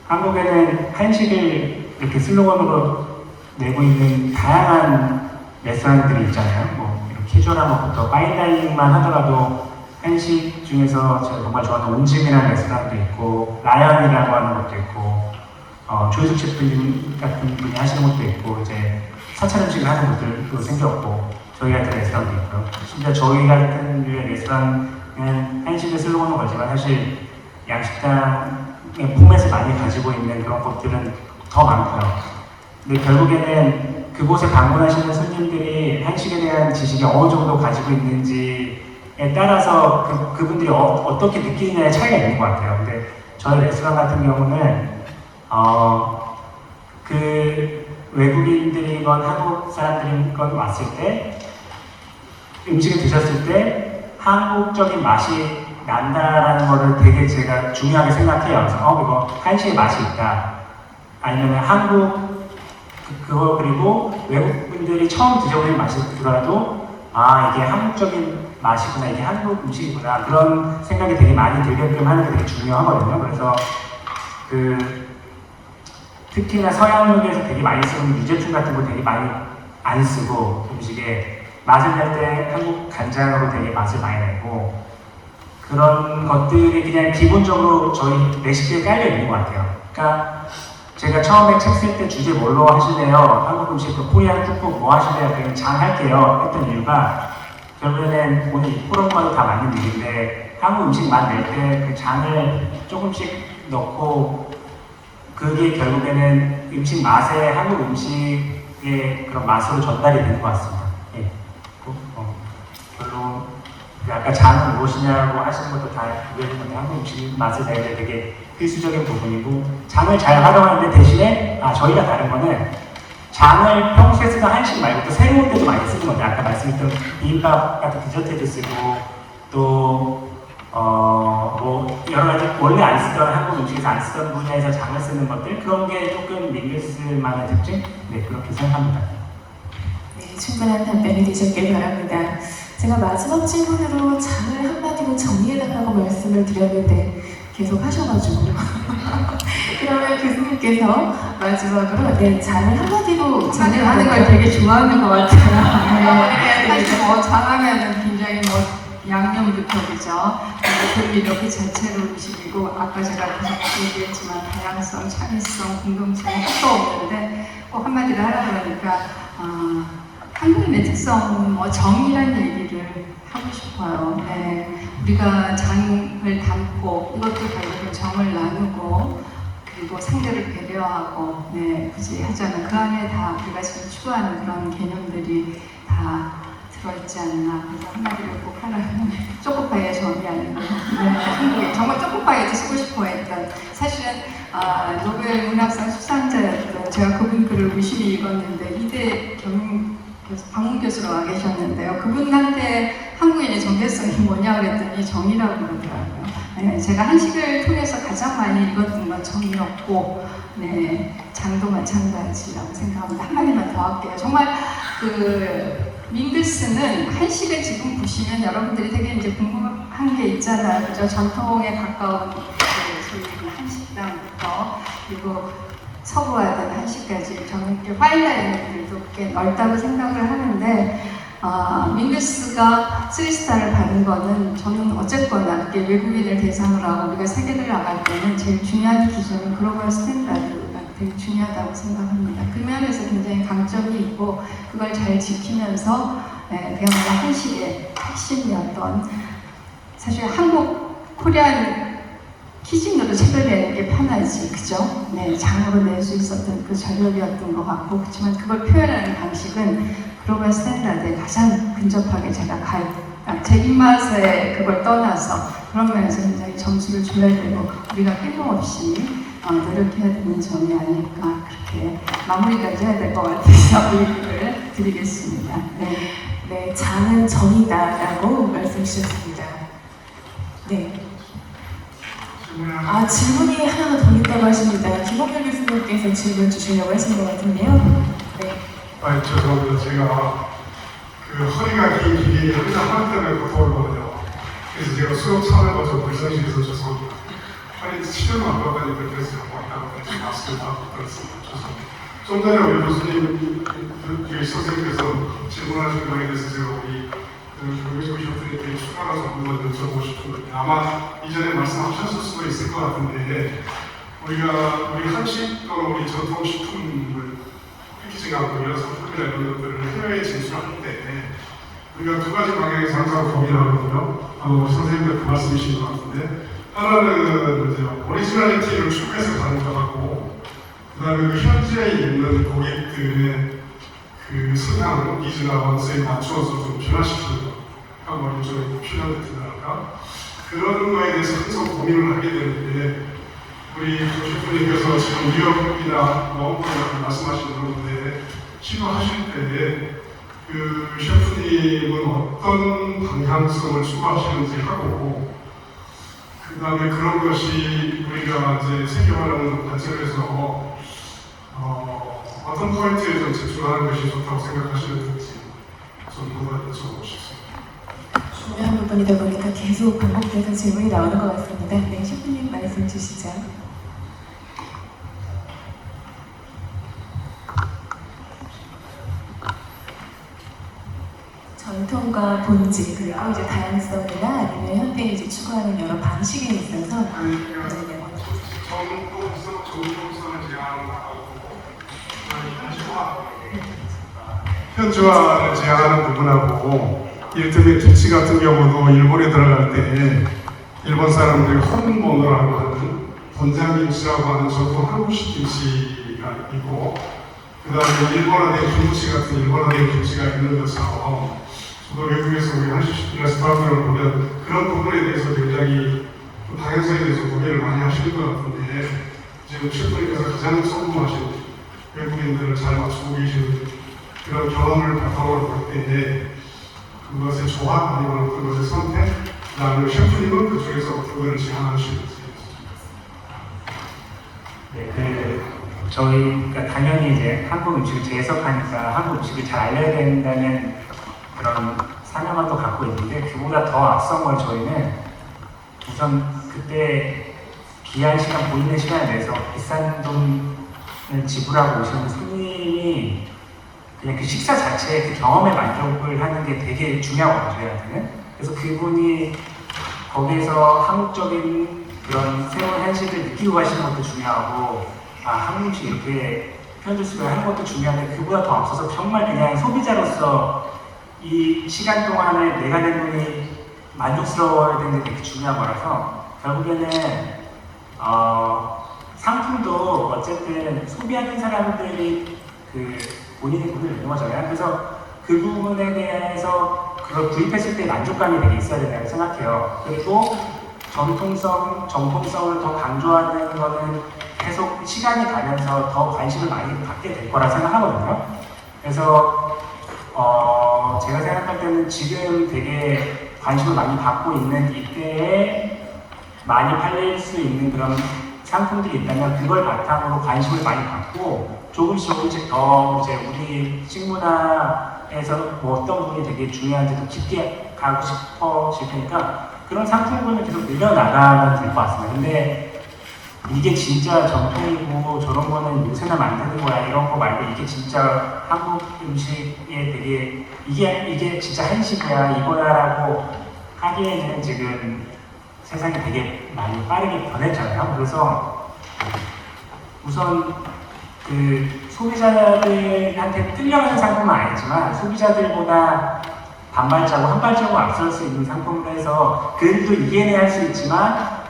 한국에는 한식을 이렇게 슬로건으로 내고 있는 다양한 레스토랑들이 있잖아요. 뭐 이런 캐주얼한 것부터 파인다이닝만 하더라도 한식 중에서 제가 정말 좋아하는 옹짐이라는 레스토랑도 있고 라연이라고 하는 것도 있고 조희숙 셰프님 같은 분이 하시는 것도 있고 이제 사찰 음식을 하는 곳들도 생겼고 저희 같은 레스토랑도 있고요. 심지어 저희 같은 류의 레스토랑은 한식을 슬로건으로 걸지만 사실 양식당의 포맷을 많이 가지고 있는 그런 곳들은 더 많고요. 근데 결국에는 그곳에 방문하시는 손님들이 한식에 대한 지식이 어느 정도 가지고 있는지에 따라서 그분들이 어떻게 느끼느냐의 차이가 있는 것 같아요. 근데 저희 레스토랑 같은 경우는 그 외국인들이건 한국 사람들이건 왔을 때 음식을 드셨을 때 한국적인 맛이 난다라는 거를 되게 제가 중요하게 생각해요. 그래서 이거 한식의 맛이 있다. 아니면 한국 그거 그리고 외국분들이 처음 드셔보는 맛이 들어도 이게 한국적인 맛이구나, 이게 한국 음식이구나 그런 생각이 되게 많이 들게끔 하는 게 되게 중요하거든요. 그래서 특히나 서양역에서 되게 많이 쓰는 유제품 같은 거 되게 많이 안 쓰고 음식에 맛을 낼 때 한국 간장으로 되게 맛을 많이 내고 그런 것들이 그냥 기본적으로 저희 레시피에 깔려 있는 것 같아요. 그러니까 제가 처음에 책 쓸 때 주제 뭘로 하실래요? 한국 음식, 코리안 쿡북 뭐 하실래요? 그냥 장 할게요 했던 이유가 결국에는 오늘 이 포럼과도 다 맞는 일인데 한국 음식 맛 낼 때 그 장을 조금씩 넣고 그게 결국에는 음식 맛에 한국 음식의 그런 맛으로 전달이 되는 것 같습니다. 예. 별로 아까 장은 무엇이냐고 하시는 것도 다 이해했는데 한국 음식 맛을 내는 데 되게 필수적인 부분이고 장을 잘 활용하는데 대신에 저희가 다른 거는 장을 평소에 쓰던 한식 말고 또 새로운 데도 많이 쓰는 건데 아까 말씀했던 비빔밥 같은 디저트도 쓰고 또 뭐 여러 가지 원래 안 쓰던 한국 음식에서 안 쓰던 분야에서 장을 쓰는 것들 그런 게 조금 윙글스만의 특징? 네, 그렇게 생각합니다. 네, 충분한 답변이 되셨길 바랍니다. 제가 마지막 질문으로 장을 한마디로 정리해달라고 말씀을 드렸는데 계속 하셔가지고 그러면 교수님께서 마지막으로 장을 한마디로 장을 걸 되게 좋아하는 것 같아요. 네. 사실 장하면은 굉장히 양념부터 그죠? 그리고 이렇게 자체로 음식이고 아까 제가 계속 얘기했지만 다양성, 창의성, 공동체는 또 없는데 꼭 한마디로 하라고 하니까 한국인의 특성, 정이라는 얘기를 하고 싶어요. 네. 우리가 장을 담고 이것도 결국은 정을 나누고 그리고 상대를 배려하고 굳이 하자면 그 안에 다 우리가 지금 추구하는 그런 개념들이 다 들어있지 않나. 그래서 한마디로 꼭 하라면 초코파이의 정이 아니고 한국에 정말 초코파이도 쓰고 싶어요. 읽었는데 이대 방문 교수로 와 계셨는데요. 그분한테 한국인의 정체성이 뭐냐 그랬더니 정의라고 그러더라고요. 네, 제가 한식을 통해서 가장 많이 읽었던 건 정의였고, 네, 장도 마찬가지라고 생각합니다. 한마디만 더 할게요. 정말 밍글스는 한식을 지금 보시면 여러분들이 되게 이제 궁금한 게 있잖아요. 그죠? 전통에 가까운 소위 한식당부터 그리고 서구화된 한식까지 저는 이렇게 파인다이닝들도 꽤 넓다고 생각을 하는데 밍글스가 3스타를 받은 거는 저는 어쨌거나 그게 외국인을 대상으로 하고 우리가 세계를 나갈 때는 제일 중요한 기준은 글로벌 스탠다드가 되게 중요하다고 생각합니다. 그 면에서 굉장히 강점이 있고 그걸 잘 지키면서 그야말로 한식의 핵심이었던 사실 한국 코리안 키즈노로 책을 내는 게 편하지, 그죠? 네, 장으로 낼 수 있었던 그 저력이었던 것 같고, 그렇지만 그걸 표현하는 방식은 글로벌 스탠다드에 가장 근접하게 제가 제 입맛에 그걸 떠나서 그런 면에서 굉장히 점수를 줘야 되고 우리가 끊임없이 노력해야 되는 점이 아닐까 그렇게 마무리까지 해야 될 것 같아서 얘기를 드리겠습니다. 네, 네, 장은 정이다라고 말씀 주셨습니다. 네. 질문이 하나가 더 있다고 하십니다. 김홍렬 교수님께서 질문 주시려고 하신 것 같은데요. 네. 죄송합니다. 제가 허리가 긴 길이 항상 하루 때문에 고통을거든요. 그래서 제가 수업 참을 거저 불성실해서 죄송합니다. 허리 치료는 안 받으니까 그래서 자꾸 왔다고 해서 마스크를 다 들었습니다. 죄송합니다. 좀 전에 우리 교수님, 선생님께서 질문하신 거에 대해서 제가 우리 교육적 셰프님께 추가라서 한번 여쭤보고 싶은데 아마 이전에 말씀하셨을 수도 있을 것 같은데 우리 한식 또는 우리 전통 식품을 패키징하고 이런 상품이나 이런 것들을 해외에 진출할 때 우리가 두 가지 방향에서 항상 고민을 하거든요. 선생님들 그 말씀이신 것 같은데 하나는 이제 오리지널리티를 추구해서 가는 것 같고 그 다음에 현지에 있는 고객들의 성향, 니즈나 원서에 맞추어서 좀 변화시키는 거 하고 일종의 필요하다랄까 그런 거에 대해서 항상 고민을 하게 되는데 우리 셰프님께서 지금 뉴욕이나 원고나 말씀하시는 건데 시도하실 때 셰프님은 어떤 방향성을 추구하시는지 하고 그 다음에 그런 것이 우리가 이제 세계화라는 관점에서 어떤 포인트에 좀 집중하는 것이 좋다고 생각하시는지 좀 여쭤보고 싶습니다. 중요한 부분이다 보니까 계속 반복돼서 질문이 나오는 것 같습니다. 네, 셰프님 말씀 주시죠. 전통과 본질 그리고 이제 다양성이나 아니면 현대에 이제 추구하는 여러 방식에 있어서 정통성을 제한하고 현지화를 제한하는 부분하고 이를테면 김치 같은 경우도 일본에 들어갈 때 일본 사람들이 혼모노라고 하는 본장김치라고 하는 전통 한국식 김치가 있고 그 다음에 일본화된 김치 같은 일본화된 김치가 있는 것처럼 저도 외국에서 우리 한식 레스토랑을 보면 그런 부분에 대해서 굉장히 다양성에 대해서 고민을 많이 하시는 것 같은데 지금 셰프님께서 가장 성공하신 외국인들을 잘 맞추고 계시는 그런 경험을 바탕으로 볼 때에 그것의 조합 아니면 그것의 선택 그다음에 셰프님은 그중에서 어떤 것을 제안하시는지 네, 저희가 당연히 이제 한국 음식을 재해석하니까 한국 음식을 잘 알려야 된다는 그런 사명감도 갖고 있는데 그보다 더 앞선 건 저희는 우선 그때 귀한 시간, 보이는 시간을 내서 비싼 돈을 지불하고 오시는 손님이 그냥 그 식사 자체의 그 경험에 만족을 하는 게 되게 중요하거든요, 저희한테는. 그래서 그분이 거기에서 한국적인 그런 새로운 한식을 느끼고 가시는 것도 중요하고 한국 음식 이렇게 표현될 수가 하는 것도 중요한데 그보다 더 앞서서 정말 그냥 소비자로서 이 시간 동안에 내가 낸 돈이 만족스러워야 되는 게 되게 중요한 거라서 결국에는 상품도 어쨌든 소비하는 사람들이 본인의 돈을 내는 거잖아요. 그래서 그 부분에 대해서 그걸 구입했을 때 만족감이 되게 있어야 된다고 생각해요. 그리고 정통성을 더 강조하는 거는 계속 시간이 가면서 더 관심을 많이 받게 될 거라 생각하거든요. 그래서 제가 생각할 때는 지금 되게 관심을 많이 받고 있는 이때에 많이 팔릴 수 있는 그런 상품들이 있다면 그걸 바탕으로 관심을 많이 갖고 조금씩 더 이제 우리 식문화에서 뭐 어떤 부분이 되게 중요한지 더 깊게 가고 싶어질 테니까 그런 상품군을 계속 늘려나가면 될 것 같습니다. 근데 이게 진짜 전통이고 저런 거는 요새나 만드는 거야 이런 거 말고 이게 진짜 한국 음식에 되게 이게 진짜 한식이야 이거야라고 하기에는 지금 세상이 되게 많이 빠르게 변했잖아요. 그래서 우선 그 소비자들한테 끌려가는 상품은 아니지만 소비자들보다 반발자고 한 발자국 앞설 수 있는 상품을 해서 그들도 이해는 할 수 있지만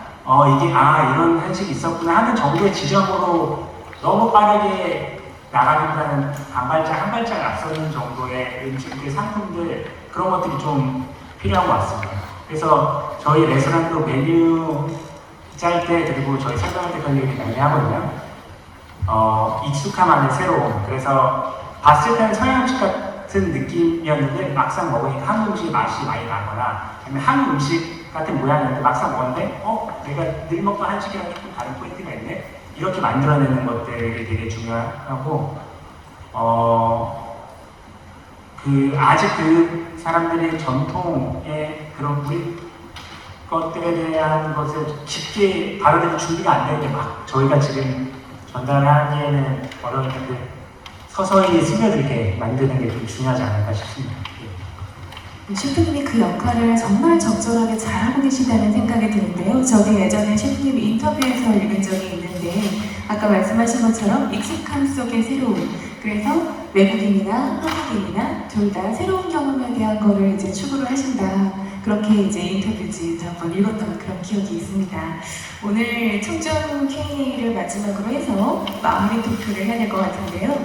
이게 이런 한식이 있었구나 하는 정도의 지점으로 너무 빠르게 나가기보다는 한 발짝 앞서는 정도의 음식들, 상품들 그런 것들이 좀 필요한 것 같습니다. 그래서 저희 레스토랑도 메뉴 짤 때 그리고 저희 설명할 때 그런 얘기 많이 하거든요. 익숙함 안에 새로움. 그래서 봤을 때는 서양 음식 같은 느낌이었는데 막상 먹으니까 한국 음식의 맛이 많이 나거나 아니면 한국 음식 같은 모양이었는데 막상 먹었는데 내가 늘 먹던 한식이랑 조금 다른 포인트가 있네? 이렇게 만들어내는 것들이 되게 중요하고 아직 그 사람들의 전통의 그런 우리 것들에 대한 것을 깊게 받아들일 준비가 안 되는데 막 저희가 지금 전달하기에는 어려울 텐데 서서히 스며들게 만드는 게 좀 중요하지 않을까 싶습니다. 셰프님이 그 역할을 정말 적절하게 잘하고 계시다는 생각이 드는데요. 저도 예전에 셰프님 인터뷰에서 읽은 적이 있는데 아까 말씀하신 것처럼 익숙함 속의 새로움. 그래서 외국인이나 한국인이나 둘 다 새로운 경험에 대한 거를 이제 추구를 하신다. 그렇게 이제 인터뷰지에서 한번 읽었던 그런 기억이 있습니다. 오늘 청중 Q&A를 마지막으로 해서 마무리 토크를 해야 될 것 같은데요.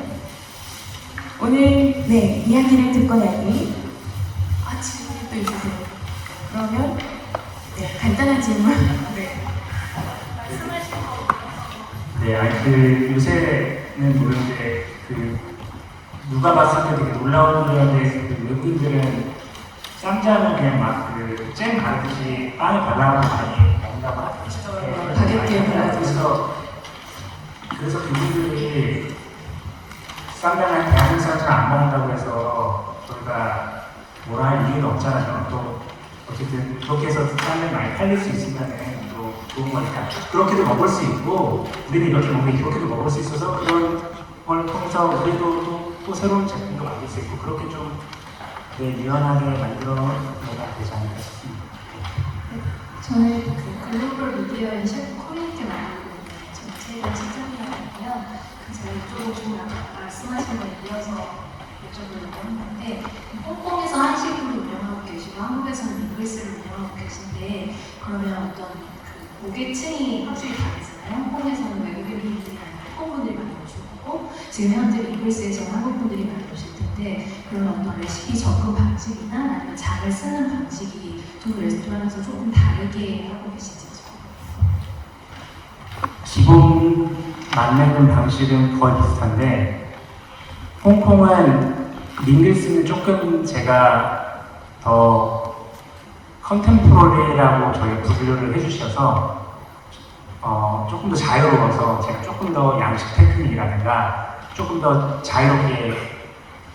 오늘 이야기를 듣고 나니 질문이 또 있으세요. 그러면 간단한 질문. 요새는 모르는데 누가 봤을 때 되게 놀라운 건데 외국인들은 쌈장을 그냥 막 잼 바르듯이 빵에 발라서 많이 먹는다고 하더라고요. 가볍게 발라서. 그래서 그분들이 쌈장을 대한민국 사람처럼 안 먹는다고 해서 저희가 뭐라 할 이유는 없잖아요. 또 어쨌든 그렇게 해서 쌈장이 많이 팔릴 수 있으면 또 좋은 거니까 그렇게도 먹을 수 있고 우리는 이렇게 먹으면 이렇게도 먹을 수 있어서 그런 걸 통해서 우리도 또 새로운 제품도 만들 수 있고 그렇게 좀 유연하게 만들어 내가 되지 않을까 싶습니다. 저는 글로벌 미디어의 셰프 커뮤니티 만들고 전체가 직장이라고요. 제가 이쪽으로 좀 말씀하신 거에 이어서 여쭤보려고 했는데 홍콩에서 한식으로 운영하고 계시고 한국에서는 잉글스를 운영하고 계신데 그러면 어떤 고객층이 확실히 다르잖아요. 홍콩에서는 외국인분들이 아니라 한국분들이 많이 오시고 지금 현재 잉글스에서는 한국분들이 많이 오실 텐데 그런 어떤 레시피 접근 방식이나 아니면 장을 쓰는 방식이 두 레스토랑에서 조금 다르게 하고 계신지 기본 만드는 방식은 거의 비슷한데 홍콩은 밍글스는 조금 제가 더 컨템포러리라고 저희 분류를 해주셔서 조금 더 자유로워서 제가 조금 더 양식 테크닉이라든가 조금 더 자유롭게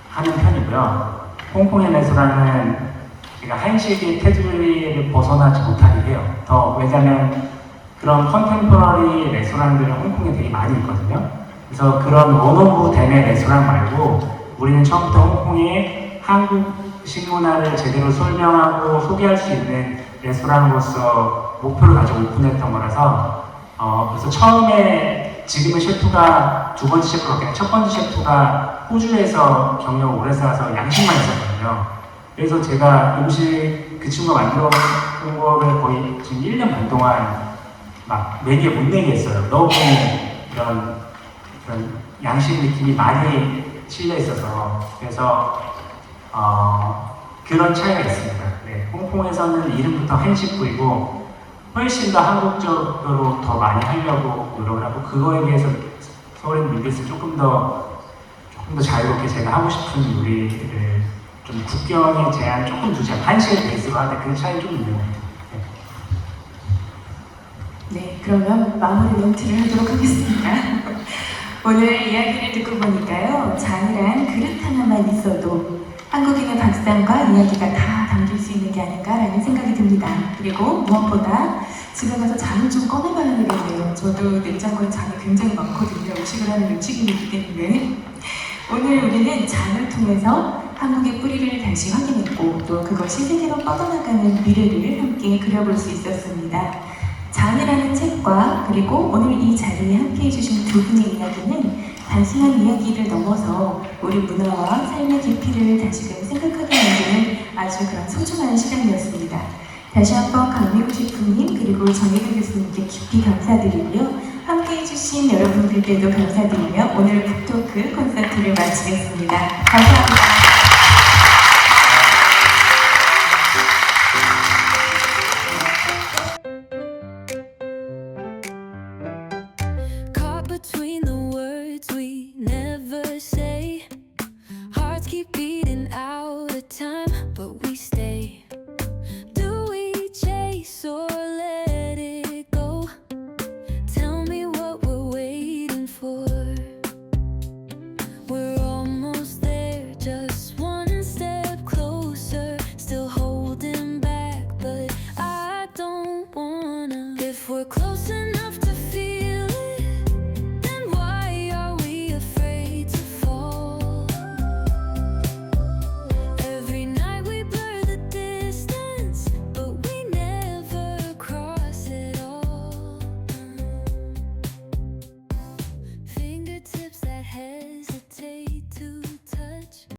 하는 편이고요. 홍콩의 레스토랑은 제가 한식의 테두리를 벗어나지 못하게 해요. 왜냐면 그런 컨템포러리 레스토랑들은 홍콩에 되게 많이 있거든요. 그래서 그런 원오브 댐의 레스토랑 말고 우리는 처음부터 홍콩의 한국 식문화를 제대로 설명하고 소개할 수 있는 레스토랑으로서 목표를 가지고 오픈했던 거라서 그래서 처음에 지금은 셰프가 두 번째 셰프가 그냥 첫 번째 셰프가 호주에서 경력을 오래 쌓아서 양식만 했었거든요. 그래서 제가 음식 그 친구가 만들어 온 거를 거의 지금 1년 반 동안 막 메뉴에 못 내게 했어요. 너무 이런 양식 느낌이 많이 실려 있어서 그래서 그런 차이가 있습니다. 홍콩에서는 이름부터 한식부이고 훨씬 더 한국적으로 더 많이 하려고 노력을 하고, 그거에 비해서 서울인 민글스 조금 더 자유롭게 제가 하고 싶은 요리를 좀 국경의 제한 조금 두자, 한식을 베이스로 하되 그 차이 좀 있는 것 같아요. 네, 그러면 마무리 멘트를 하도록 하겠습니다. 오늘 이야기를 듣고 보니까요, 잔이란 그릇 하나만 있어도 한국인의 밥상과 이야기가 다 담길 수 있는 게 아닌가라는 생각이 듭니다. 그리고 무엇보다 집에 가서 잔을 좀 꺼내봐야 되겠네요. 저도 냉장고에 잔이 굉장히 많거든요. 음식을 하는 음식인이기 때문에. 오늘 우리는 잔을 통해서 한국의 뿌리를 다시 확인했고, 또 그것이 세계로 뻗어나가는 미래를 함께 그려볼 수 있었습니다. 잔이라는 책과 그리고 오늘 이 자리에 함께 해주신 두 분의 이야기는 단순한 이야기를 넘어서 우리 문화와 삶의 깊이를 다시금 생각하게 만드는 아주 그런 소중한 시간이었습니다. 다시 한번 강미우 셰프님 그리고 정혜교 교수님께 깊이 감사드리고요. 함께 해주신 여러분들께도 감사드리며 오늘 북토크 콘서트를 마치겠습니다. 감사합니다.